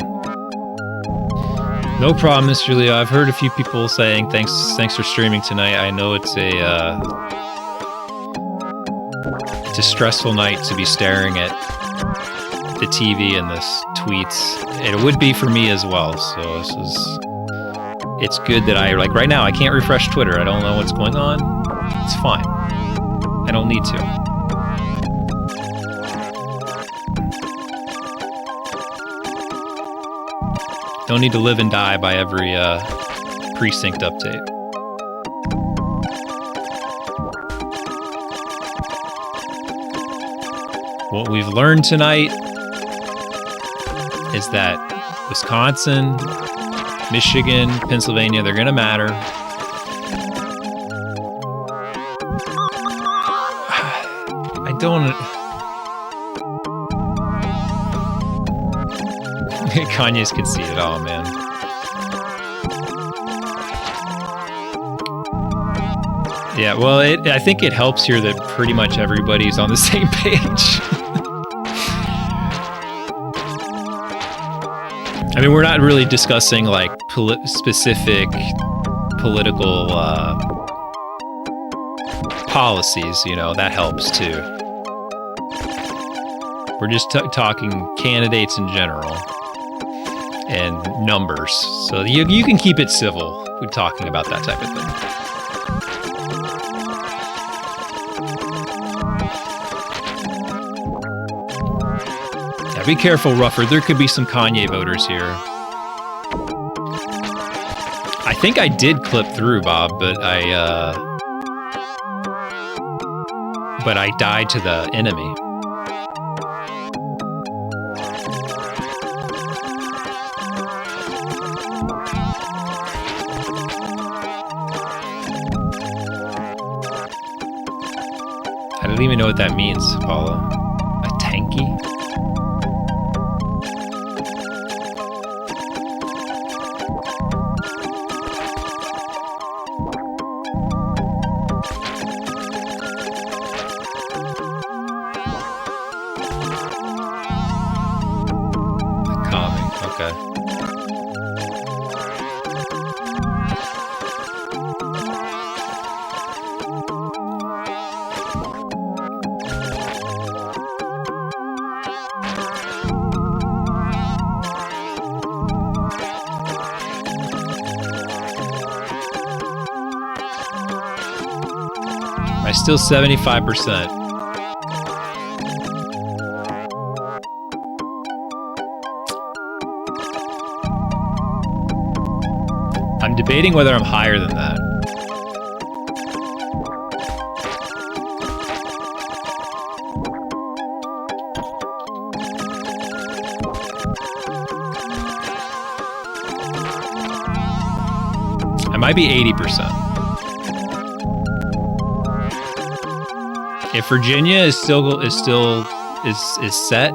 No problem, Mr. Leo. I've heard a few people saying thanks for streaming tonight. I know it's a stressful night to be staring at the TV and this tweets. It would be for me as well. So it's good that like right now I can't refresh Twitter. I don't know what's going on. It's fine. I don't need to. Don't need to live and die by every precinct update. What we've learned tonight is that Wisconsin, Michigan, Pennsylvania, they're going to matter. I don't... Kanye's conceded. Oh, man. Yeah, well, I think it helps here that pretty much everybody's on the same page. I mean, we're not really discussing, like, specific political policies, you know, that helps, too. We're just talking candidates in general. And numbers, so you can keep it civil. We're talking about that type of thing. Yeah, be careful, Rufford. There could be some Kanye voters here. I think I did clip through, Bob, but I died to the enemy. I don't even know what that means, Paula. A tanky? Calming, okay. Still 75%. I'm debating whether I'm higher than that. I might be 80%. If Virginia is set,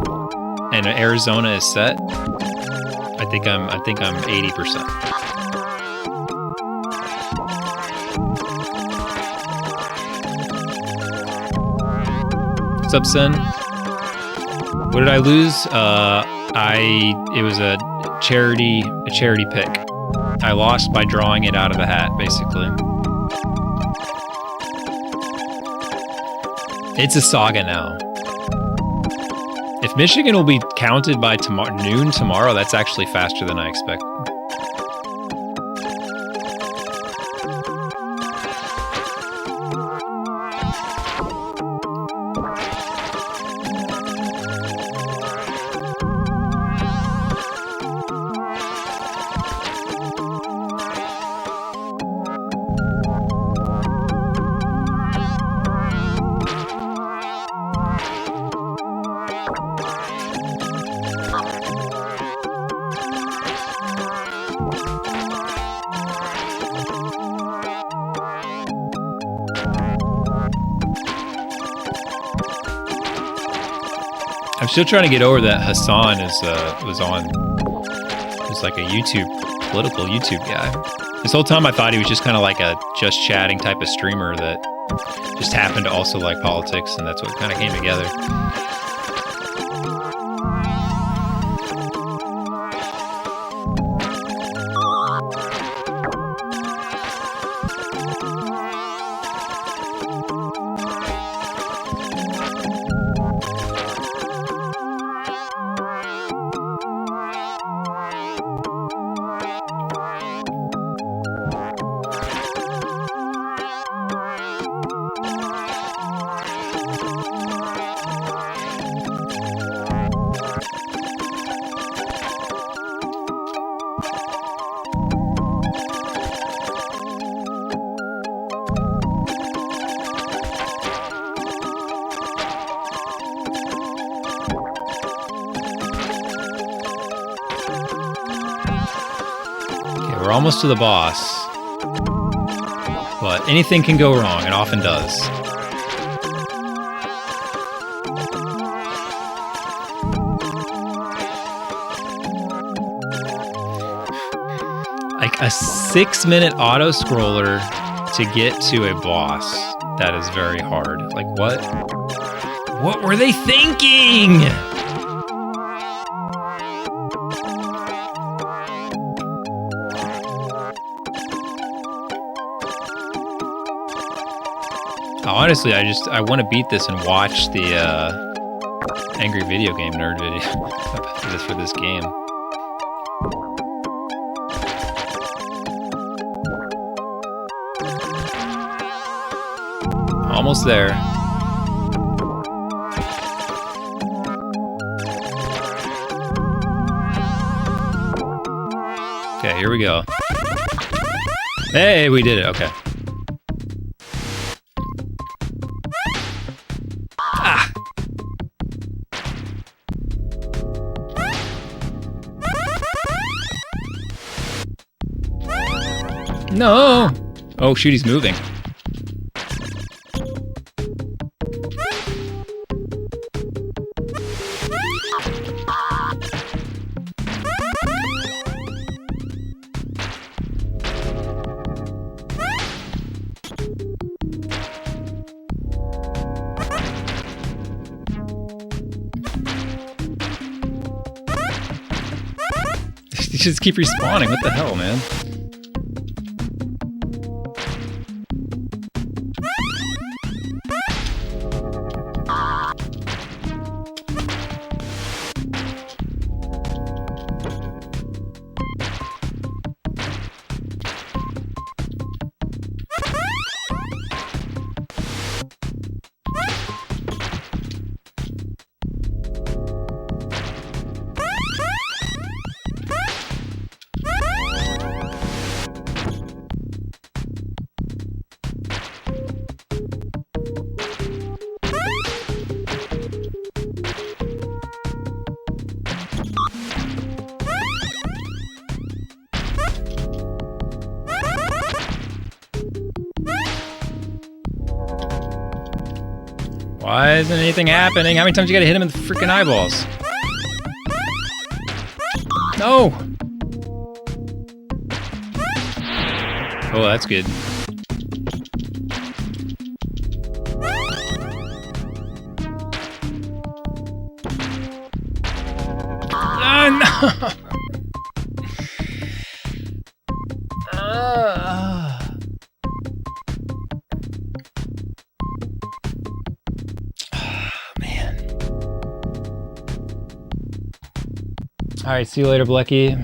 and Arizona is set, I think I'm 80%. What's up, Sen? What did I lose? It was a charity pick. I lost by drawing it out of the hat, basically. It's a saga now. If Michigan will be counted by noon tomorrow, that's actually faster than I expected. I'm still trying to get over that Hassan was like a political YouTube guy. This whole time I thought he was just kind of like a just chatting type of streamer that just happened to also like politics, and that's what kind of came together. We're almost to the boss, but anything can go wrong. It often does. Like a 6-minute auto scroller to get to a boss. That is very hard. Like what? What were they thinking? Honestly, I want to beat this and watch the Angry Video Game Nerd video for this game. Almost there. Okay, here we go. Hey, we did it. Okay. No! Oh shoot, he's moving. You just keep respawning, what the hell, man? Why isn't anything happening? How many times you gotta hit him in the freaking eyeballs? No! Oh, that's good. Oh, no! All right, see you later, Blecky.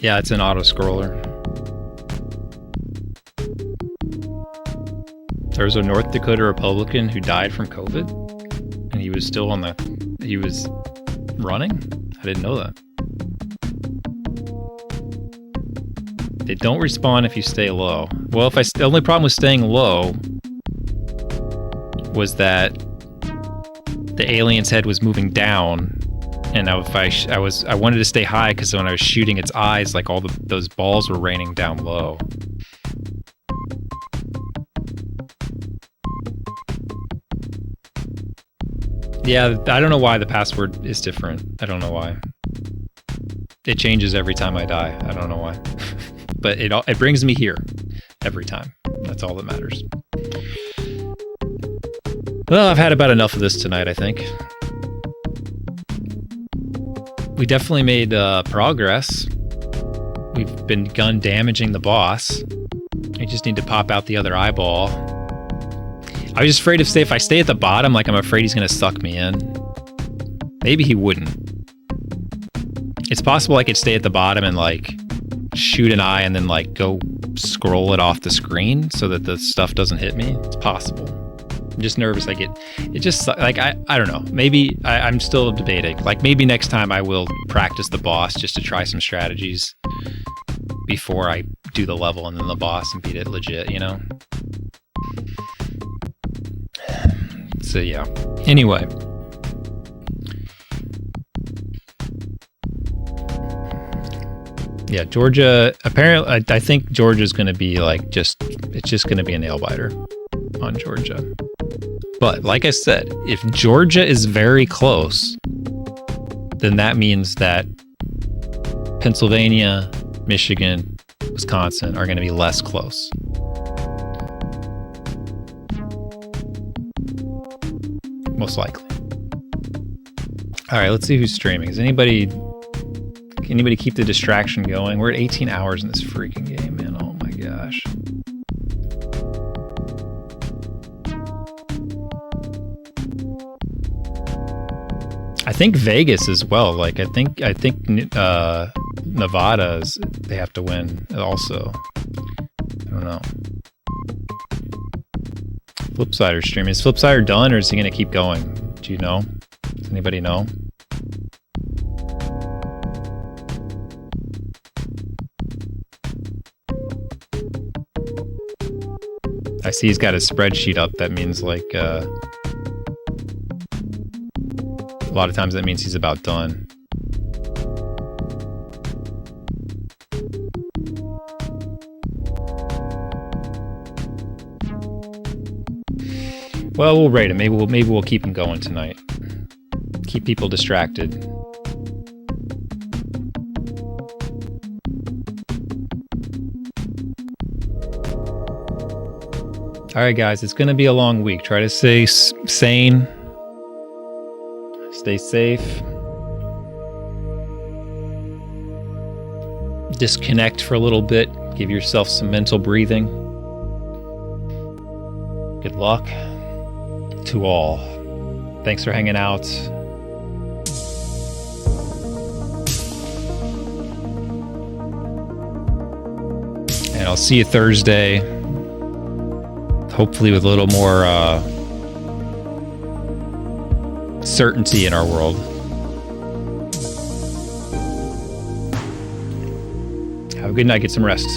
Yeah, it's an auto scroller. There was a North Dakota Republican who died from COVID, and he was still on he was running? I didn't know that. They don't respawn if you stay low. Well, the only problem with staying low was that the alien's head was moving down And I wanted to stay high because when I was shooting its eyes, like all those balls were raining down low. Yeah, I don't know why the password is different. I don't know why. It changes every time I die. I don't know why. But it brings me here every time. That's all that matters. Well, I've had about enough of this tonight, I think. We definitely made progress. We've begun damaging the boss. I just need to pop out the other eyeball. I was just afraid if I stay at the bottom, like I'm afraid he's gonna suck me in. Maybe he wouldn't. It's possible I could stay at the bottom and like shoot an eye and then like go scroll it off the screen so that the stuff doesn't hit me. It's possible. I'm just nervous. It just like, I don't know. Maybe I'm still debating. Like maybe next time I will practice the boss just to try some strategies before I do the level and then the boss and beat it legit, you know? So yeah. Anyway. Yeah, Georgia, apparently, I think Georgia's going to be like it's just going to be a nail biter on Georgia. But like I said, if Georgia is very close, then that means that Pennsylvania, Michigan, Wisconsin are going to be less close. Most likely. All right, let's see who's streaming. Can anybody keep the distraction going? We're at 18 hours in this freaking game, man. Oh my gosh. I think Vegas as well. Like I think Nevada's they have to win also. I don't know. Flipsider streaming. Is Flipsider done or is he gonna keep going? Do you know? Does anybody know? I see he's got his spreadsheet up. That means like a lot of times that means he's about done. Well, we'll rate him. Maybe we'll keep him going tonight. Keep people distracted. All right, guys, it's going to be a long week. Try to stay sane. Stay safe. Disconnect for a little bit. Give yourself some mental breathing. Good luck to all. Thanks for hanging out. And I'll see you Thursday. Hopefully with a little more certainty in our world. Have a good night. Get some rest.